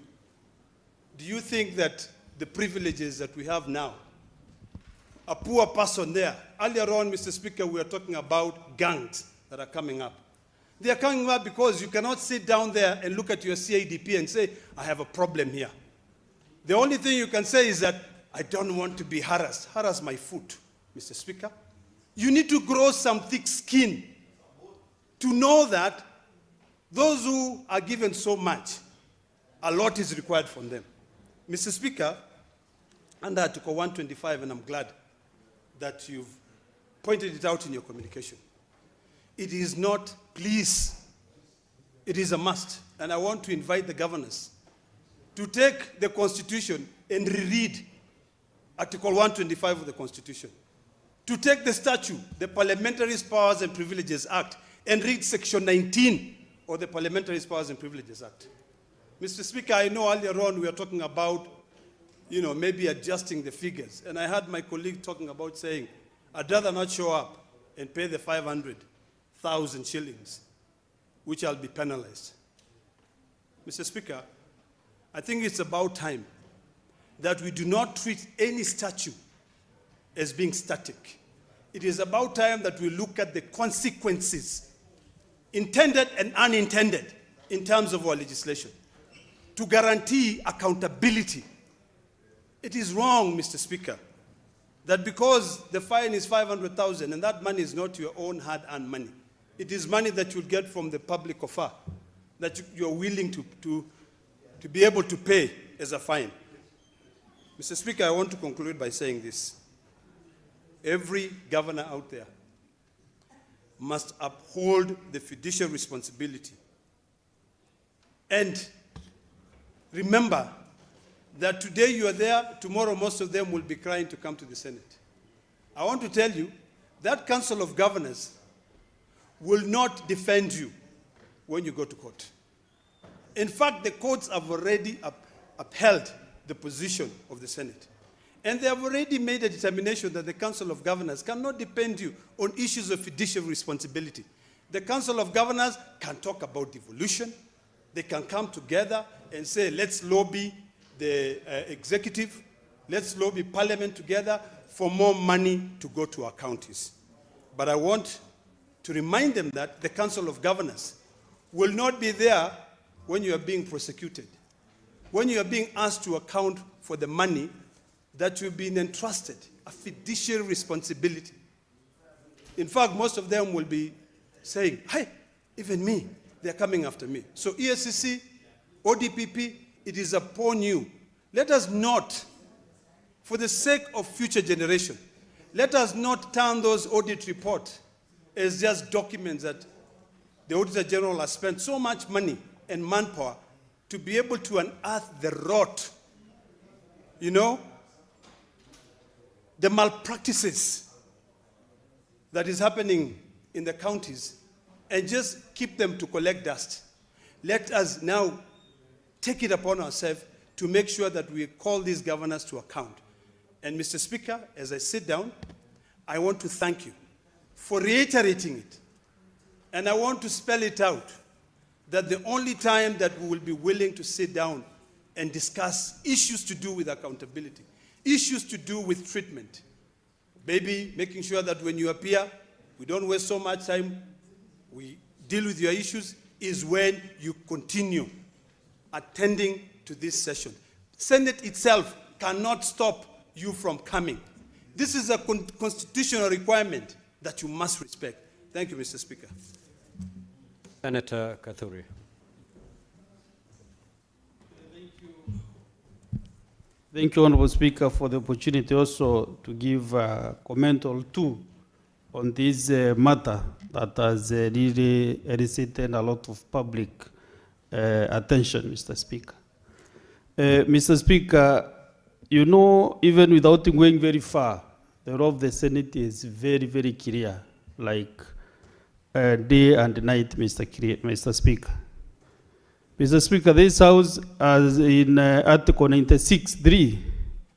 Do you think that the privileges that we have now, a poor person there, earlier on, Mr. Speaker, we are talking about gangs that are coming up. They are coming up because you cannot sit down there and look at your CIDP and say, I have a problem here. The only thing you can say is that, I don't want to be harassed. Harass my foot, Mr. Speaker. You need to grow some thick skin to know that those who are given so much, a lot is required from them. Mr. Speaker, under Article 125, and I'm glad that you've pointed it out in your communication, it is not please, it is a must. And I want to invite the governors to take the Constitution and reread Article 125 of the Constitution, to take the statute, the Parliamentary Powers and Privileges Act, and read Section 19 of the Parliamentary Powers and Privileges Act. Mr. Speaker, I know earlier on we were talking about, maybe adjusting the figures. And I heard my colleague talking about saying, I'd rather not show up and pay the 500,000 shillings, which I'll be penalized. Mr. Speaker, I think it's about time that we do not treat any statute as being static. It is about time that we look at the consequences, intended and unintended, in terms of our legislation, to guarantee accountability. It is wrong, Mr. Speaker, that because the fine is 500,000 and that money is not your own hard-earned money, It is money that you'll get from the public offer that you're willing to be able to pay as a fine. Mr. Speaker, I want to conclude by saying this. Every governor out there must uphold the fiduciary responsibility. And remember that today you are there, tomorrow most of them will be crying to come to the Senate. I want to tell you that Council of Governors will not defend you when you go to court. In fact, the courts have already upheld the position of the Senate. And they have already made a determination that the Council of Governors cannot defend you on issues of fiduciary responsibility. The Council of Governors can talk about devolution. They can come together and say, let's lobby the executive, let's lobby Parliament together for more money to go to our counties. But I want to remind them that the Council of Governors will not be there when you are being prosecuted, when you are being asked to account for the money that you've been entrusted, a fiduciary responsibility. In fact, most of them will be saying, hey, even me, they're coming after me. So ESCC, ODPP, it is upon you. Let us not, for the sake of future generation, let us not turn those audit reports as just documents that the Auditor General has spent so much money and manpower to be able to unearth the rot, you know, the malpractices that is happening in the counties, and just keep them to collect dust. Let us now take it upon ourselves to make sure that we call these governors to account. And Mr. Speaker, as I sit down, I want to thank you for reiterating it. And I want to spell it out, that the only time that we will be willing to sit down and discuss issues to do with accountability, issues to do with treatment, maybe making sure that when you appear, we don't waste so much time, we deal with your issues, is when you continue attending to this session. Senate itself cannot stop you from coming. This is a constitutional requirement that you must respect. Thank you, Mr. Speaker. Senator Kathuri. Thank you, Honorable Speaker, for the opportunity also to give a comment or two on this matter that has really elicited a lot of public attention, Mr. Speaker. Mr. Speaker, you know, even without going very far, the role of the Senate is very, very clear, like day and night, Mr. Speaker. Mr. Speaker, this House, as in Article 96(3),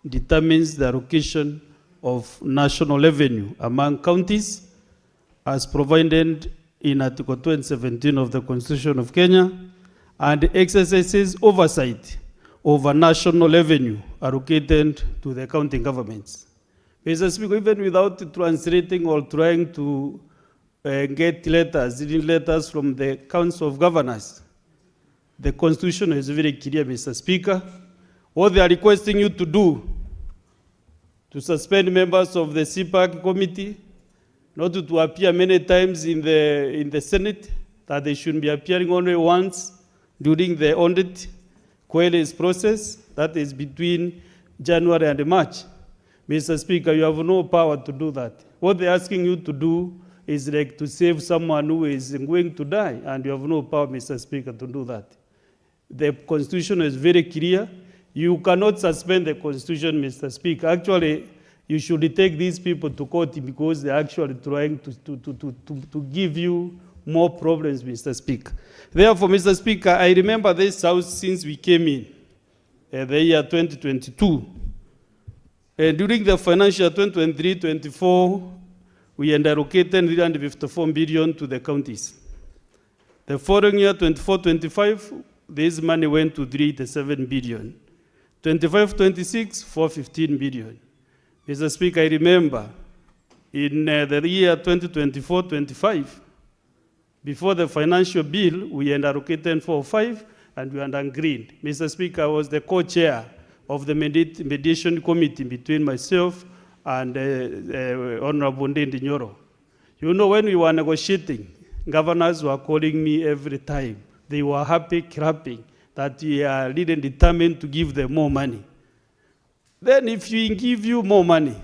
determines the allocation of national revenue among counties as provided in Article 217 of the Constitution of Kenya, and exercises oversight over national revenue allocated to the county governments. Mr. Speaker, even without translating or trying to get letters from the Council of Governors, the Constitution is very clear, Mr. Speaker. What they are requesting you to do, to suspend members of the CPAC committee, not to appear many times in the Senate, that they should be appearing only once during the audit queries process, that is between January and March. Mr. Speaker, you have no power to do that. What they're asking you to do is like to save someone who is going to die, and you have no power, Mr. Speaker, to do that. The Constitution is very clear. You cannot suspend the Constitution, Mr. Speaker. Actually, you should take these people to court because they're actually trying to give you more problems, Mr. Speaker. Therefore, Mr. Speaker, I remember this House since we came in the year 2022. During the financial 2023-24, we allocated 354 billion to the counties. The following year, 24-25, this money went to 387 billion. 25-26, 415 billion. Mr. Speaker, I remember in the year 2024-25, before the financial bill, we had allocated 405 and we had agreed. Mr. Speaker, I was the co-chair of the mediation committee between myself and Honorable Ndindi Nyoro. You know, when we were negotiating governors were calling me every time. They were happy, clapping, that we are really determined to give them more money. Then if we give you more money,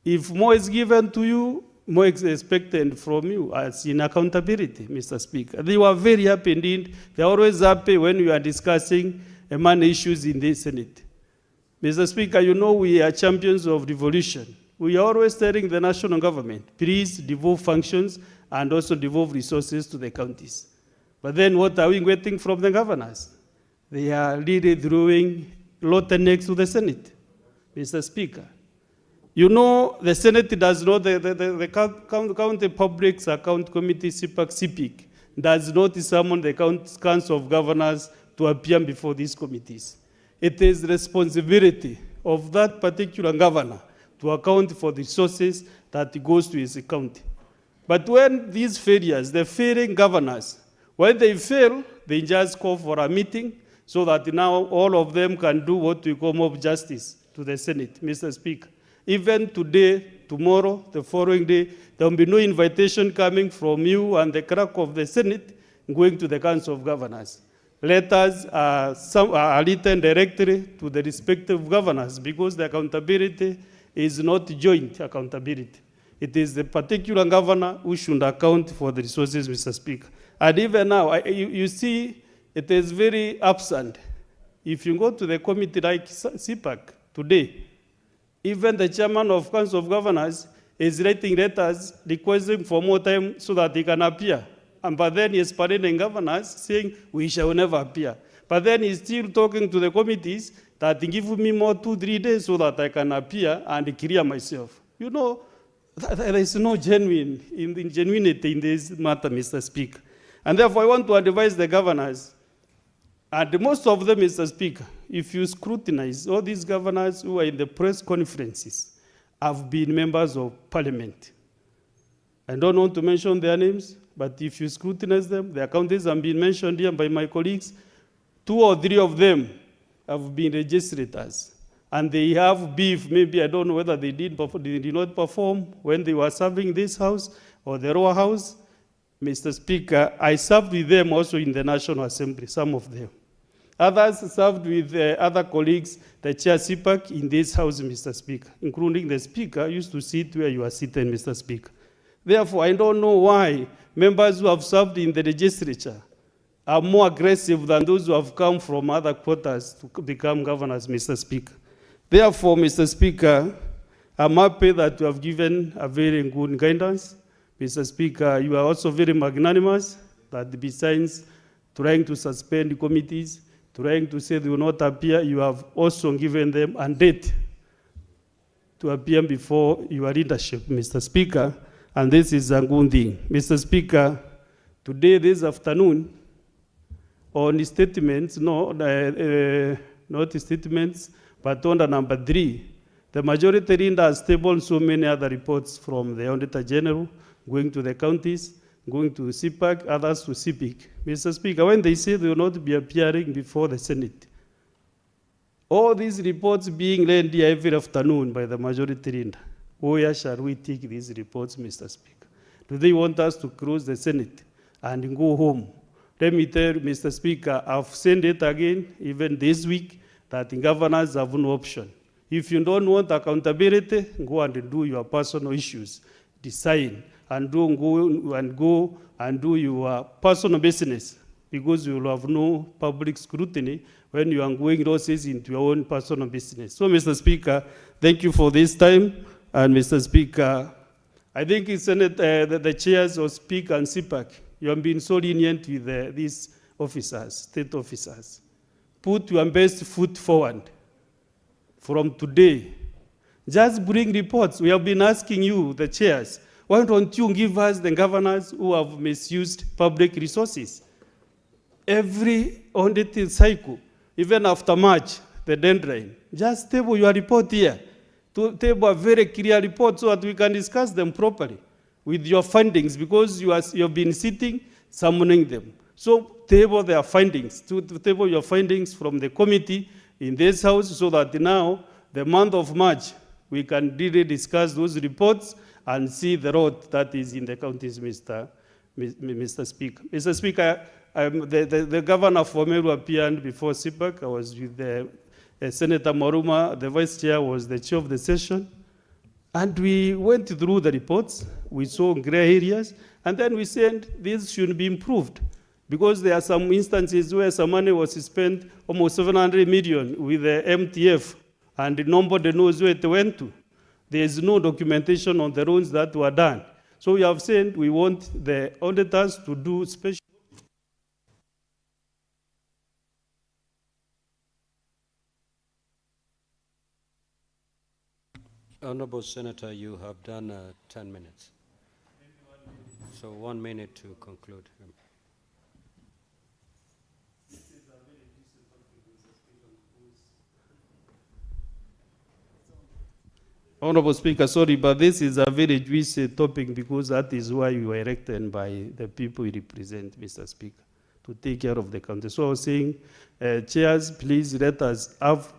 if more is given to you, more is expected from you as in accountability, Mr. Speaker. They were very happy indeed. They're always happy when we are discussing money issues in the Senate. Mr. Speaker, you know we are champions of devolution. We are always telling the national government, please devolve functions and also devolve resources to the counties. But then what are we getting from the governors? They are really throwing rotten eggs to the Senate, Mr. Speaker. You know, the Senate does not, the County Public Account Committee, CPIC, does not summon the Council of Governors to appear before these committees. It is the responsibility of that particular governor to account for the resources that goes to his county. But when these failures, the failing governors, when they fail, they just call for a meeting so that now all of them can do what we call mob justice to the Senate, Mr. Speaker. Even today, tomorrow, the following day, there will be no invitation coming from you and the clerk of the Senate going to the Council of Governors. Letters are written directly to the respective governors because the accountability is not joint accountability. It is the particular governor who should account for the resources, Mr. Speaker. And even now, you see, it is very absent. If you go to the committee like CPAC today, even the chairman of Council of Governors is writing letters requesting for more time so that he can appear. But then he's parading governors saying, we shall never appear. But then he's still talking to the committees that give me more 2-3 days so that I can appear and clear myself. You know, there is no genuinity in this matter, Mr. Speaker. And therefore, I want to advise the governors, and most of them, Mr. Speaker, if you scrutinize, all these governors who are in the press conferences have been members of parliament. I don't want to mention their names, but if you scrutinize them, their counties have been mentioned here by my colleagues. 2 or 3 of them have been registrators. And they have beef, maybe I don't know whether they did not perform when they were serving this house or the lower house. Mr. Speaker, I served with them also in the National Assembly, some of them. Others served with other colleagues, the chair CPAC in this house, Mr. Speaker, including the Speaker used to sit where you are sitting, Mr. Speaker. Therefore, I don't know why members who have served in the legislature are more aggressive than those who have come from other quarters to become governors, Mr. Speaker. Therefore, Mr. Speaker, I'm happy that you have given a very good guidance. Mr. Speaker, you are also very magnanimous that besides trying to suspend committees, trying to say they will not appear, you have also given them a date to appear before your leadership, Mr. Speaker, and this is a good thing. Mr. Speaker, today, this afternoon, on statements, not statements, but on the number 3, the majority leader has tabled so many other reports from the Auditor General, going to the counties, going to CPAC, others to CPIC. Mr. Speaker, when they say they will not be appearing before the Senate, all these reports being read here every afternoon by the majority leader, where shall we take these reports, Mr. Speaker? Do they want us to close the Senate and go home? Let me tell you, Mr. Speaker, I've sent it again, even this week, that the governors have no option. If you don't want accountability, go and do your personal issues, decide, and don't go and do your personal business, because you will have no public scrutiny when you are going losses into your own personal business. So, Mr. Speaker, thank you for this time. And Mr. Speaker, I think it's the chairs of Speaker and CPAC, you have been so lenient with these officers, state officers. Put your best foot forward from today. Just bring reports. We have been asking you, the chairs, why don't you give us the governors who have misused public resources? Every auditing cycle, even after March, the deadline, just table your report here. To table a very clear report so that we can discuss them properly with your findings, because you have been sitting, summoning them. So table their findings, to table your findings from the committee in this house so that now, the month of March, we can really discuss those reports and see the road that is in the counties, Mr. Speaker. Mr. Speaker, the governor for Meru appeared before CPAC. I was with Senator Moruma. The vice chair was the chair of the session. And we went through the reports. We saw gray areas. And then we said this should be improved, because there are some instances where some money was spent, almost 700 million with the MTF, and nobody knows where it went to. There is no documentation on the roads that were done. So we have said we want the auditors to do special. Honorable Senator, you have done 10 minutes. So 1 minute to conclude. Honorable Speaker, sorry, but this is a very juicy topic, because that is why we were elected by the people we represent, Mr. Speaker, to take care of the country. So I was saying, chairs, please let us have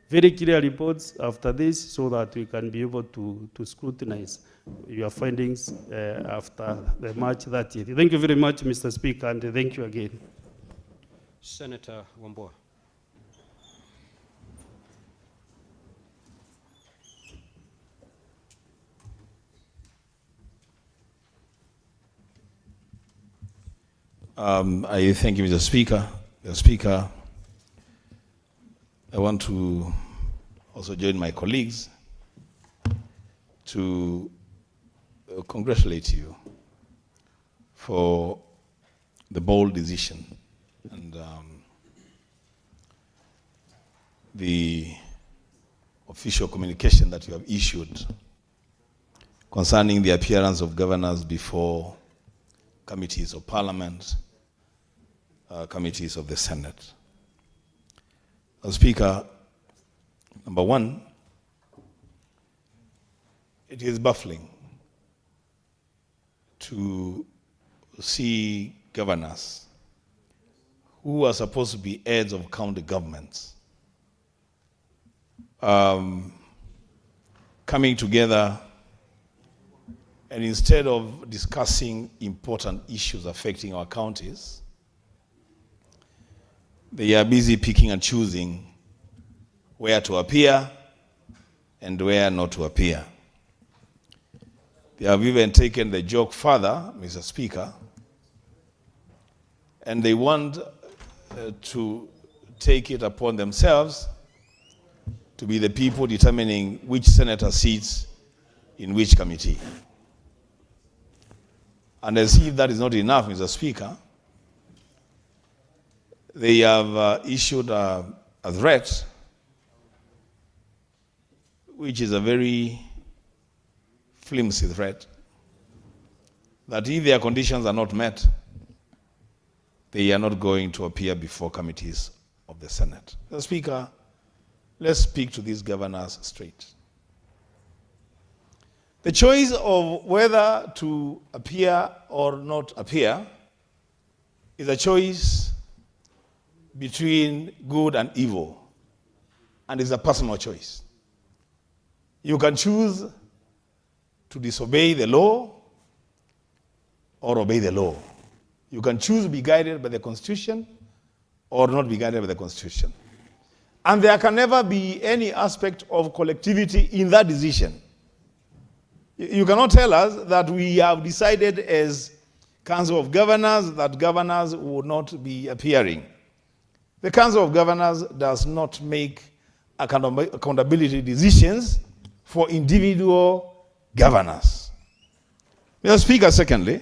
very clear reports after this, so that we can be able to scrutinize your findings after the March 30th. Thank you very much, Mr. Speaker, and thank you again. Senator Wambua. I thank you, Mr. Speaker. Mr. Speaker, I want to also join my colleagues to congratulate you for the bold decision and the official communication that you have issued concerning the appearance of governors before committees of Parliament, committees of the Senate. Speaker, number one, it is baffling to see governors who are supposed to be heads of county governments coming together, and instead of discussing important issues affecting our counties, they are busy picking and choosing where to appear and where not to appear. They have even taken the joke further, Mr. Speaker, and they want to take it upon themselves to be the people determining which senator sits in which committee. And as if that is not enough, Mr. Speaker, they have issued a threat, which is a very flimsy threat, that if their conditions are not met, they are not going to appear before committees of the Senate. Mr. Speaker, let's speak to these governors straight. The choice of whether to appear or not appear is a choice between good and evil, and it's a personal choice. You can choose to disobey the law or obey the law. You can choose to be guided by the Constitution or not be guided by the Constitution. And there can never be any aspect of collectivity in that decision. You cannot tell us that we have decided as Council of Governors that governors would not be appearing. The Council of Governors does not make accountability decisions for individual governors. Mr. Speaker, secondly,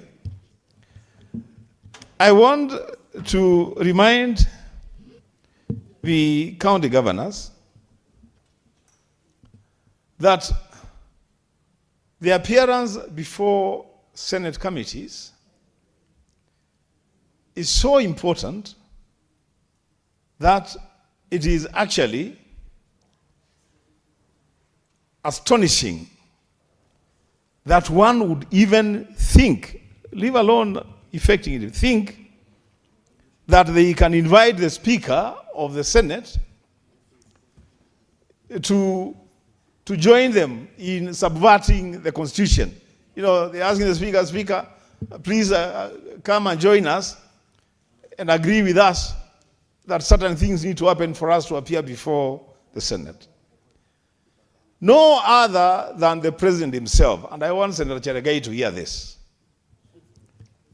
I want to remind the county governors that the appearance before Senate committees is so important that it is actually astonishing that one would even think, leave alone effecting it, think that they can invite the Speaker of the Senate to join them in subverting the Constitution they're asking the Speaker, please come and join us and agree with us that certain things need to happen for us to appear before the Senate. No other than the President himself, and I want Senator Cheragai to hear this,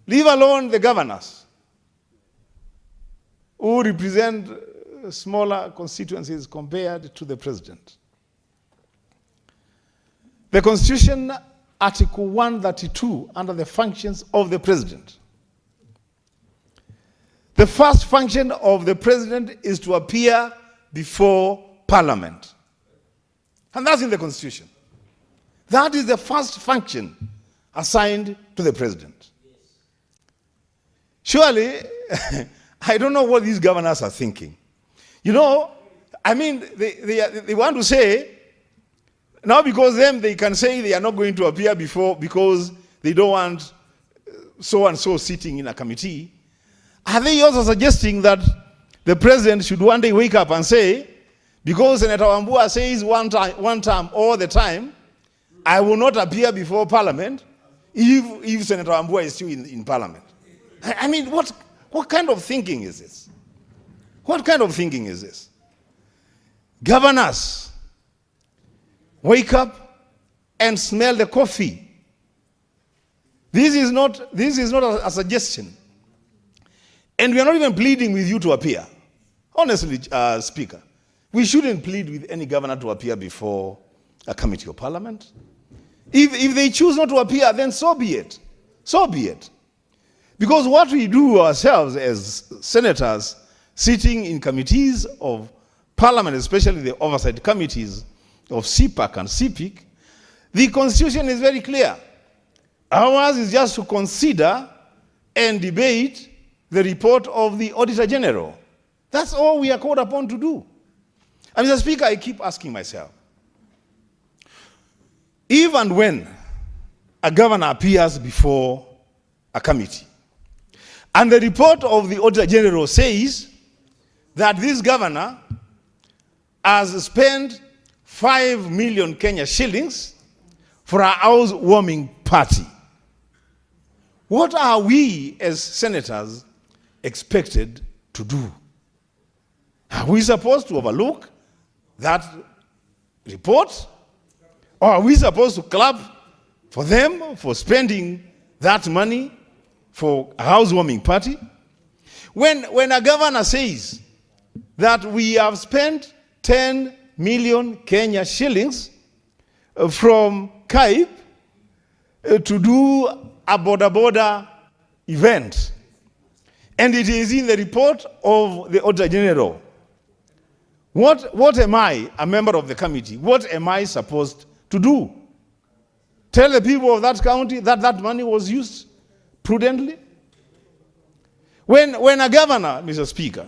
leave alone the governors who represent smaller constituencies compared to the President. The Constitution, Article 132, under the functions of the President. The first function of the President is to appear before Parliament. And that's in the Constitution. That is the first function assigned to the President. Surely, I don't know what these governors are thinking. They want to say, now because they can say they are not going to appear before because they don't want so-and-so sitting in a committee. Are they also suggesting that the President should one day wake up and say, because Senator Wambua says one term all the time, I will not appear before Parliament if Senator Wambua is still in Parliament? What kind of thinking is this? What kind of thinking is this? Governors, wake up and smell the coffee. This is not a suggestion. And we are not even pleading with you to appear. Honestly, Speaker, we shouldn't plead with any governor to appear before a committee of Parliament. If they choose not to appear, then so be it. So be it. Because what we do ourselves as senators sitting in committees of Parliament, especially the oversight committees of CPAC and CPIC, the Constitution is very clear. Ours is just to consider and debate the report of the Auditor General. That's all we are called upon to do. And Mr. Speaker, I keep asking myself, if and when a governor appears before a committee, and the report of the Auditor General says that this governor has spent 5 million Kenya shillings for a housewarming party, what are we as senators expected to do? Are we supposed to overlook that report? Or are we supposed to clap for them for spending that money for a housewarming party? When a governor says that we have spent 10 million Kenya shillings from CAIP to do a border event, and it is in the report of the Auditor General, what am I, a member of the committee, what am I supposed to do? Tell the people of that county that that money was used prudently? When a governor, Mr. Speaker,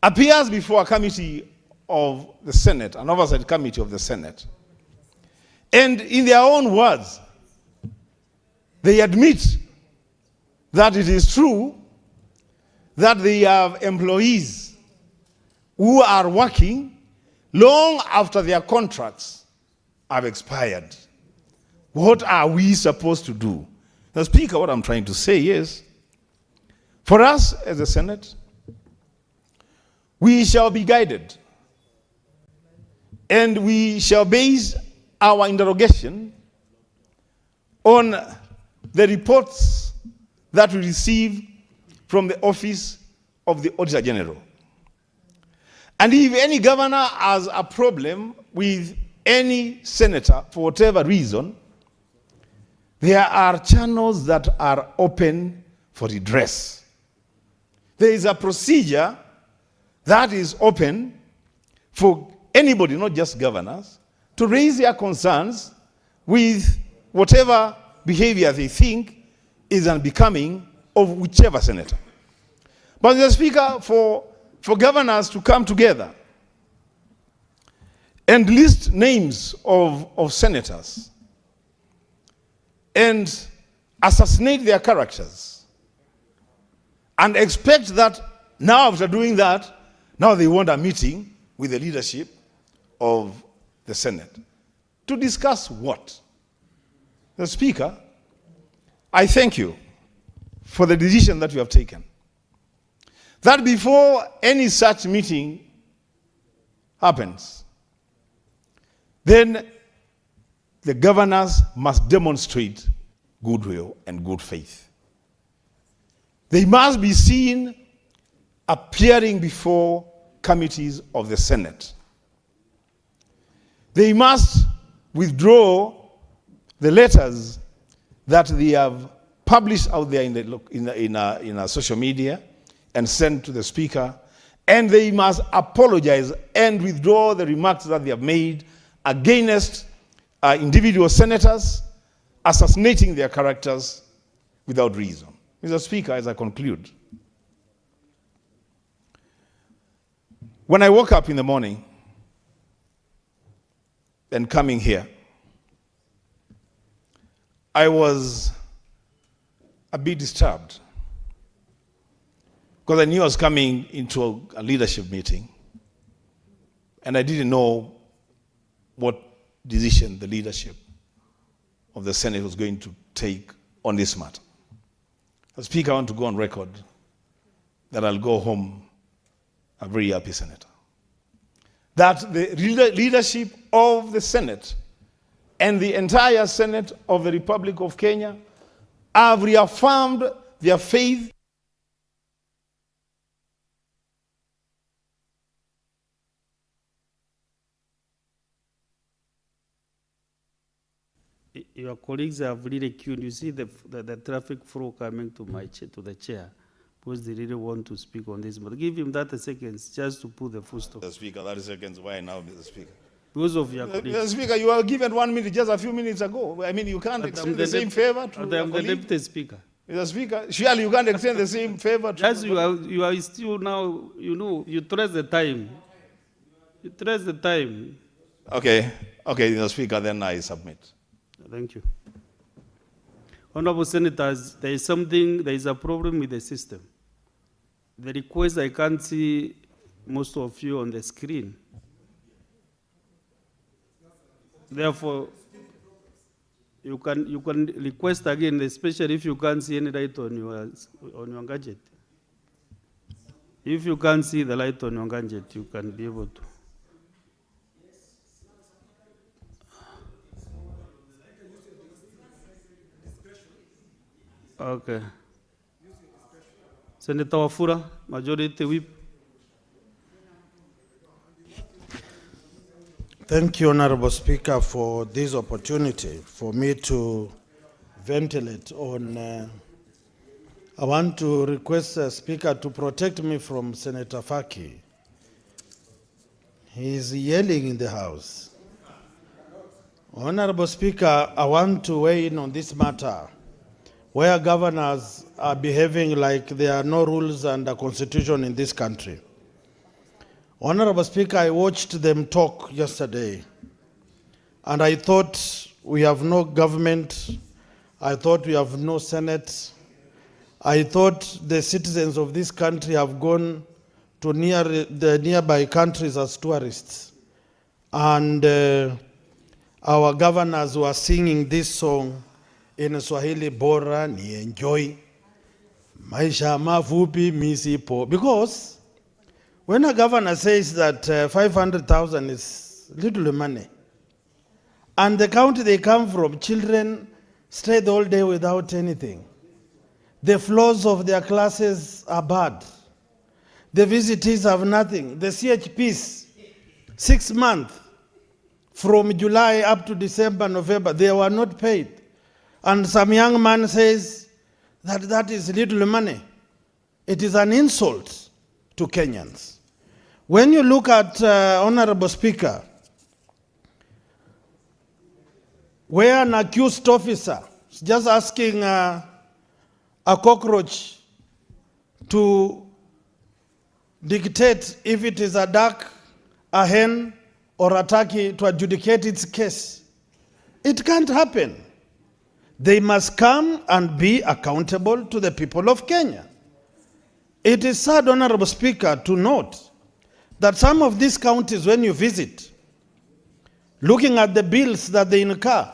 appears before a committee of the Senate, an oversight committee of the Senate, and in their own words, they admit that it is true that they have employees who are working long after their contracts have expired. What are we supposed to do? Now, Speaker, what I'm trying to say is, for us as a Senate, we shall be guided, and we shall base our interrogation on the reports that we receive from the Office of the Auditor General. And if any governor has a problem with any senator, for whatever reason, there are channels that are open for redress. There is a procedure that is open for anybody, not just governors, to raise their concerns with whatever behavior they think is unbecoming of whichever senator. But Mr. Speaker, for governors to come together and list names of senators and assassinate their characters and expect that now after doing that, now they want a meeting with the leadership of the Senate. To discuss what? Mr. Speaker, I thank you for the decision that you have taken. That before any such meeting happens, then the governors must demonstrate goodwill and good faith. They must be seen appearing before committees of the Senate. They must withdraw the letters that they have published out there in social media and sent to the Speaker, and they must apologize and withdraw the remarks that they have made against individual senators, assassinating their characters without reason. Mr. Speaker, as I conclude, when I woke up in the morning and coming here, I was a bit disturbed because I knew I was coming into a leadership meeting and I didn't know what decision the leadership of the Senate was going to take on this matter. As Speaker, I want to go on record that I'll go home a very happy senator. That the leadership of the Senate and the entire Senate of the Republic of Kenya have reaffirmed their faith Your colleagues have really queued. You see the traffic flow coming to to the chair because they really want to speak on this. But give him 30 seconds just to put the full stop. Mr. Speaker, 30 seconds. Why now, Mr. Speaker? Because of your colleagues. Mr. Speaker, you were given 1 minute just a few minutes ago. I mean, you can't extend the same favor to I'm the Deputy Speaker. Mr. Speaker, surely you can't extend the same favor to... As you are still now, you trace the time. You trace the time. Okay, Mr. Speaker, then I submit. Thank you. Honorable Senators, there is a problem with the system. The request, I can't see most of you on the screen. Therefore, you can request again, especially if you can't see any light on your gadget. If you can't see the light on your gadget, you can be able to. Okay. Senator Wafula, Majority Whip. Thank you, Honorable Speaker, for this opportunity for me to ventilate on. I want to request the Speaker to protect me from Senator Faki. He is yelling in the House. Honorable Speaker, I want to weigh in on this matter, where governors are behaving like there are no rules and a constitution in this country. Honorable Speaker, I watched them talk yesterday, and I thought we have no government. I thought we have no Senate. I thought the citizens of this country have gone to the nearby countries as tourists. And our governors were singing this song in Swahili, bora ni enjoy maisha mafupi misipo. Because when a governor says that 500,000 is little money, and the county they come from, children stay the whole day without anything. The floors of their classes are bad. The visitors have nothing. The CHPs, 6 months, from July up to December, November, they were not paid. And some young man says that that is little money. It is an insult to Kenyans. When you look at, Honorable Speaker, where an accused officer is just asking a cockroach to dictate if it is a duck, a hen, or a turkey to adjudicate its case, it can't happen. They must come and be accountable to the people of Kenya. It is sad, Honorable Speaker, to note that some of these counties, when you visit, looking at the bills that they incur,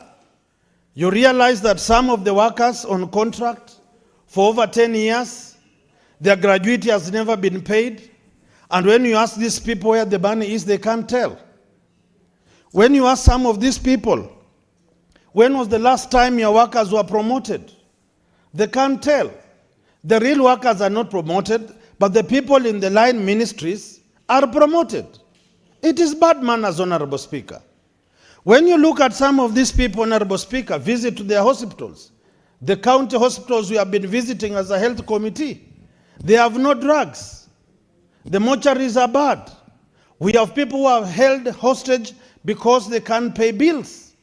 You realize that some of the workers on contract for over 10 years, their gratuity has never been paid. And when you ask these people where the money is, they can't tell. When you ask some of these people, when was the last time your workers were promoted? They can't tell. The real workers are not promoted, but the people in the line ministries are promoted. It is bad manners, Honorable Speaker. When you look at some of these people, Honorable Speaker, visit to their hospitals, the county hospitals we have been visiting as a health committee, they have no drugs. The mortuaries are bad. We have people who are held hostage because they can't pay bills.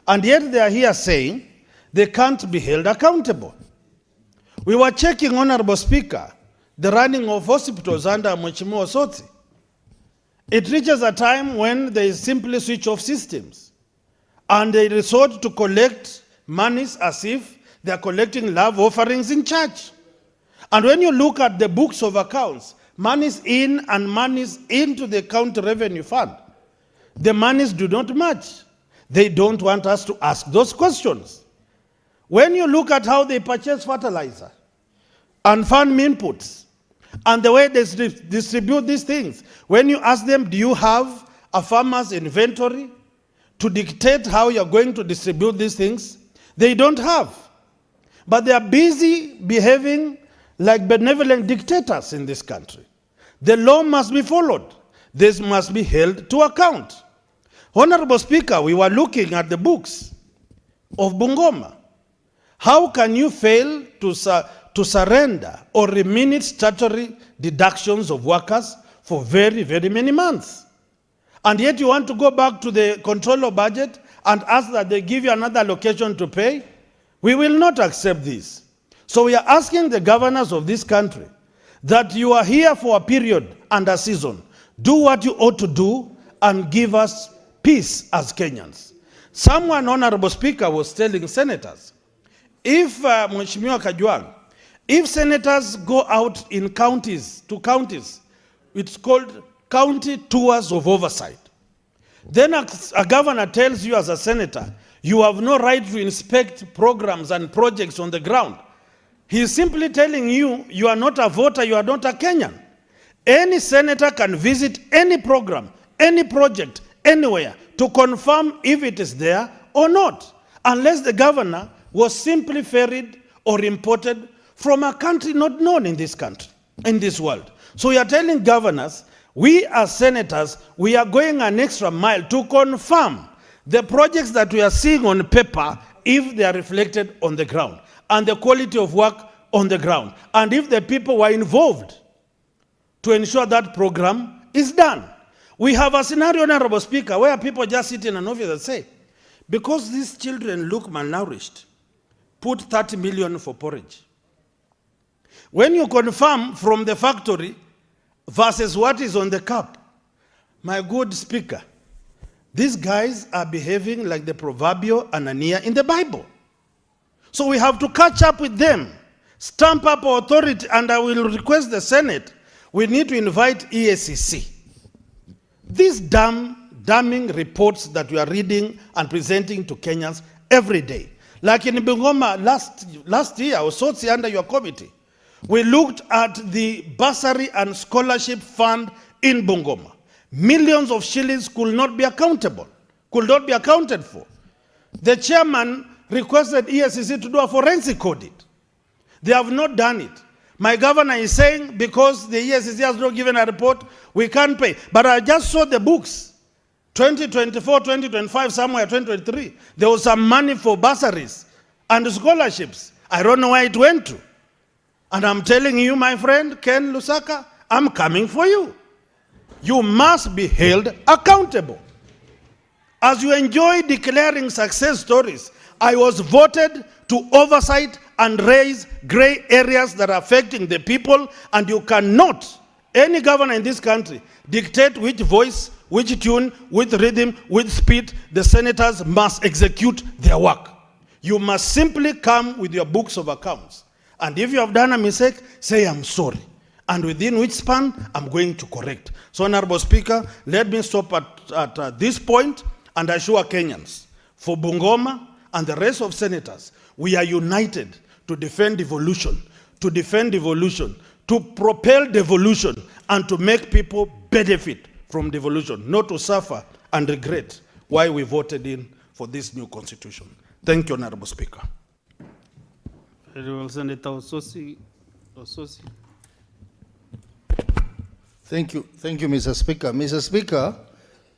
And yet they are here saying they can't be held accountable. We were checking, Honorable Speaker, the running of hospitals under Mheshimiwa Soti. It reaches a time when they simply switch off systems and they resort to collect monies as if they are collecting love offerings in church. And when you look at the books of accounts, monies in and monies into the county revenue fund, the monies do not match. They don't want us to ask those questions. When you look at how they purchase fertilizer and farm inputs, and the way they distribute these things, when you ask them, do you have a farmer's inventory to dictate how you're going to distribute these things? They don't have. But they are busy behaving like benevolent dictators in this country. The law must be followed. This must be held to account. Honorable Speaker, we were looking at the books of Bungoma. How can you fail to surrender or remit statutory deductions of workers for very, very many months? And yet you want to go back to the controller budget and ask that they give you another allocation to pay? We will not accept this. So we are asking the governors of this country that you are here for a period and a season. Do what you ought to do and give us peace as Kenyans. Someone, Honorable Speaker, was telling senators, if Mheshimiwa Kajwang, if senators go out in counties, to counties, it's called county tours of oversight. Then a governor tells you as a senator, you have no right to inspect programs and projects on the ground. He is simply telling you, you are not a voter, you are not a Kenyan. Any senator can visit any program, any project, anywhere, to confirm if it is there or not, unless the governor was simply ferried or imported from a country not known in this country, in this world. So we are telling governors, we as senators, we are going an extra mile to confirm the projects that we are seeing on paper, if they are reflected on the ground, and the quality of work on the ground, and if the people were involved to ensure that program is done. We have a scenario, Honorable Speaker, where people just sit in an office and say, because these children look malnourished, put 30 million for porridge. When you confirm from the factory versus what is on the cup, my good Speaker, these guys are behaving like the proverbial Ananias in the Bible. So we have to catch up with them, stamp up our authority, and I will request the Senate, we need to invite EACC. These damning reports that we are reading and presenting to Kenyans every day. Like in Bungoma last year, also under your committee, we looked at the bursary and scholarship fund in Bungoma. Millions of shillings could not be accounted for. The chairman requested EACC to do a forensic audit. They have not done it. My governor is saying because the EACC has not given a report, we can't pay. But I just saw the books. 2024, 2025, somewhere 2023. There was some money for bursaries and scholarships. I don't know where it went to. And I'm telling you, my friend, Ken Lusaka, I'm coming for you. You must be held accountable. As you enjoy declaring success stories, I was voted to oversight and raise gray areas that are affecting the people, and you cannot, any governor in this country, dictate which voice, which tune, with rhythm, with speed. The senators must execute their work. You must simply come with your books of accounts. And if you have done a mistake, say, I'm sorry. And within which span, I'm going to correct. So, Honorable Speaker, let me stop at this point and assure Kenyans, for Bungoma and the rest of senators, we are united to defend devolution, to propel devolution, and to make people benefit from devolution, not to suffer and regret why we voted in for this new constitution. Thank you, Honorable Speaker. Very well, Senator Ososi. Thank you, Mr. Speaker. Mr. Speaker,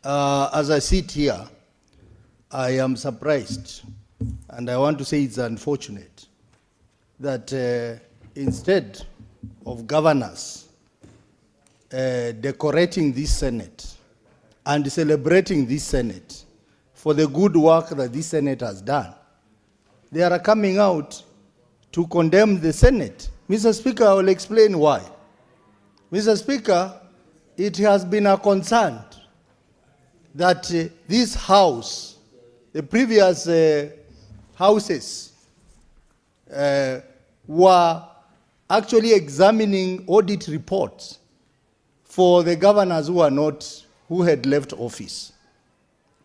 as I sit here, I am surprised, and I want to say it's unfortunate, that instead of governors decorating this Senate and celebrating this Senate for the good work that this Senate has done, they are coming out to condemn the Senate. Mr. Speaker, I will explain why. Mr. Speaker, it has been a concern that this House, the previous houses, were actually examining audit reports for the governors who had left office.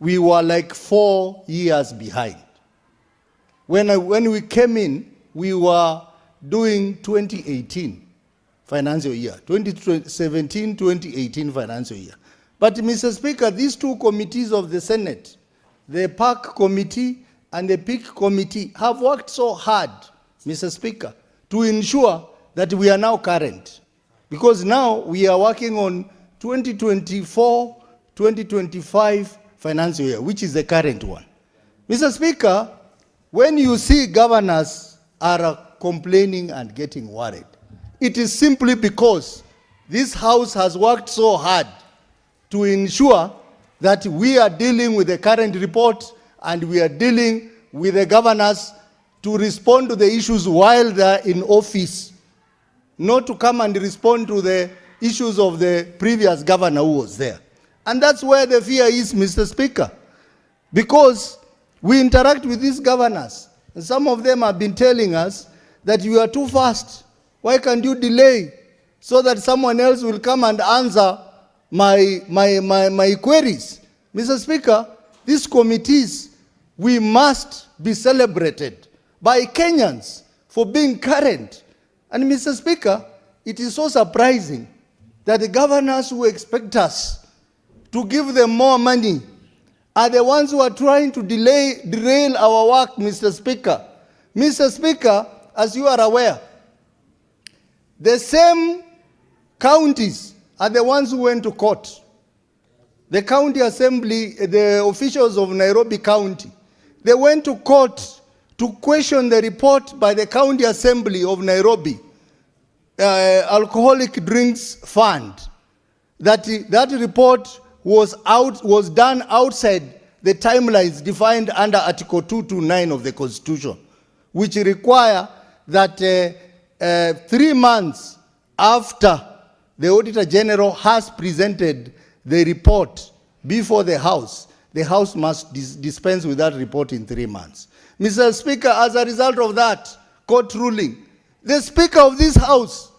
We were like 4 years behind. When we came in, we were doing 2018 financial year, 2017-2018 financial year. But Mr. Speaker, these two committees of the Senate, the PAC committee and the PIC committee, have worked so hard, Mr. Speaker, to ensure that we are now current. Because now we are working on 2024-2025 financial year, which is the current one. Mr. Speaker, when you see governors are complaining and getting worried, it is simply because this House has worked so hard to ensure that we are dealing with the current report and we are dealing with the governors to respond to the issues while they are in office, not to come and respond to the issues of the previous governor who was there. And that's where the fear is, Mr. Speaker, because we interact with these governors, and some of them have been telling us that you are too fast. Why can't you delay so that someone else will come and answer my queries? Mr. Speaker, these committees, we must be celebrated by Kenyans for being current. And Mr. Speaker, it is so surprising that the governors who expect us to give them more money are the ones who are trying to derail our work, Mr. Speaker. Mr. Speaker, as you are aware, the same counties are the ones who went to court. The county assembly, the officials of Nairobi County, they went to court to question the report by the county assembly of Nairobi, Alcoholic Drinks Fund, that report was done outside the timelines defined under Article 229 of the Constitution, which require that 3 months after the Auditor General has presented the report before the House must dispense with that report in 3 months. Mr. Speaker, as a result of that court ruling, the Speaker of this House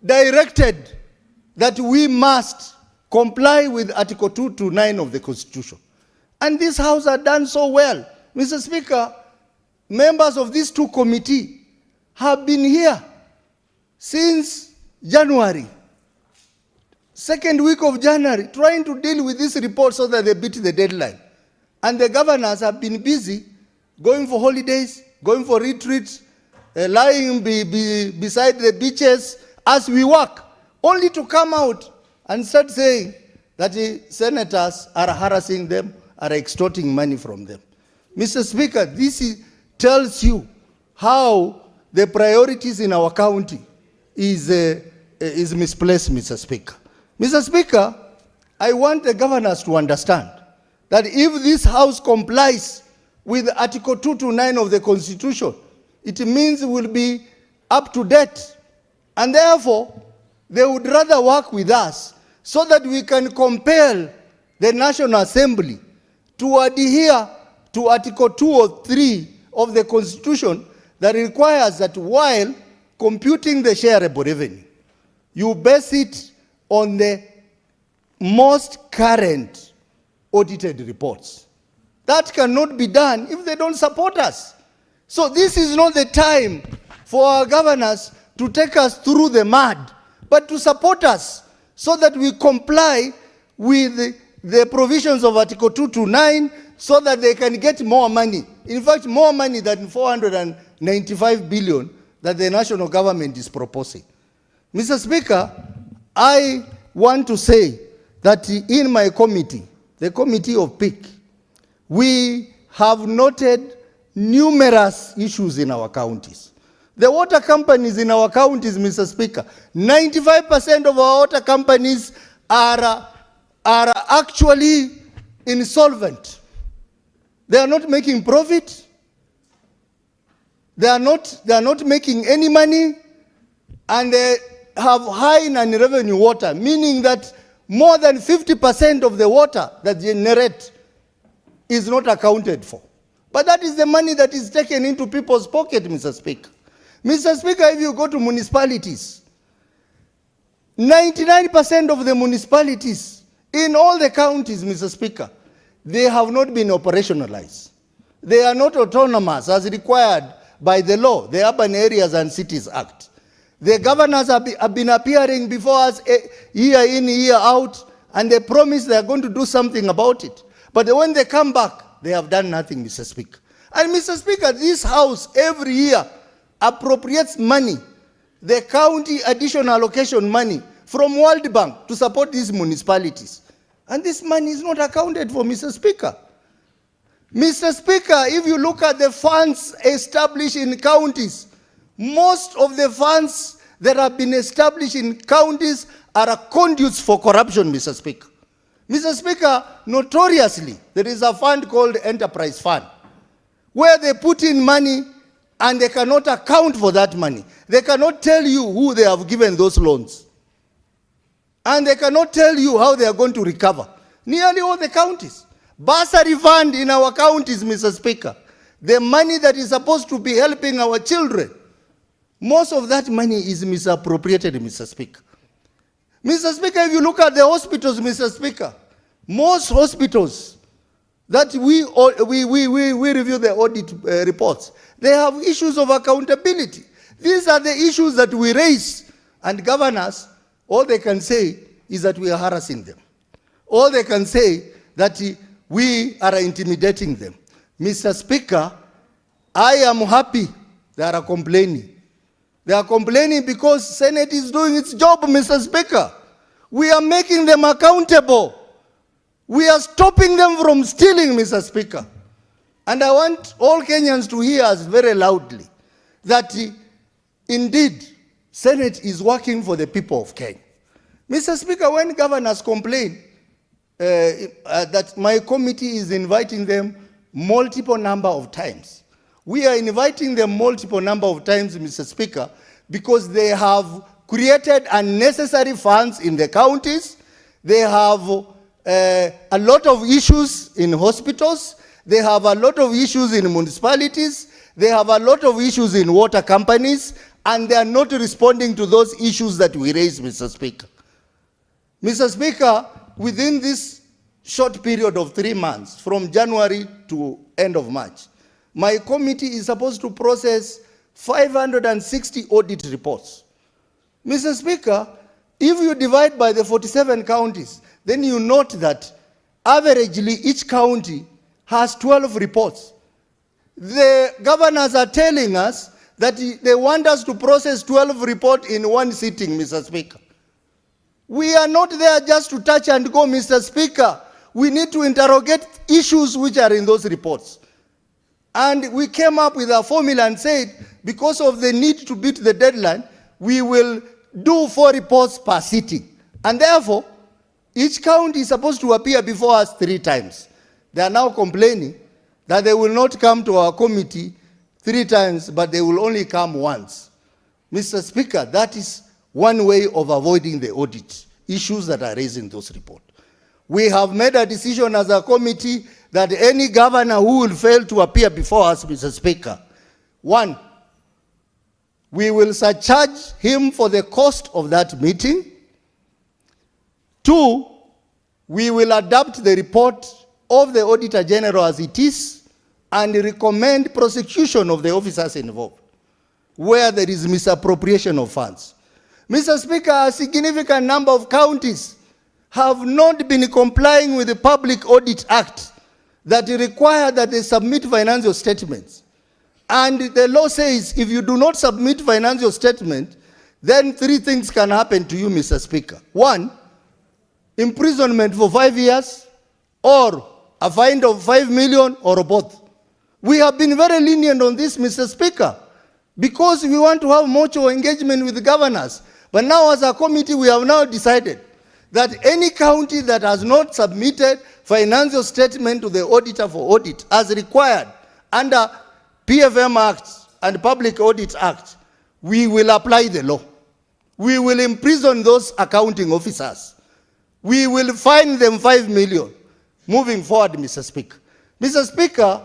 directed that we must comply with Article 229 of the Constitution. And this House had done so well. Mr. Speaker, members of these two committees have been here since January, second week of January, trying to deal with this report so that they beat the deadline. And the governors have been busy going for holidays, going for retreats, lying beside the beaches as we work, only to come out and start saying that the senators are harassing them, are extorting money from them. Mr. Speaker, this tells you how the priorities in our county is misplaced, Mr. Speaker. Mr. Speaker, I want the governors to understand that if this House complies with Article 229 of the Constitution, it means it will be up to date. And therefore, they would rather work with us so that we can compel the National Assembly to adhere to Article 203 of the Constitution that requires that while computing the shareable revenue, you base it on the most current audited reports. That cannot be done if they don't support us. So this is not the time for our governors to take us through the mud, but to support us so that we comply with the provisions of Article 229 so that they can get more money. In fact, more money than 495 billion that the national government is proposing. Mr. Speaker, I want to say that in my committee, the Committee of PIC, we have noted numerous issues in our counties. The water companies in our counties, Mr. Speaker, 95% of our water companies are actually insolvent. They are not making profit. They are not making any money, and they have high non-revenue water, meaning that more than 50% of the water that they generate is not accounted for. But that is the money that is taken into people's pocket, Mr. Speaker. Mr. Speaker, if you go to municipalities, 99% of the municipalities in all the counties, Mr. Speaker, they have not been operationalized. They are not autonomous as required by the law, the Urban Areas and Cities Act. The governors have been appearing before us year in, year out, and they promise they are going to do something about it. But when they come back, they have done nothing, Mr. Speaker. And Mr. Speaker, this House every year appropriates money, the county additional allocation money from World Bank to support these municipalities. And this money is not accounted for, Mr. Speaker. Mr. Speaker, if you look at the funds established in counties, most of the funds that have been established in counties are conduits for corruption, Mr. Speaker. Mr. Speaker, notoriously, there is a fund called Enterprise Fund, where they put in money and they cannot account for that money. They cannot tell you who they have given those loans. And they cannot tell you how they are going to recover. Nearly all the counties. Bursary fund in our counties, Mr. Speaker, the money that is supposed to be helping our children, most of that money is misappropriated, Mr. Speaker. Mr. Speaker, if you look at the hospitals, Mr. Speaker, most hospitals that we review the audit reports, they have issues of accountability. These are the issues that we raise, and governors, all they can say is that we are harassing them. All they can say that we are intimidating them. Mr. Speaker, I am happy they are complaining. They are complaining because Senate is doing its job, Mr. Speaker. We are making them accountable. We are stopping them from stealing, Mr. Speaker. And I want all Kenyans to hear us very loudly that indeed Senate is working for the people of Kenya. Mr. Speaker, when governors complain that my committee is inviting them multiple number of times, we are inviting them multiple number of times, Mr. Speaker, because they have created unnecessary funds in the counties. They have a lot of issues in hospitals. They have a lot of issues in municipalities. They have a lot of issues in water companies, and they are not responding to those issues that we raise, Mr. Speaker. Mr. Speaker, within this short period of 3 months, from January to end of March, my committee is supposed to process 560 audit reports. Mr. Speaker, if you divide by the 47 counties, then you note that averagely each county has 12 reports. The governors are telling us that they want us to process 12 reports in one sitting, Mr. Speaker. We are not there just to touch and go, Mr. Speaker. We need to interrogate issues which are in those reports. And we came up with a formula and said, because of the need to beat the deadline, we will do 4 reports per sitting. And therefore, each county is supposed to appear before us 3 times. They are now complaining that they will not come to our committee 3 times, but they will only come once. Mr. Speaker, that is one way of avoiding the audit issues that are raised in those reports. We have made a decision as a committee that any governor who will fail to appear before us, Mr. Speaker, 1, we will surcharge him for the cost of that meeting. 2, we will adapt the report of the Auditor General as it is and recommend prosecution of the officers involved where there is misappropriation of funds. Mr. Speaker, a significant number of counties have not been complying with the Public Audit Act that require that they submit financial statements. And the law says if you do not submit financial statement, then 3 things can happen to you, Mr. Speaker. 1, imprisonment for 5 years, or a fine of 5 million, or both. We have been very lenient on this, Mr. Speaker, because we want to have mutual engagement with the governors. But now as a committee, we have now decided that any county that has not submitted financial statement to the auditor for audit as required under PFM Act and Public Audit Act, we will apply the law. We will imprison those accounting officers. We will fine them 5 million. Moving forward, Mr. Speaker. Mr. Speaker,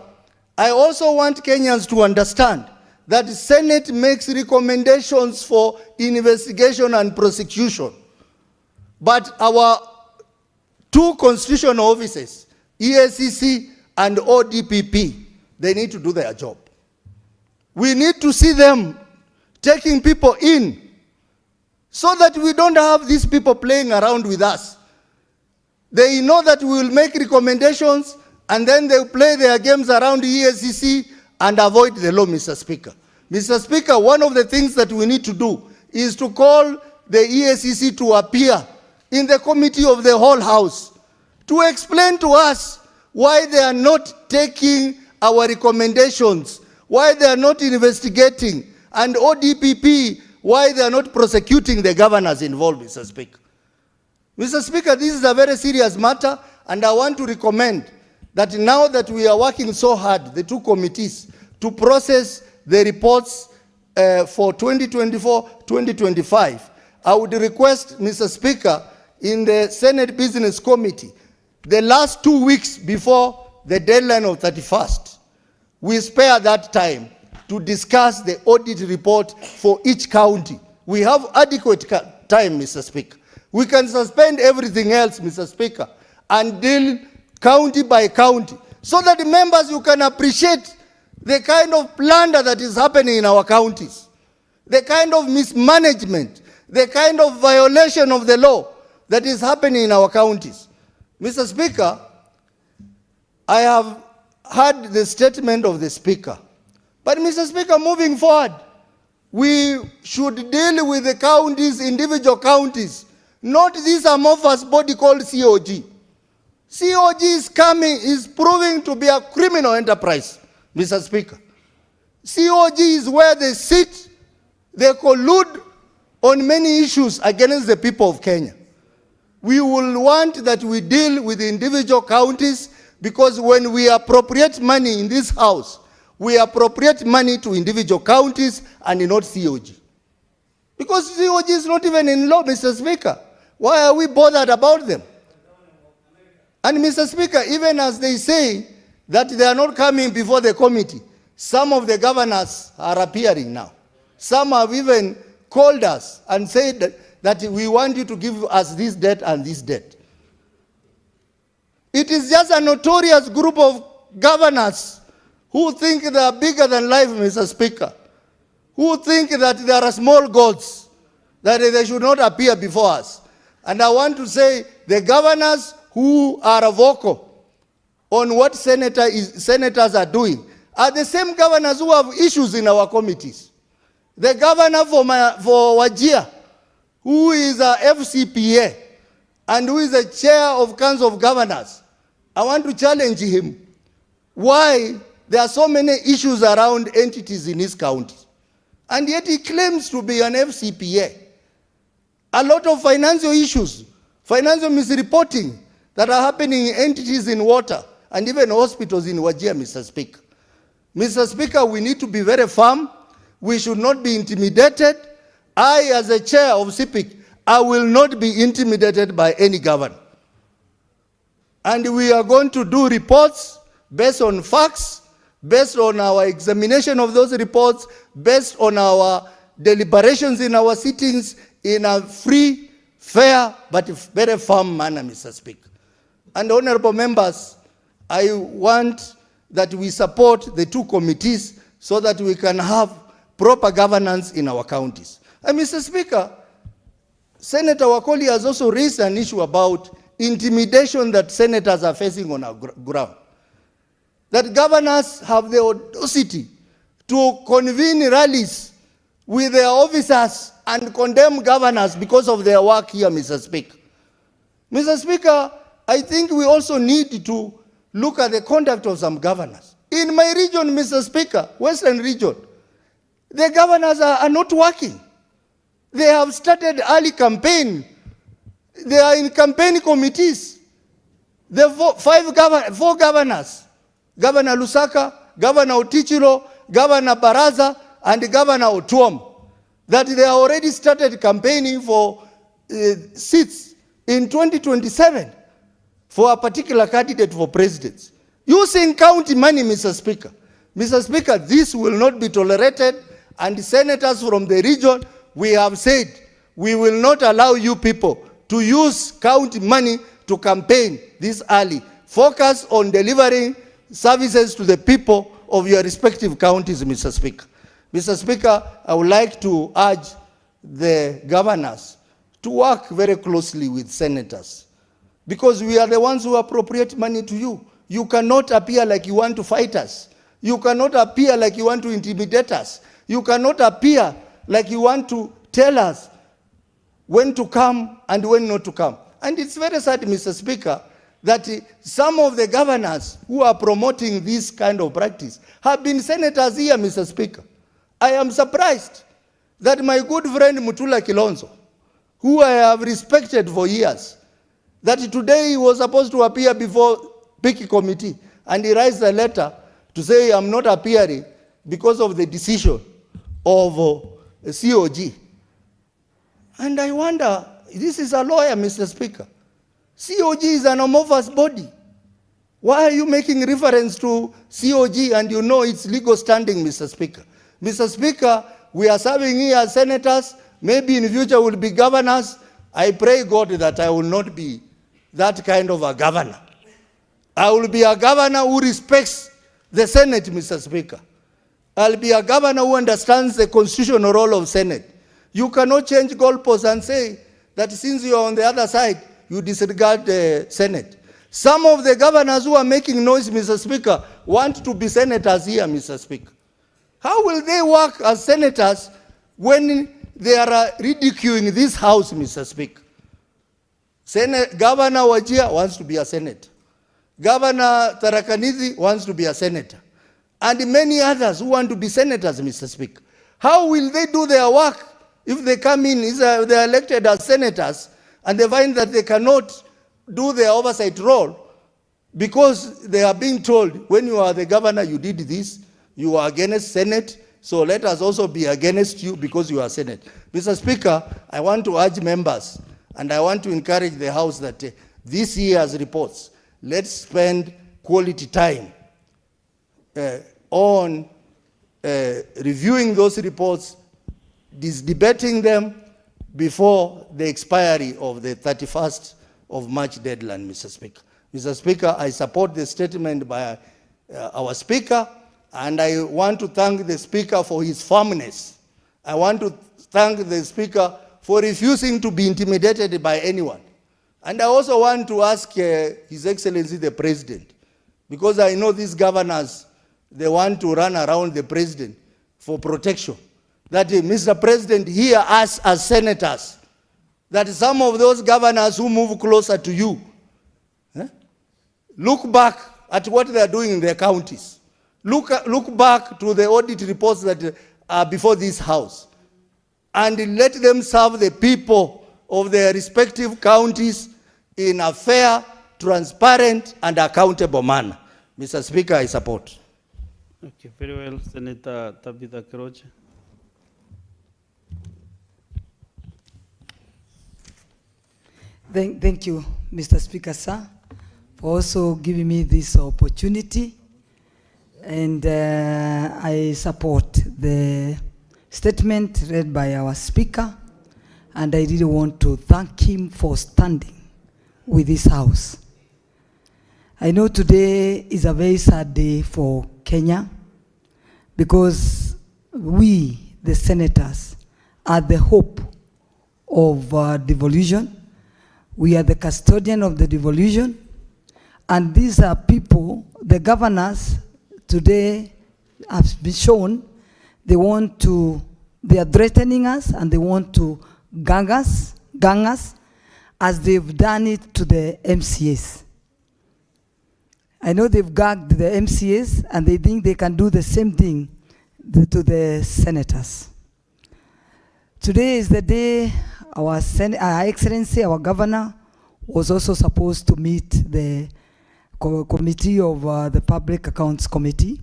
I also want Kenyans to understand that the Senate makes recommendations for investigation and prosecution. But our 2 constitutional offices, EACC and ODPP, they need to do their job. We need to see them taking people in so that we don't have these people playing around with us. They know that we will make recommendations and then they'll play their games around EACC and avoid the law, Mr. Speaker. Mr. Speaker, one of the things that we need to do is to call the EACC to appear in the committee of the whole House to explain to us why they are not taking our recommendations, why they are not investigating, and ODPP, why they are not prosecuting the governors involved, Mr. Speaker. Mr. Speaker, this is a very serious matter, and I want to recommend that now that we are working so hard, the 2 committees, to process the reports for 2024-2025, I would request, Mr. Speaker, in the Senate Business Committee, the last 2 weeks before the deadline of 31st, we spare that time to discuss the audit report for each county. We have adequate time, Mr. Speaker. We can suspend everything else, Mr. Speaker, and deal county by county, so that the members, you can appreciate the kind of plunder that is happening in our counties, the kind of mismanagement, the kind of violation of the law that is happening in our counties. Mr. Speaker, I have heard the statement of the Speaker. But Mr. Speaker, moving forward, we should deal with the counties, individual counties, not this amorphous body called COG. COG is proving to be a criminal enterprise, Mr. Speaker. COG is where they sit, they collude on many issues against the people of Kenya. We will want that we deal with the individual counties, because when we appropriate money in this house, we appropriate money to individual counties and not COG. Because COG is not even in law, Mr. Speaker. Why are we bothered about them? And Mr. Speaker, even as they say that they are not coming before the committee, some of the governors are appearing now. Some have even called us and said that we want you to give us this debt and this debt. It is just a notorious group of governors who think they are bigger than life, Mr. Speaker, who think that there are small gods, that they should not appear before us. And I want to say the governors who are vocal on what senators are doing are the same governors who have issues in our committees. The governor for Wajir, who is a FCPA and who is the chair of Council of Governors, I want to challenge him why there are so many issues around entities in his county. And yet he claims to be an FCPA. A lot of financial issues, financial misreporting that are happening in entities in water and even hospitals in Wajir, Mr. Speaker. Mr. Speaker, we need to be very firm. We should not be intimidated. I, as a chair of CPIC, I will not be intimidated by any governor. And we are going to do reports based on facts, based on our examination of those reports, based on our deliberations in our sittings in a free, fair, but very firm manner, Mr. Speaker. And honorable members, I want that we support the two committees so that we can have proper governance in our counties. And Mr. Speaker, Senator Wakoli has also raised an issue about intimidation that senators are facing on our ground. That governors have the audacity to convene rallies with their officers and condemn governors because of their work here, Mr. Speaker. Mr. Speaker, I think we also need to look at the conduct of some governors. In my region, Mr. Speaker, Western region, the governors are not working. They have started early campaign. They are in campaign committees. The four governors, Governor Lusaka, Governor Otichilo, Governor Baraza, and Governor Otuom, that they have already started campaigning for seats in 2027 for a particular candidate for president. Using county money, Mr. Speaker. Mr. Speaker, this will not be tolerated, and senators from the region, we have said, we will not allow you people to use county money to campaign this early. Focus on delivering services to the people of your respective counties, Mr. Speaker. Mr. Speaker, I would like to urge the governors to work very closely with senators, because we are the ones who appropriate money to you. You cannot appear like you want to fight us. You cannot appear like you want to intimidate us. You cannot appear like you want to tell us when to come and when not to come. And it's very sad, Mr. Speaker, that some of the governors who are promoting this kind of practice have been senators here, Mr. Speaker. I am surprised that my good friend Mutula Kilonzo, who I have respected for years, that today he was supposed to appear before PIC committee, and he writes a letter to say I'm not appearing because of the decision of COG. And I wonder, this is a lawyer, Mr. Speaker. COG is an amorphous body. Why are you making reference to COG and you know its legal standing, Mr. Speaker? Mr. Speaker, we are serving here as senators. Maybe in future we'll be governors. I pray God that I will not be that kind of a governor. I will be a governor who respects the Senate, Mr. Speaker. I'll be a governor who understands the constitutional role of Senate. You cannot change goalposts and say that since you are on the other side, you disregard the Senate. Some of the governors who are making noise, Mr. Speaker, want to be senators here, Mr. Speaker. How will they work as senators when they are ridiculing this house, Mr. Speaker? Governor Wajir wants to be a senator. Governor Tarakanidhi wants to be a senator. And many others who want to be senators, Mr. Speaker. How will they do their work if they come in, they are elected as senators, and they find that they cannot do their oversight role because they are being told, when you are the governor, you did this, you are against Senate, so let us also be against you because you are Senate. Mr. Speaker, I want to urge members, and I want to encourage the House that this year's reports, let's spend quality time on reviewing those reports, debating them before the expiry of the 31st of March deadline, Mr. Speaker. Mr. Speaker, I support the statement by our Speaker, and I want to thank the Speaker for his firmness. I want to thank the Speaker for refusing to be intimidated by anyone. And I also want to ask His Excellency the President, because I know these governors, they want to run around the President for protection, that Mr. President, hear us as senators, that some of those governors who move closer to you, look back at what they are doing in their counties. Look back to the audit reports that are before this House, and let them serve the people of their respective counties in a fair, transparent, and accountable manner. Mr. Speaker, I support. Okay, very well, Senator Tabitha Kiroche. Thank you, Mr. Speaker, sir, for also giving me this opportunity. And I support the statement read by our Speaker, and I really want to thank him for standing with this House. I know today is a very sad day for Kenya because we, the senators, are the hope of devolution. We are the custodian of the devolution. And these are people, the governors today have been shown, they are threatening us and they want to gang us as they've done it to the MCAs. I know they've gagged the MCAs and they think they can do the same thing to the senators. Today is the day our Excellency, our governor, was also supposed to meet the committee of the Public Accounts Committee,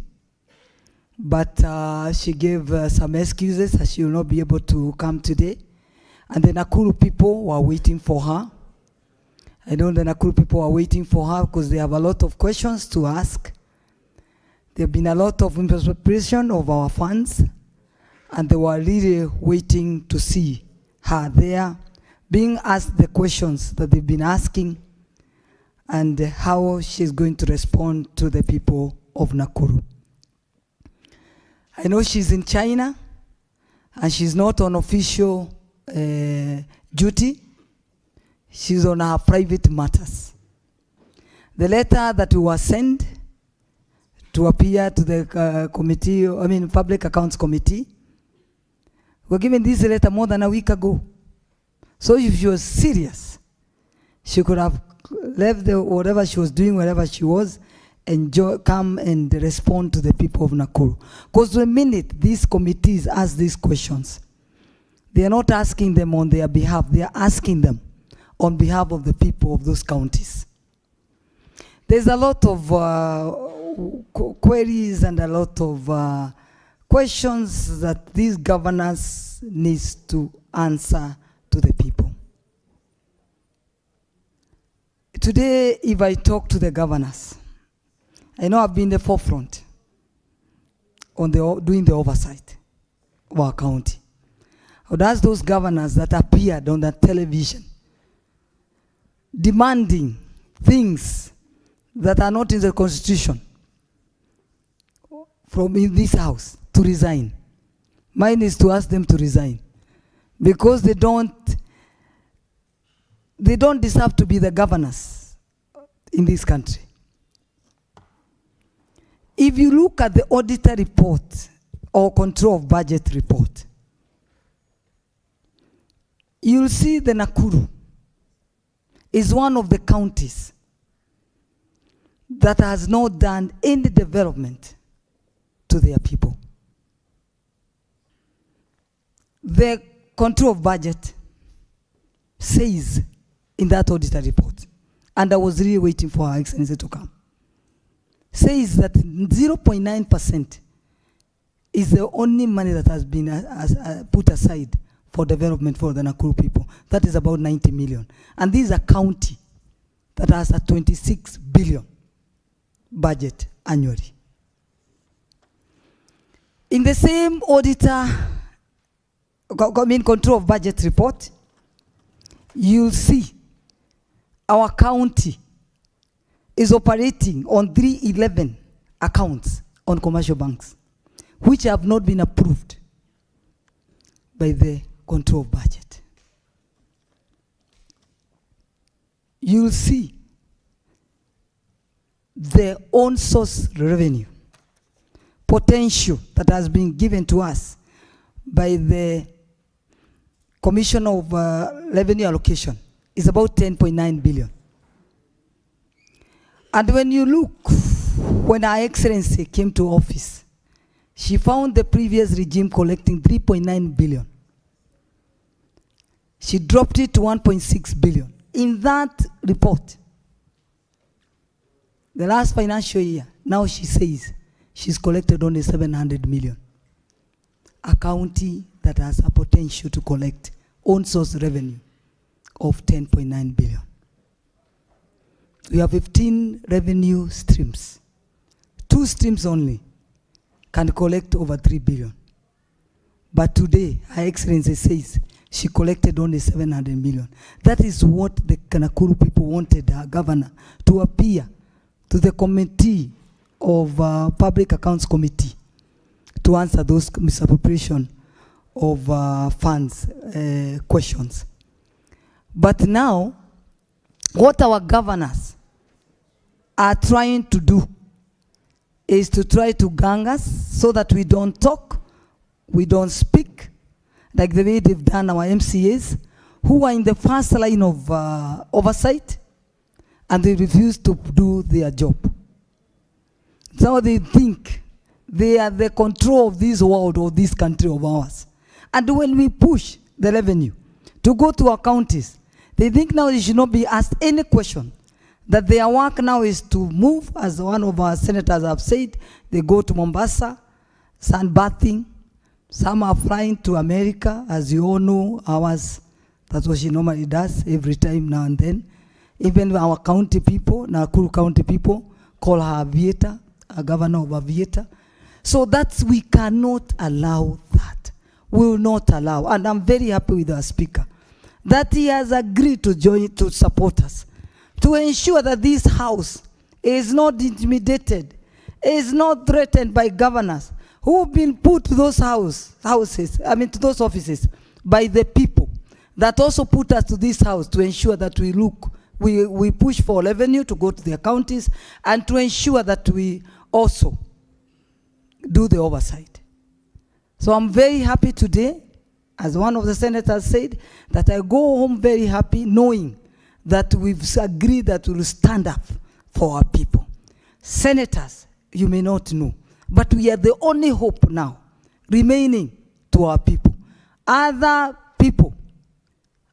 but she gave some excuses that she will not be able to come today. And the Nakuru people were waiting for her. I know the Nakuru people are waiting for her because they have a lot of questions to ask. There have been a lot of misappropriation of our funds, and they were really waiting to see her there, being asked the questions that they've been asking, and how she's going to respond to the people of Nakuru. I know she's in China, and she's not on official duty. She's on her private matters. The letter that we were sent to appear to the Public Accounts Committee, we were given this letter more than a week ago. So if she was serious, she could have left whatever she was doing, wherever she was, and come and respond to the people of Nakuru. Because the minute these committees ask these questions, they are not asking them on their behalf, they are asking them on behalf of the people of those counties. There's a lot of queries and a lot of questions that these governors need to answer to the people. Today, if I talk to the governors, I know I've been in the forefront on doing the oversight of our county. I would ask those governors that appeared on the television demanding things that are not in the Constitution from in this house to resign. Mine is to ask them to resign because they don't deserve to be the governors in this country. If you look at the auditor report or control of budget report, you'll see the Nakuru is one of the counties that has not done any development to their people. The control of budget says in that auditor report, and I was really waiting for Her Excellency to come, says that 0.9% is the only money that has been put aside for development for the Nakuru people. That is about 90 million. And this is a county that has a 26 billion budget annually. In the same auditor, control of budget report, you'll see our county is operating on 311 accounts on commercial banks, which have not been approved by the control of budget. You'll see the own source revenue potential that has been given to us by the Commission of Revenue Allocation is about 10.9 billion. And when you look, when Her Excellency came to office, she found the previous regime collecting 3.9 billion. She dropped it to 1.6 billion. In that report, the last financial year, now she says she's collected only 700 million. A county that has a potential to collect own source revenue of 10.9 billion. We have 15 revenue streams. 2 streams only can collect over 3 billion. But today, Her Excellency says she collected only 700 million. That is what the Nakuru people wanted our governor to appear to the committee of Public Accounts Committee to answer those misappropriation of funds questions. But now, what our governors are trying to do is to try to gang us so that we don't talk, we don't speak, like the way they've done our MCAs, who are in the first line of oversight, and they refuse to do their job. So they think they are the control of this world or this country of ours. And when we push the revenue to go to our counties, they think now they should not be asked any question. That their work now is to move, as one of our senators have said, they go to Mombasa, sunbathing. Some are flying to America, as you all know, ours, that's what she normally does every time now and then. Even our county people, Nakuru County people, call her Aviator, a governor of Aviator. So that's, we cannot allow that. We will not allow. And I'm very happy with our speaker, that he has agreed to join, to support us, to ensure that this house is not intimidated, is not threatened by governors who have been put to those to those offices by the people that also put us to this house to ensure that we push for revenue to go to their counties and to ensure that we also do the oversight. So I'm very happy today, as one of the senators said, that I go home very happy knowing that we've agreed that we'll stand up for our people. Senators, you may not know, but we are the only hope now remaining to our people. Other people,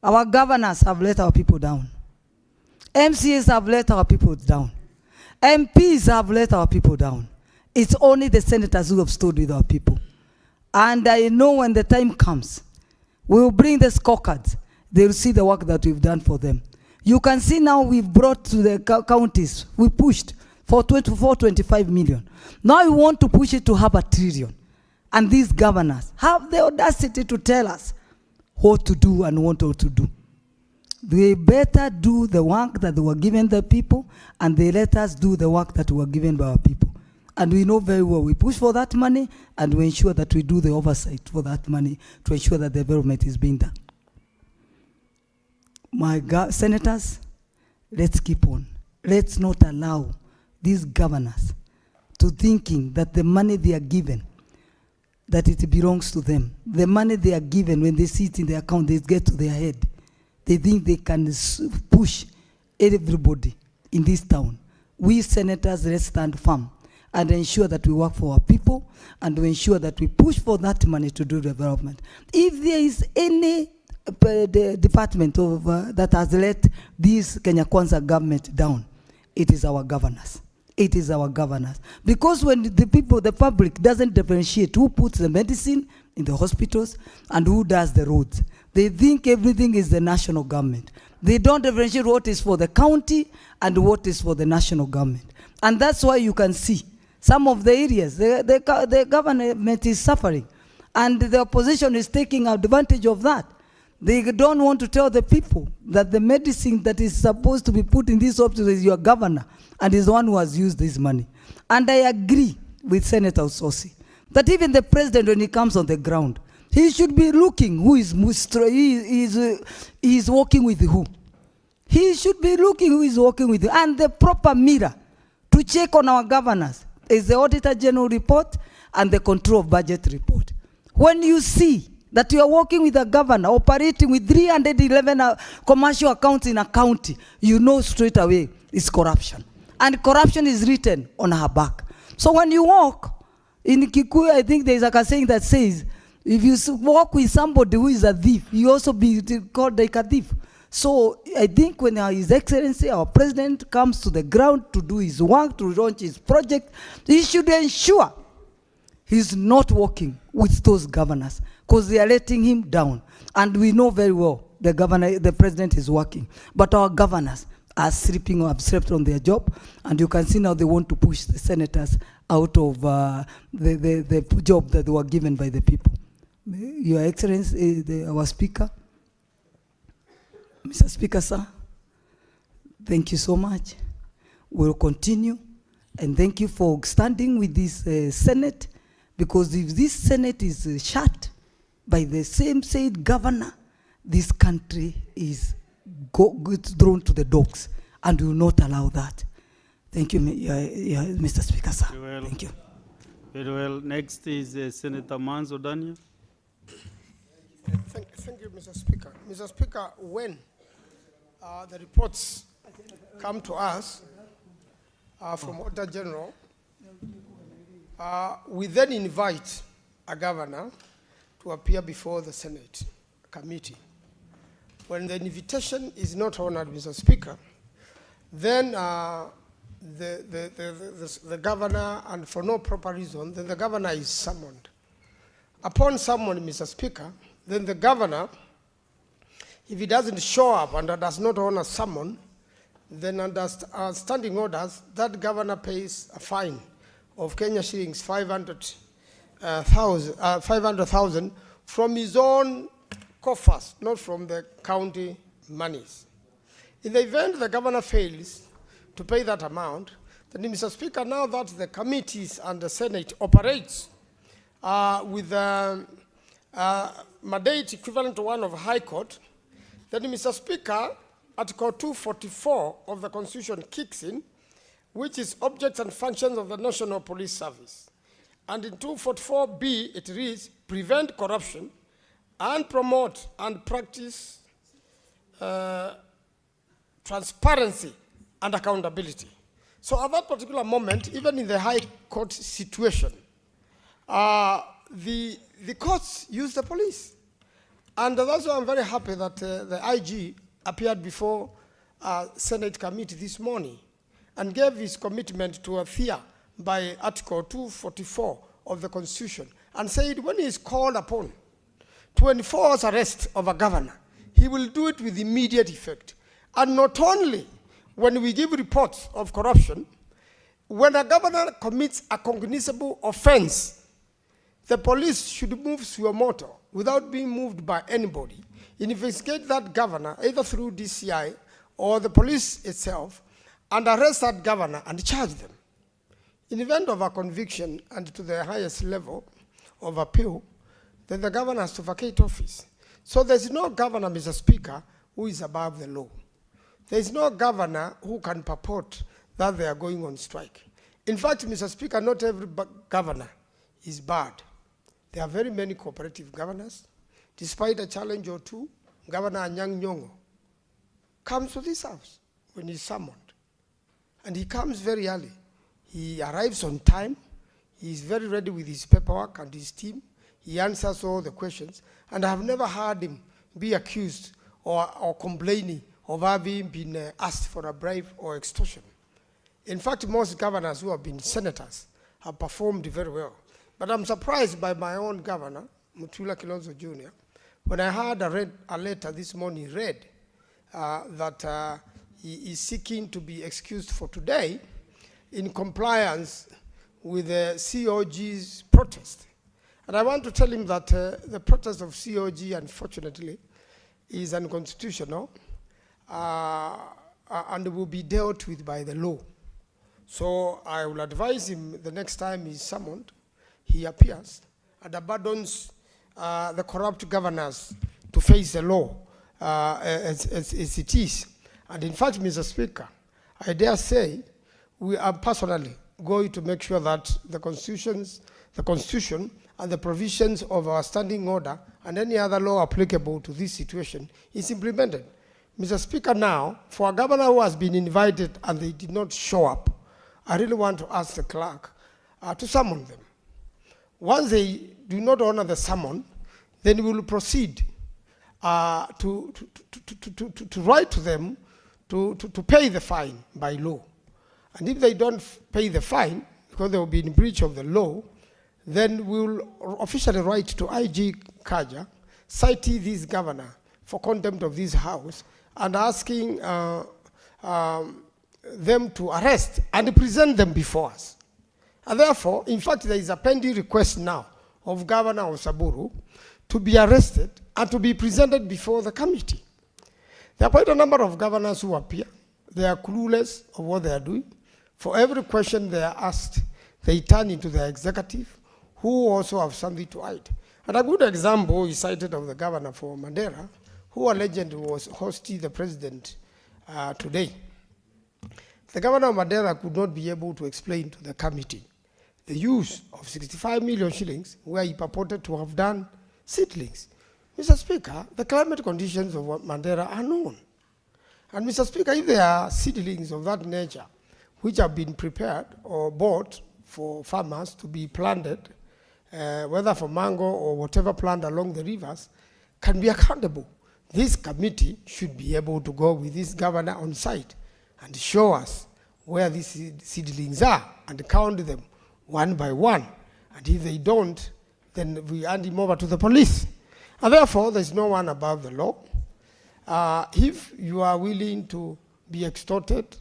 our governors have let our people down. MCAs have let our people down. MPs have let our people down. It's only the senators who have stood with our people. And I know when the time comes, we will bring the scorecards. They will see the work that we've done for them. You can see now we've brought to the counties, we pushed for 25 million. Now we want to push it to half a trillion. And these governors have the audacity to tell us what to do and what not to do. They better do the work that they were given the people, and they let us do the work that we were given by our people. And we know very well we push for that money, and we ensure that we do the oversight for that money to ensure that the development is being done. My senators, let's keep on. Let's not allow these governors to thinking that the money they are given, that it belongs to them. The money they are given, when they see it in their account, they get to their head. They think they can push everybody in this town. We senators, let's stand firm and ensure that we work for our people, and we ensure that we push for that money to do development. If there is any department of, that has let this Kenya Kwanza government down, it is our governors. It is our governors. Because when the people, the public doesn't differentiate who puts the medicine in the hospitals and who does the roads, they think everything is the national government. They don't differentiate what is for the county and what is for the national government. And that's why you can see some of the areas, the government is suffering. And the opposition is taking advantage of that. They don't want to tell the people that the medicine that is supposed to be put in this hospital is your governor and is the one who has used this money. And I agree with Senator Usosi that even the president, when he comes on the ground, he should be looking who is working with who. He should be looking who is working with who. And the proper mirror to check on our governors is the Auditor General report and the Control of Budget report. When you see that you are working with a governor operating with 311 commercial accounts in a county, you know straight away it's corruption. And corruption is written on her back. So when you walk, in Kikuyu, I think there is a saying that says, if you walk with somebody who is a thief, you also be called like a thief. So I think when His Excellency, our president, comes to the ground to do his work, to launch his project, he should ensure he's not working with those governors because they are letting him down. And we know very well the president is working. But our governors are sleeping or have slept on their job. And you can see now they want to push the senators out of the job that they were given by the people. Your Excellency, our Speaker, Mr. Speaker, sir, thank you so much. We'll continue And thank you for standing with this Senate, because if this Senate is shut by the same said governor, this country is thrown to the dogs, and we will not allow that. Thank you, Mr. Speaker, sir. Well, thank you. Very well. Next is Senator Manzo Daniel. Thank you, Mr. Speaker. Mr. Speaker, when the reports come to us from Auditor General, we then invite a governor to appear before the Senate committee. When the invitation is not honored, Mr. Speaker, then the governor, and for no proper reason, then the governor is summoned. Upon summon, Mr. Speaker, then the governor, if he doesn't show up and does not honor summon, then under standing orders, that governor pays a fine of Kenya shillings 500,000 from his own coffers, not from the county monies. In the event the governor fails to pay that amount, then, Mr. Speaker, now that the committees and the Senate operates with a mandate equivalent to one of High Court, then, Mr. Speaker, Article 244 of the Constitution kicks in, which is objects and functions of the National Police Service. And in 244B, it reads, prevent corruption and promote and practice transparency and accountability. So at that particular moment, even in the High Court situation, the courts use the police. And that's why I'm very happy that the IG appeared before Senate committee this morning and gave his commitment to adhere by Article 244 of the Constitution, and said when he is called upon to enforce arrest of a governor, he will do it with immediate effect. And not only when we give reports of corruption, when a governor commits a cognizable offense, the police should move suo moto without being moved by anybody, investigate that governor either through DCI or the police itself, and arrest that governor and charge them. In event of a conviction and to the highest level of appeal, then the governor has to vacate office. So there's no governor, Mr. Speaker, who is above the law. There's no governor who can purport that they are going on strike. In fact, Mr. Speaker, not every governor is bad. There are very many cooperative governors. Despite a challenge or two, Governor Anyang' Nyong'o comes to this house when he's summoned. And he comes very early. He arrives on time. He's very ready with his paperwork and his team. He answers all the questions. And I have never heard him be accused or complaining of having been asked for a bribe or extortion. In fact, most governors who have been senators have performed very well. But I'm surprised by my own governor, Mutula Kilonzo Jr., when I heard a letter this morning read that he is seeking to be excused for today in compliance with the COG's protest. And I want to tell him that the protest of COG, unfortunately, is unconstitutional and will be dealt with by the law. So I will advise him the next time he's summoned, he appears and abandons the corrupt governors to face the law as it is. And in fact, Mr. Speaker, I dare say we are personally going to make sure that the Constitution and the provisions of our standing order and any other law applicable to this situation is implemented. Mr. Speaker, now, for a governor who has been invited and they did not show up, I really want to ask the clerk to summon them. Once they do not honor the summon, then we will proceed to write to them to pay the fine by law. And if they don't pay the fine, because they will be in breach of the law, then we will officially write to IG Kaja, citing this governor for contempt of this house, and asking them to arrest and present them before us. And therefore, in fact, there is a pending request now of Governor Osaburu to be arrested and to be presented before the committee. There are quite a number of governors who appear. They are clueless of what they are doing. For every question they are asked, they turn into the executive, who also have something to hide. And a good example is cited of the governor for Mandera, who allegedly was hosting the president today. The governor of Mandera could not be able to explain to the committee the use of 65 million shillings where he purported to have done seedlings. Mr. Speaker, the climate conditions of Mandera are known. And Mr. Speaker, if there are seedlings of that nature which have been prepared or bought for farmers to be planted, whether for mango or whatever plant along the rivers, can be accountable. This committee should be able to go with this governor on site and show us where these seedlings are and count them one by one. And if they don't, then we hand him over to the police. And therefore, there's no one above the law. If you are willing to be extorted,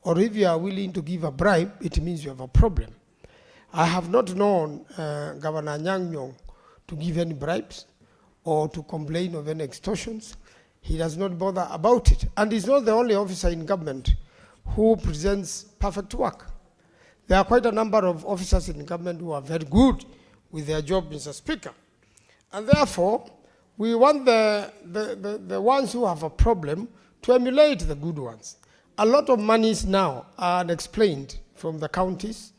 or if you are willing to give a bribe, it means you have a problem. I have not known Governor Nyang' to give any bribes or to complain of any extortions. He does not bother about it. And he's not the only officer in government who presents perfect work. There are quite a number of officers in government who are very good with their job, Mr. Speaker. And therefore, we want the ones who have a problem to emulate the good ones. A lot of monies now are unexplained from the counties.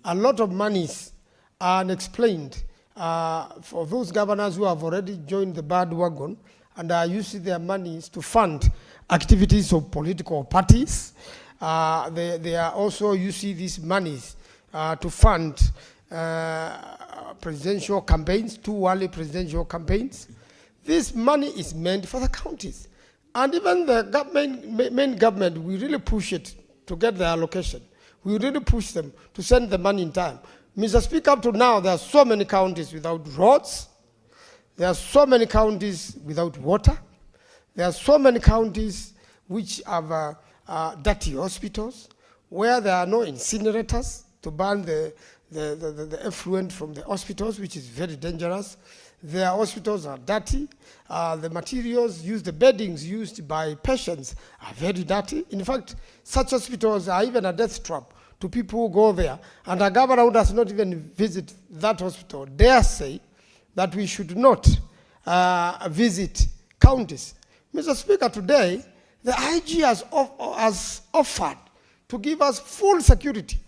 A lot of monies are unexplained for those governors who have already joined the bandwagon and are using their monies to fund activities of political parties. They are also using these monies to fund presidential campaigns, 2 early presidential campaigns. This money is meant for the counties. And even the main government, we really push it to get the allocation. We really push them to send the money in time. Mr. Speaker, up to now, there are so many counties without roads. There are so many counties without water. There are so many counties which have dirty hospitals, where there are no incinerators to burn the effluent from the hospitals, which is very dangerous. Their hospitals are dirty. The materials used, the beddings used by patients are very dirty. In fact, such hospitals are even a death trap to people who go there. And a governor who does not even visit that hospital dare say that we should not visit counties. Mr. Speaker, today, the IG has offered to give us full security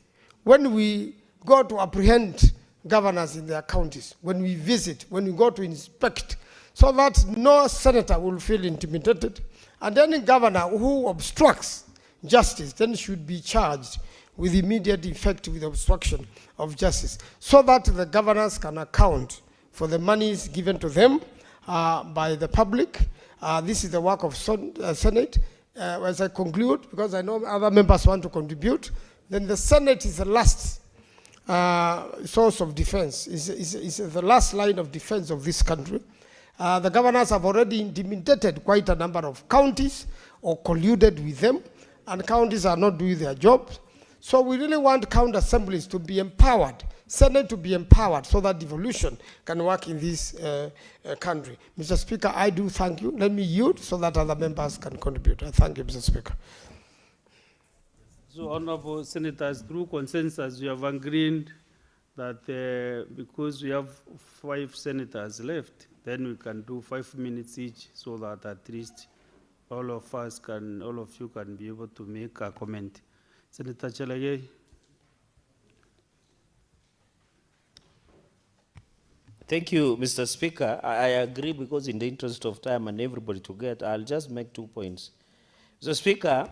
when we go to apprehend governors in their counties, when we visit, when we go to inspect, so that no senator will feel intimidated. And any governor who obstructs justice then should be charged with immediate effect with obstruction of justice, so that the governors can account for the monies given to them by the public. This is the work of Senate. As I conclude, because I know other members want to contribute, then the Senate is the last source of defense, is the last line of defense of this country. The governors have already intimidated quite a number of counties or colluded with them, and counties are not doing their jobs. So we really want county assemblies to be empowered, Senate to be empowered, so that devolution can work in this country. Mr. Speaker, I do thank you. Let me yield so that other members can contribute. I thank you, Mr. Speaker. So, honorable senators, through consensus, we have agreed that because we have 5 senators left, then we can do 5 minutes each, so that at least all of you can be able to make a comment. Senator Chalagay. Thank you, Mr. Speaker. I agree, because in the interest of time and everybody to get, I'll just make 2 points. Mr. Speaker,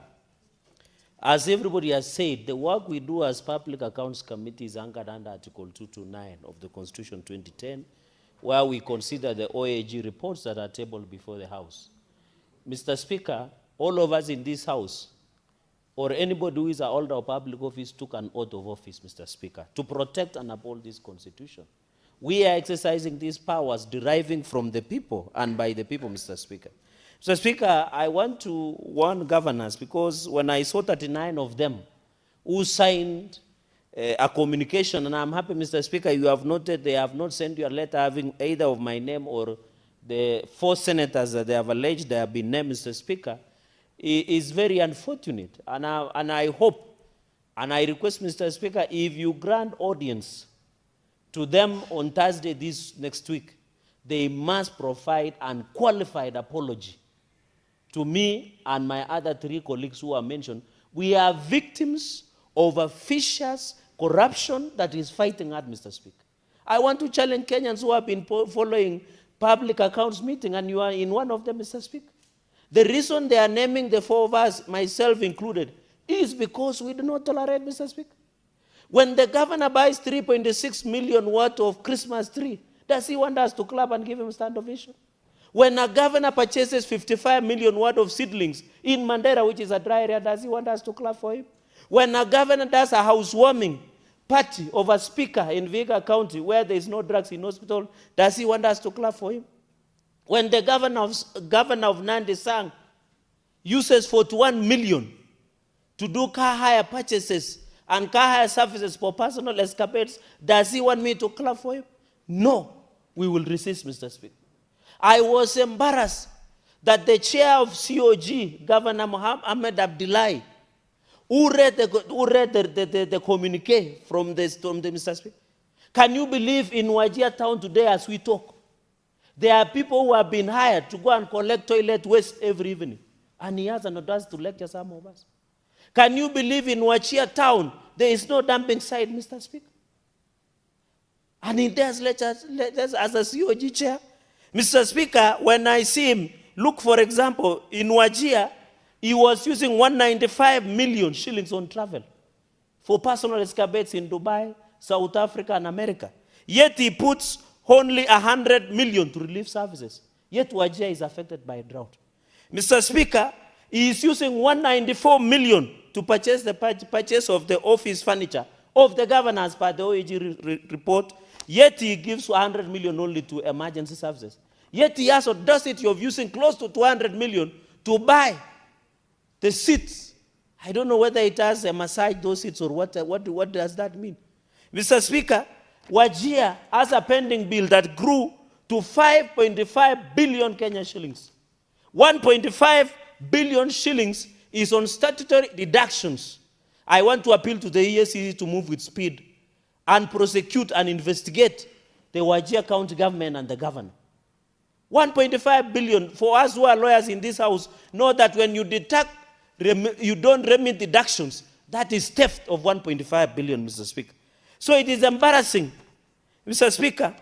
as everybody has said, the work we do as Public Accounts Committee is anchored under Article 229 of the Constitution 2010, where we consider the OAG reports that are tabled before the House. Mr. Speaker, all of us in this House, or anybody who is a holder of public office, took an oath of office, Mr. Speaker, to protect and uphold this Constitution. We are exercising these powers deriving from the people and by the people, Mr. Speaker. Mr. Speaker, I want to warn governors, because when I saw 39 of them who signed a communication, and I'm happy, Mr. Speaker, you have noted they have not sent you a letter having either of my name or the 4 senators that they have alleged they have been named, Mr. Speaker, is very unfortunate. And I And I request, Mr. Speaker, if you grant audience to them on Thursday this next week, they must provide an qualified apology to me and my other 3 colleagues who are mentioned. We are victims of a vicious corruption that is fighting at, Mr. Speaker. I want to challenge Kenyans who have been following public accounts meeting, and you are in one of them, Mr. Speaker. The reason they are naming the 4 of us, myself included, is because we do not tolerate, Mr. Speaker. When the governor buys 3.6 million worth of Christmas tree, does he want us to clap and give him stand ovation? When a governor purchases 55 million worth of seedlings in Mandera, which is a dry area, does he want us to clap for him? When a governor does a housewarming party of a speaker in Vihiga County where there is no drugs in hospital, does he want us to clap for him? When the governor of Nandi Sang uses 41 million to do car hire purchases and car hire services for personal escapades, does he want me to clap for him? No, we will resist, Mr. Speaker. I was embarrassed that the chair of COG, Governor Mohammed Abdullahi, who read the communique from the Mr. Speaker. Can you believe in Wajir town today as we talk, there are people who have been hired to go and collect toilet waste every evening, and he has an audacity to lecture some of us? Can you believe in Wajir town there is no dumping site, Mr. Speaker? And he does lectures as a COG chair. Mr. Speaker, when I see him, look, for example, in Wajir, he was using 195 million shillings on travel for personal escapades in Dubai, South Africa, and America. Yet he puts only 100 million to relief services. Yet Wajir is affected by a drought. Mr. Speaker, he is using 194 million to purchase the purchase of the office furniture of the governor as per the OAG report. Yet he gives 100 million only to emergency services. Yet he has audacity of using close to 200 million to buy the seats. I don't know whether it has a massage those seats or what does that mean? Mr. Speaker, Wajir has a pending bill that grew to 5.5 billion Kenya shillings. 1.5 billion shillings is on statutory deductions. I want to appeal to the EACC to move with speed and prosecute and investigate the Wajir County government and the governor. 1.5 billion, for us who are lawyers in this house, know that when you deduct, you don't remit deductions, that is theft of 1.5 billion, Mr. Speaker. So it is embarrassing, Mr. Speaker,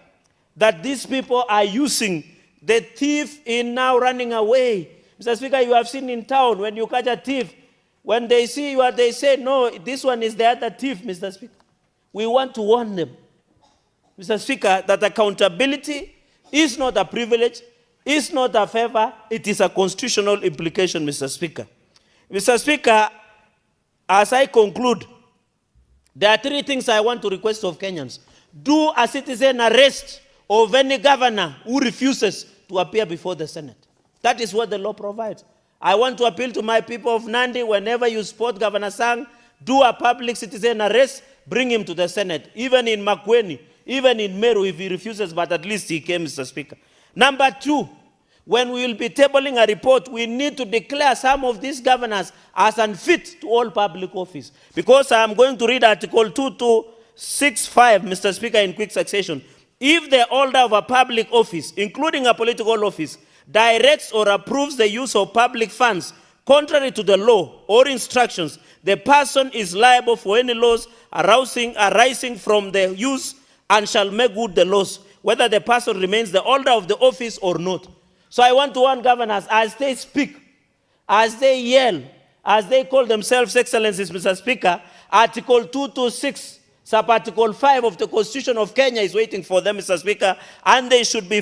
that these people are using the thief in now running away. Mr. Speaker, you have seen in town, when you catch a thief, when they see you, they say, no, this one is the other thief, Mr. Speaker. We want to warn them, Mr. Speaker, that accountability is not a privilege, is not a favor, it is a constitutional implication, Mr. Speaker. Mr. Speaker, as I conclude, there are 3 things I want to request of Kenyans. Do a citizen arrest of any governor who refuses to appear before the Senate. That is what the law provides. I want to appeal to my people of Nandi, whenever you support Governor Sang, do a public citizen arrest, bring him to the Senate, even in makwiny, even in Meru if he refuses, but at least he came, Mr. Speaker. Number 2, when we will be tabling a report, we need to declare some of these governors as unfit to all public office. Because I am going to read Article 2265, Mr. Speaker, in quick succession. If the holder of a public office, including a political office, directs or approves the use of public funds contrary to the law or instructions, the person is liable for any loss arising from the use and shall make good the loss, whether the person remains the holder of the office or not. So I want to warn governors, as they speak, as they yell, as they call themselves excellencies, Mr. Speaker, Article 226, sub-article 5 of the Constitution of Kenya is waiting for them, Mr. Speaker, and they should be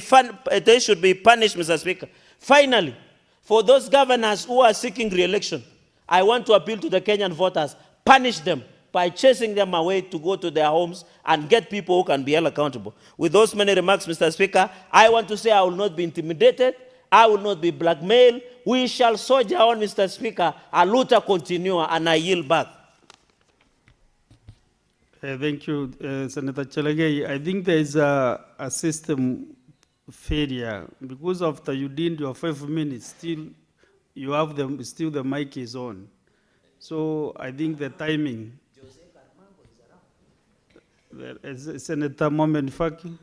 punished, Mr. Speaker. Finally, for those governors who are seeking re-election, I want to appeal to the Kenyan voters, punish them by chasing them away to go to their homes and get people who can be held accountable. With those many remarks, Mr. Speaker, I want to say I will not be intimidated, I will not be blackmailed. We shall soldier on, Mr. Speaker, a luta continua, and I yield back. Thank you, Senator Chelagey. I think there is a system failure because after you did your 5 minutes, still you have them. Still the mic is on. So I think the timing. Senator Mohamed Faki.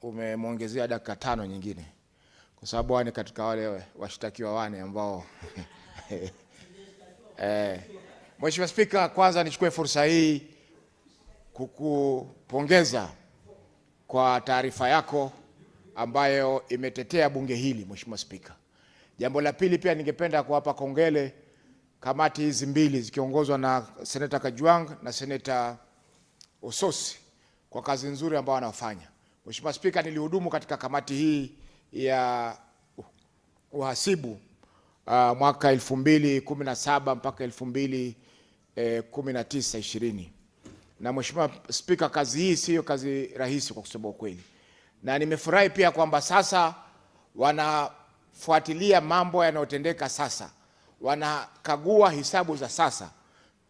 Umemwongezea dakika 5 nyingine kwa sababu wani katika wale washtakiwa wane ambao Mheshimiwa Spika, kwanza nichukue fursa hii kukupongeza kwa taarifa yako ambayo imetetea bunge hili Mheshimiwa Spika. Jambo la pili pia ningependa kuwapa kongele kamati hizi mbili zikiongozwa na Senator Kajwang na Senator Ososi kwa kazi nzuri ambayo wanafanya. Mheshimiwa Spika, nilihudumu katika kamati hii ya uhasibu mwaka 2017 mpaka 2019-20. Na Mheshimiwa Spika, kazi hii sio kazi rahisi kwa kusema ukweli. Na nimefurahi pia kwamba sasa wanafuatilia mambo yanayotendeka sasa. Wanakagua hisabu za sasa.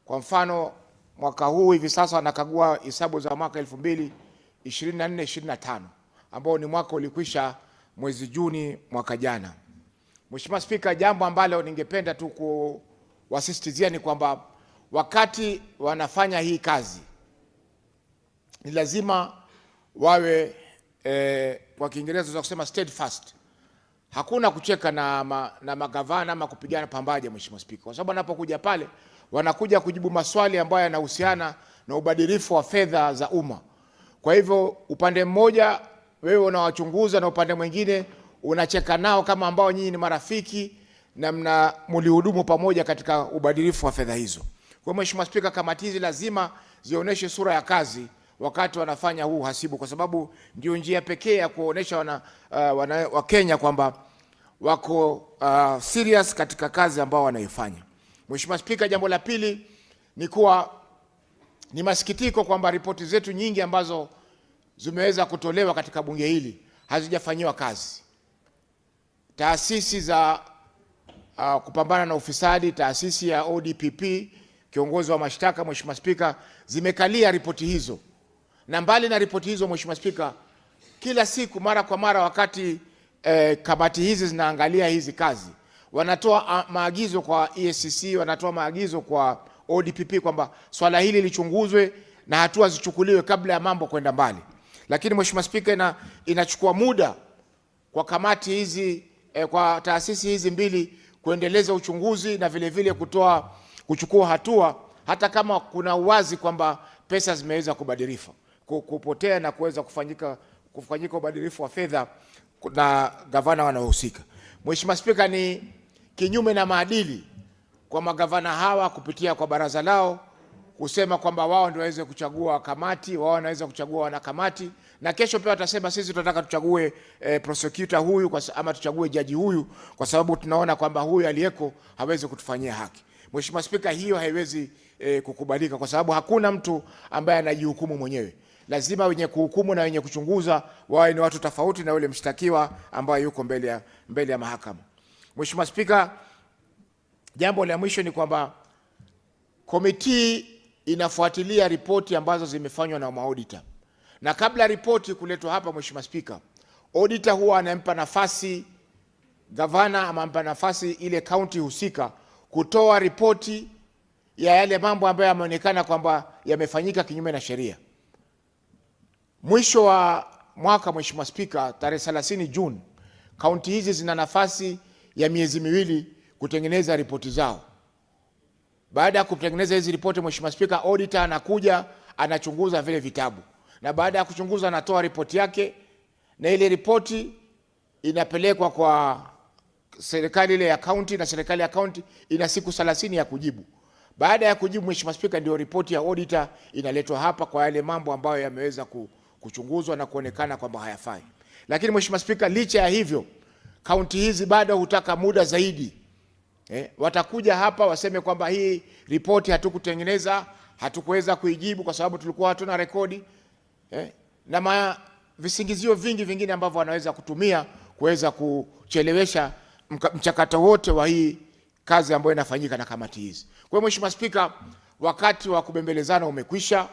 Kwa mfano mwaka huu hivi sasa wanakagua hisabu za mwaka 2024-2025 ambao ni mwaka ulikwisha mwezi Juni mwaka jana. Mheshimiwa Spika, jambo ambalo ningependa tu kuwasisitizia ni kwamba wakati wanafanya hii kazi ni lazima wawe kwa Kiingereza tunaweza kusema steadfast. Hakuna kucheka na magavana ama kupigana pambaje Mheshimiwa Spika. Kwa sababu wanapokuja pale wanakuja kujibu maswali ambayo yanahusiana na ubadilifu wa fedha za umma. Kwa hivyo upande mmoja wewe unawachunguza na upande mwingine unacheka nao kama ambao nyinyi ni marafiki na mlihudumu pamoja katika ubadilifu wa fedha hizo. Kwa Mheshimiwa Spika, kamati hizi lazima zionyeshe sura ya kazi wakati wanafanya huu hasibu, kwa sababu ndio njia pekee ya kuonesha wa Kenya kwamba wako serious katika kazi ambao wanaifanya. Mheshimiwa Spika, jambo la pili ni kuwa ni masikitiko kwamba ripoti zetu nyingi ambazo zimeweza kutolewa katika bunge hili hazijafanywa kazi. Taasisi za kupambana na ufisadi, taasisi ya ODPP, kiongozi wa mashtaka Mheshimiwa Spika, zimekalia ripoti hizo. Na mbali na ripoti hizo Mheshimiwa Spika, kila siku mara kwa mara wakati kamati hizi zinaangalia hizi kazi, wanatoa maagizo kwa EACC, wanatoa maagizo kwa ODPP kwamba swala hili lichunguzwe na hatua zichukuliwe kabla ya mambo kwenda mbali. Lakini Mheshimiwa Spika, inachukua muda kwa kamati hizi kwa taasisi hizi mbili kuendeleza uchunguzi na vile vile kuchukua hatua hata kama kuna uwazi kwamba pesa zimeweza kubadilishwa, kupotea na kuweza kufanyika ubadilifu wa fedha na gavana wanaohusika. Mheshimiwa Spika, ni kinyume na maadili kwa magavana hawa kupitia kwa baraza lao kusema kwamba wao ndio waweze kuchagua kamati, wao wanaweza kuchagua wanakamati, na kesho pia watasema sisi tunataka tuchague prosecutor huyu ama tuchague jaji huyu kwa sababu tunaona kwamba huyu aliyeko hawezi kutufanyia haki. Mheshimiwa Spika, hiyo haiwezi kukubalika kwa sababu hakuna mtu ambaye anajihukumu mwenyewe. Lazima wenye kuhukumu na wenye kuchunguza wawe ni watu tofauti na yule mshtakiwa ambaye yuko mbele ya mahakama. Mheshimiwa Spika, jambo la mwisho ni kwamba komiti inafuatilia ripoti ambazo zimefanywa na maauditor. Na kabla ripoti kuletwa hapa Mheshimiwa Spika, auditor huwa anampa nafasi gavana ama anampa nafasi ile county husika kutoa ripoti ya yale mambo ambayo yameonekana kwamba yamefanyika kinyume na sheria. Mwisho wa mwaka Mheshimiwa Spika, tarehe 30 Juni, county hizi zina nafasi ya miezi 2 kutengeneza ripoti zao. Baada ya kutengeneza hizi ripoti Mheshimiwa Spika, auditor anakuja anachunguza vile vitabu. Na baada ya kuchunguza anatoa ripoti yake na ile ripoti inapelekwa kwa serikali ile ya county na serikali ya county ina siku 30 ya kujibu. Baada ya kujibu Mheshimiwa Spika, ndio ripoti ya auditor inaletwa hapa kwa yale mambo ambayo yameweza kuchunguzwa na kuonekana kwamba hayafai. Lakini Mheshimiwa Spika, licha ya hivyo county hizi bado hutaka muda zaidi. Watakuja hapa waseme kwamba hii ripoti hatukutengeneza, hatukuweza kuijibu kwa sababu tulikuwa hatuna rekodi. Na visingizio vingi vingine ambavyo wanaweza kutumia kuweza kuchelewesha mchakato wote wa hii kazi ambayo inafanyika na kamati hizi. Kwa hiyo Mheshimiwa Spika, wakati wa kubembelezana umekwisha.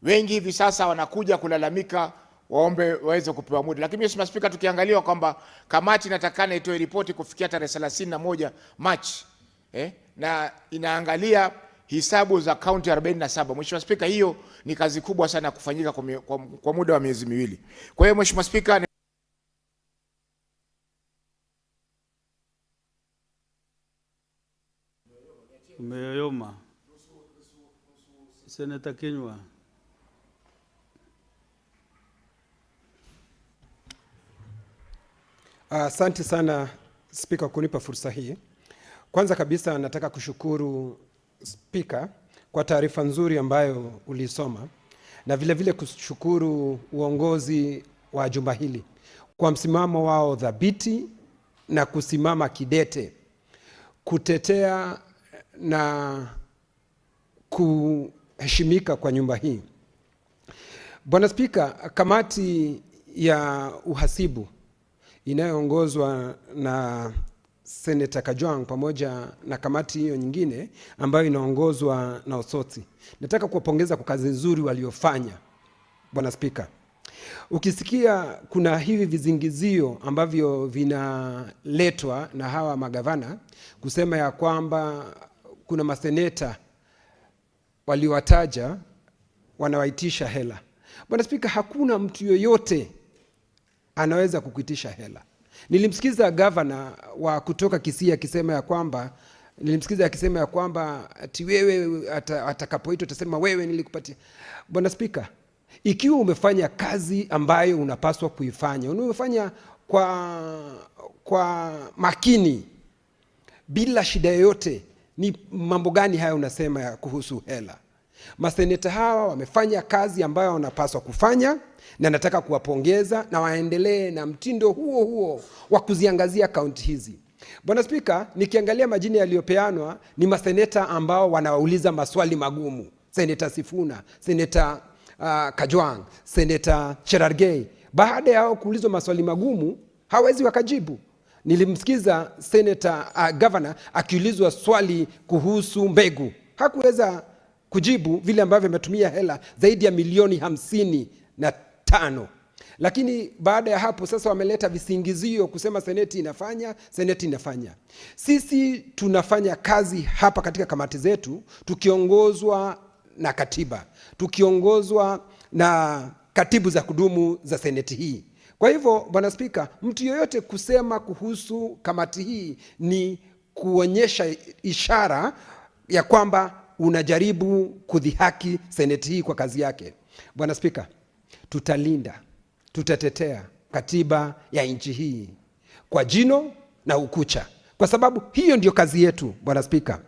Wengi hivi sasa wanakuja kulalamika waombe waweze kupewa muda. Lakini Mheshimiwa Spika, tukiangalia kwamba kamati inatakana itoe ripoti kufikia tarehe 31 Machi na inaangalia hisabu za kaunti 47. Mheshimiwa Spika, hiyo ni kazi kubwa sana kufanyika kwa muda wa miezi miwili. Kwa hiyo Mheshimiwa Spika, umeyoyoma. Senator Kenywa. Asante sana Spika kunipa fursa hii. Kwanza kabisa nataka kushukuru Spika kwa taarifa nzuri ambayo ulisoma, na vile vile kushukuru uongozi wa jumba hili kwa msimamo wao dhabiti na kusimama kidete kutetea na kuheshimika kwa nyumba hii. Bwana Spika, kamati ya uhasibu inayoongozwa na Senator Kajwang pamoja na kamati hiyo nyingine ambayo inaongozwa na Osotsi, nataka kuwapongeza kwa kazi nzuri waliofanya. Bwana Spika, ukisikia kuna hivi vizingizio ambavyo vinaletwa na hawa magavana kusema ya kwamba kuna maseneta waliowataja wanawaitisha hela. Bwana Spika, hakuna mtu yoyote anaweza kukuitisha hela. Nilimsikiza gavana wa kutoka Kisii akisema ya kwamba ati wewe atakapoitwa utasema wewe nilikupatia. Bwana Spika, ikiwa umefanya kazi ambayo unapaswa kuifanya, umefanya kwa makini bila shida yoyote, ni mambo gani haya unasema ya kuhusu hela? Maseneta hawa wamefanya kazi ambayo wanapaswa kufanya, na nataka kuwapongeza na waendelee na mtindo huo huo wa kuziangazia kaunti hizi. Bwana Spika, nikiangalia majina yaliyopeanwa ni maseneta ambao wanawauliza maswali magumu. Seneta Sifuna, Seneta Kajwang, Seneta Cherargei. Baada ya hao kuulizwa maswali magumu, hawezi wakajibu. Nilimsikiza Seneta Governor akiulizwa swali kuhusu mbegu, hakuweza kujibu vile ambavyo ametumia hela zaidi ya milioni 55. Lakini baada ya hapo sasa wameleta visingizio kusema seneti inafanya. Sisi tunafanya kazi hapa katika kamati zetu tukiongozwa na katiba, tukiongozwa na katibu za kudumu za seneti hii. Kwa hivyo Bwana Spika, mtu yoyote kusema kuhusu kamati hii ni kuonyesha ishara ya kwamba unajaribu kudhihaki seneti hii kwa kazi yake. Bwana Spika, tutalinda, tutatetea katiba ya nchi hii kwa jino na ukucha, kwa sababu hiyo ndio kazi yetu Bwana Spika.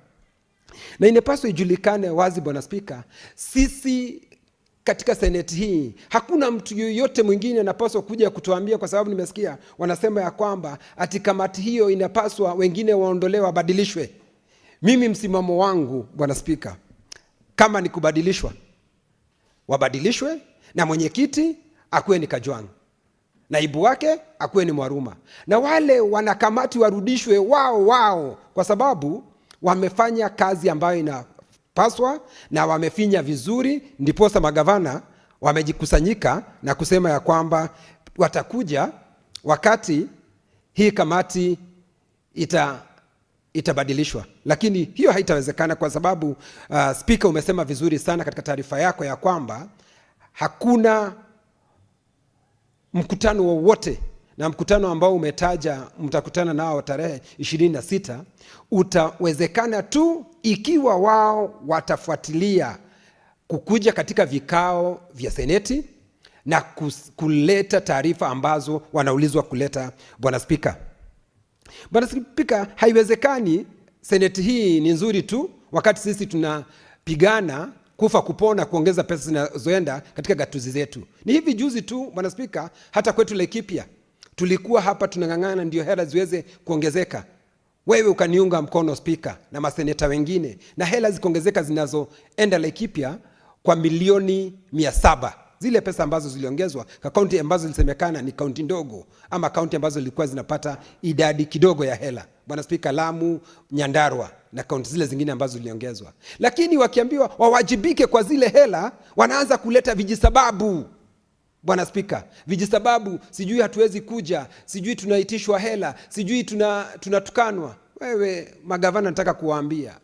Na inapaswa ijulikane wazi Bwana Spika, sisi katika seneti hii hakuna mtu yoyote mwingine anapaswa kuja kutuambia, kwa sababu nimesikia wanasema ya kwamba ati kamati hiyo inapaswa wengine waondolewe, wabadilishwe. Mimi msimamo wangu Bwana Spika, kama ni kubadilishwa, wabadilishwe, na mwenyekiti akuwe ni Kajwang, naibu wake akuwe ni Mwaruma, na wale wanakamati warudishwe wao, kwa sababu wamefanya kazi ambayo inapaswa na wamefinya vizuri. Ndiposa magavana wamejikusanyika na kusema ya kwamba watakuja wakati hii kamati itabadilishwa. Lakini hiyo haitawezekana kwa sababu Spika, umesema vizuri sana katika taarifa yako ya kwamba hakuna mkutano wowote, na mkutano ambao umetaja mtakutana nao tarehe 26 utawezekana tu ikiwa wao watafuatilia kukuja katika vikao vya seneti na kuleta taarifa ambazo wanaulizwa kuleta. Bwana Spika, Bwana Spika, haiwezekani seneti hii ni nzuri tu wakati sisi tunapigana kufa kupona kuongeza pesa zinazoenda katika gatuzi zetu. Ni hivi juzi tu Bwana Spika, hata kwetu Laikipia tulikuwa hapa tunang'ang'ana ndio hela ziweze kuongezeka. Wewe ukaniunga mkono Spika na maseneta wengine, na hela zikaongezeka zinazoenda Laikipia kwa milioni 700. Zile pesa ambazo ziliongezwa kwa kaunti ambazo zilisemekana ni kaunti ndogo, ama kaunti ambazo zilikuwa zinapata idadi kidogo ya hela. Bwana Spika, Lamu, Nyandarua na kaunti zile zingine ambazo ziliongezwa. Lakini wakiambiwa wawajibike kwa zile hela, wanaanza kuleta vijisababu. Bwana Spika, vijisababu, sijui hatuwezi kuja, sijui tunaitishwa hela, sijui tunatukanwa. Wewe magavana, nataka kuwaambia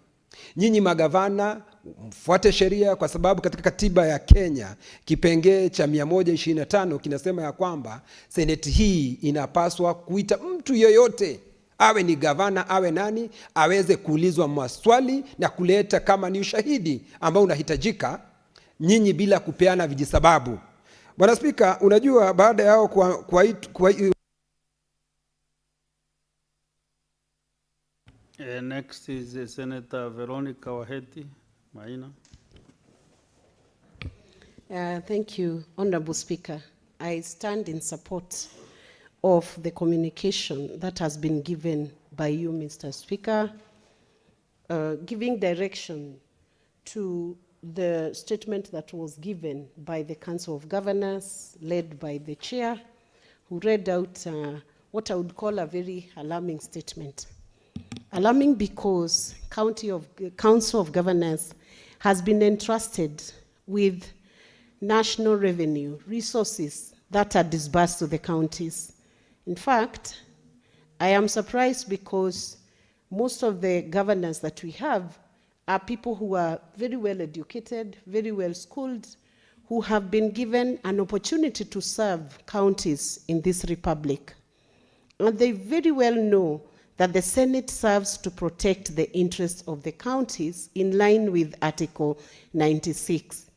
nyinyi magavana, mfuate sheria, kwa sababu katika katiba ya Kenya kipengee cha 125 kinasema ya kwamba seneti hii inapaswa kuita mtu yoyote, awe ni gavana awe nani, aweze kuulizwa maswali na kuleta kama ni ushahidi ambao unahitajika, nyinyi bila kupeana vijisababu. Bwana Spika, unajua baada yao next is Senator Veronica Waheti Maina. Thank you, Honorable Speaker. I stand in support of the communication that has been given by you, Mr. Speaker, giving direction to the statement that was given by the Council of Governors, led by the chair, who read out what I would call a very alarming statement. Alarming because Council of Governors has been entrusted with national revenue resources that are disbursed to the counties. In fact, I am surprised because most of the governors that we have are people who are very well educated, very well schooled, who have been given an opportunity to serve counties in this republic. And they very well know that the Senate serves to protect the interests of the counties in line with Article 96.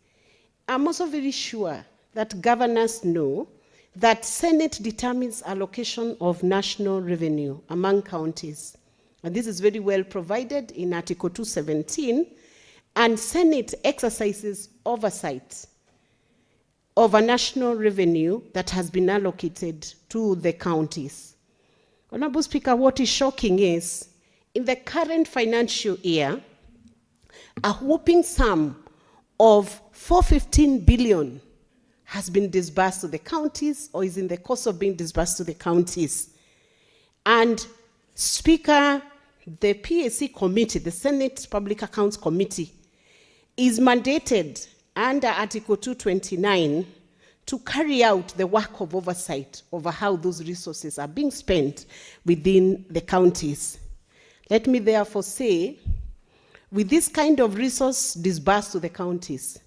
I'm also very sure that governors know that Senate determines allocation of national revenue among counties. And this is very well provided in Article 217, and Senate exercises oversight of a national revenue that has been allocated to the counties. Honorable Speaker, what is shocking is, in the current financial year, a whopping sum of 415 billion has been disbursed to the counties or is in the course of being disbursed to the counties. And Speaker, the PAC committee, the Senate Public Accounts Committee, is mandated under Article 229 to carry out the work of oversight over how those resources are being spent within the counties. Let me therefore say, with this kind of resource disbursed to the counties,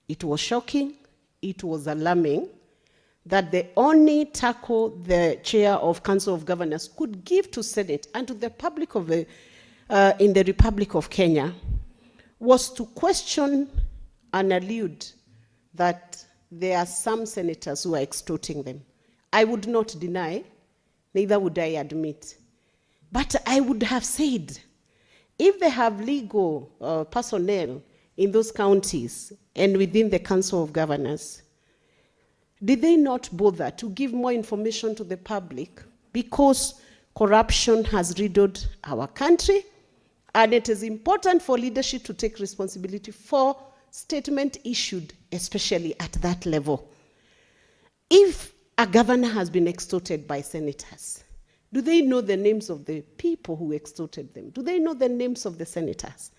it was shocking, it was alarming, that the only tackle the chair of Council of Governors could give to Senate and to the public of in the Republic of Kenya was to question and allude that there are some senators who are extorting them. I would not deny, neither would I admit. But I would have said, if they have legal personnel in those counties and within the Council of Governors, did they not bother to give more information to the public? Because corruption has riddled our country, and it is important for leadership to take responsibility for statement issued, especially at that level. If a governor has been extorted by senators, do they know the names of the people who extorted them? Do they know the names of the senators?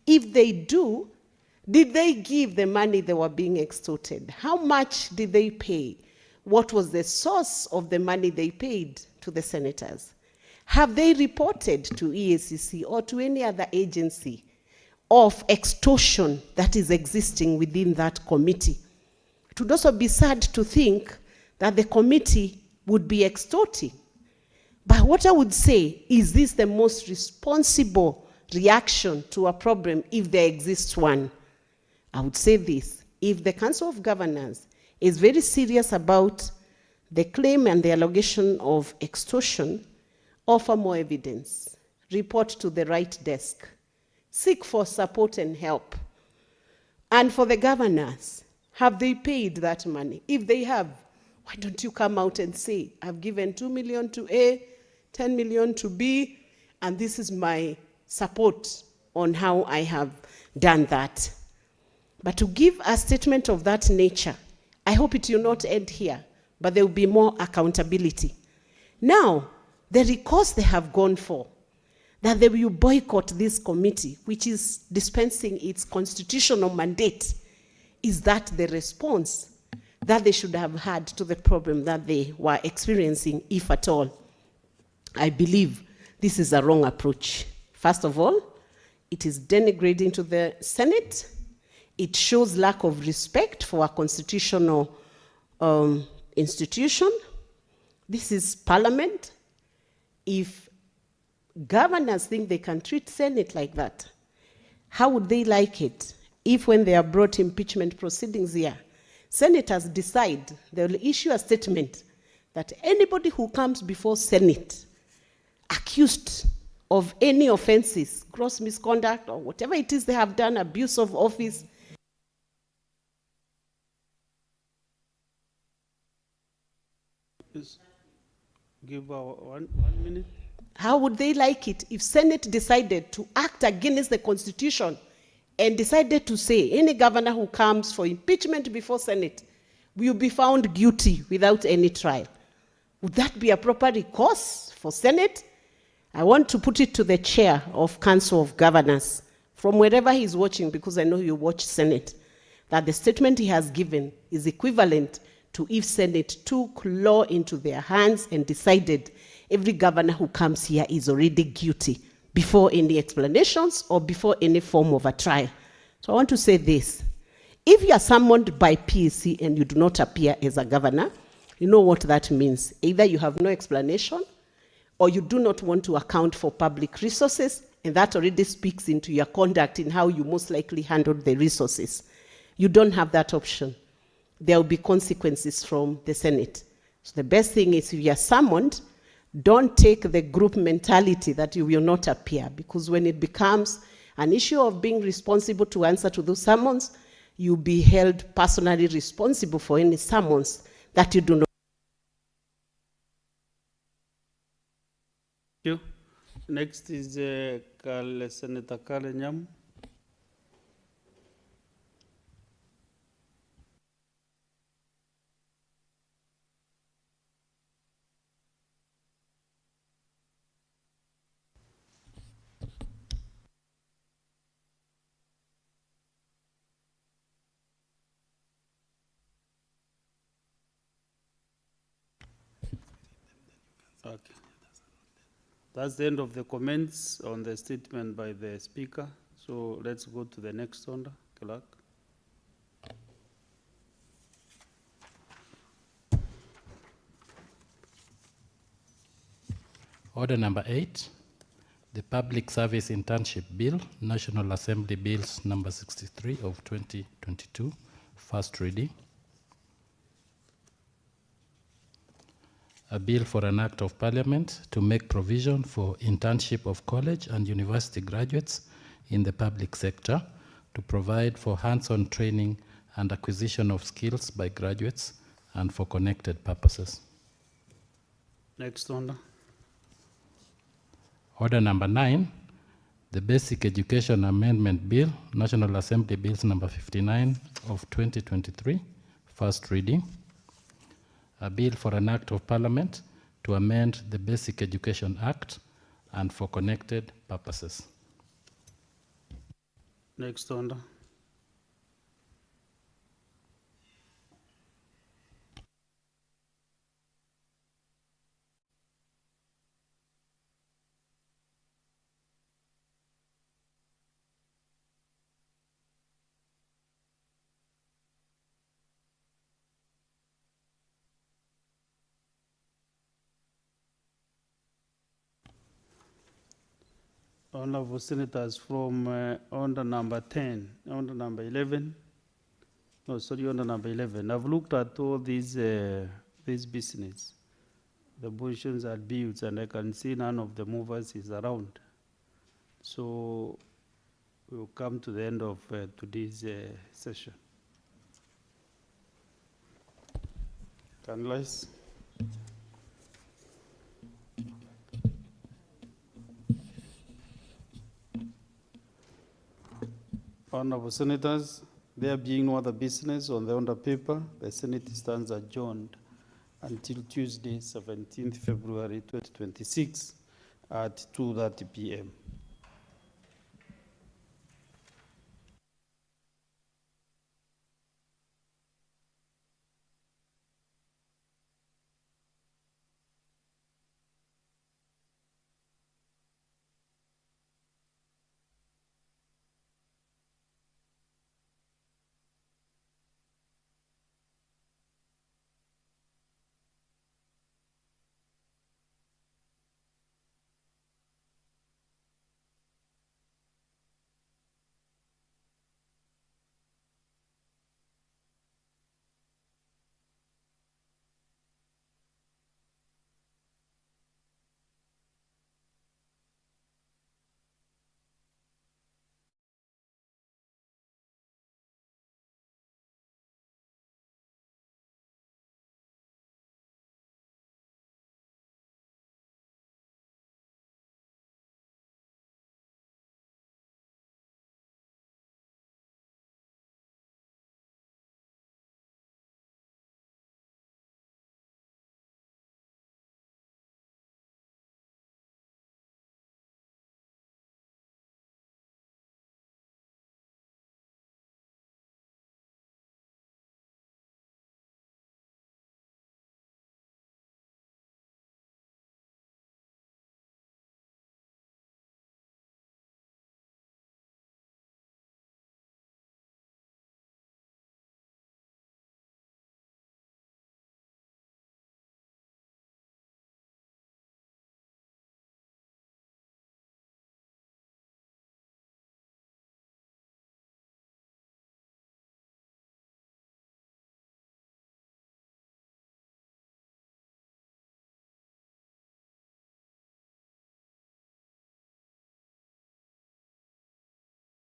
If they do, did they give the money they were being extorted? How much did they pay? What was the source of the money they paid to the senators? Have they reported to EACC or to any other agency of extortion that is existing within that committee? It would also be sad to think that the committee would be extorting. But what I would say, is this the most responsible reaction to a problem if there exists one? I would say this: if the Council of Governors is very serious about the claim and the allegation of extortion, offer more evidence, report to the right desk, seek for support and help. And for the governors, have they paid that money? If they have, why don't you come out and say, I've given 2 million to A, 10 million to B, and this is my support on how I have done that. But to give a statement of that nature, I hope it will not end here, but there will be more accountability. Now, the recourse they have gone for, that they will boycott this committee, which is dispensing its constitutional mandate, is that the response that they should have had to the problem that they were experiencing, if at all. I believe this is a wrong approach. First of all, it is denigrating to the Senate. It shows lack of respect for our constitutional institution. This is Parliament. If governors think they can treat Senate like that, how would they like it if when they are brought impeachment proceedings here, senators decide they will issue a statement that anybody who comes before Senate accused of any offenses, gross misconduct, or whatever it is they have done, abuse of office, give one minute. How would they like it if Senate decided to act against the Constitution and decided to say any governor who comes for impeachment before Senate will be found guilty without any trial? Would that be a proper recourse for Senate? I want to put it to the chair of Council of Governors, from wherever he's watching, because I know you watch Senate, that the statement he has given is equivalent to if Senate took law into their hands and decided every governor who comes here is already guilty before any explanations or before any form of a trial. So I want to say this. If you are summoned by PEC and you do not appear as a governor, you know what that means. Either you have no explanation or you do not want to account for public resources, and that already speaks into your conduct in how you most likely handled the resources. You don't have that option. There will be consequences from the Senate. So the best thing is if you are summoned, don't take the group mentality that you will not appear, because when it becomes an issue of being responsible to answer to those summons, you'll be held personally responsible for any summons that you do not. Thank you. Next is Senator Kale Nyam. Okay. That's the end of the comments on the statement by the Speaker. So let's go to the next order, Clerk. Order number 8, the Public Service Internship Bill, National Assembly Bills number 63 of 2022, first reading. A bill for an act of parliament to make provision for internship of college and university graduates in the public sector, to provide for hands-on training and acquisition of skills by graduates and for connected purposes. Next order. Order number 9, the Basic Education Amendment Bill, National Assembly Bills number 59 of 2023, first reading. A bill for an act of parliament to amend the Basic Education Act and for connected purposes. Next order. Honorable Senators, from order number 10, order number 11, no, sorry, order number 11. I've looked at all these business, the motions and bills, and I can see none of the movers is around. So we'll come to the end of today's session. Canalize. Honorable Senators, there being no other business on the order paper, the Senate stands adjourned until Tuesday, 17th February 2026 at 2:30 p.m.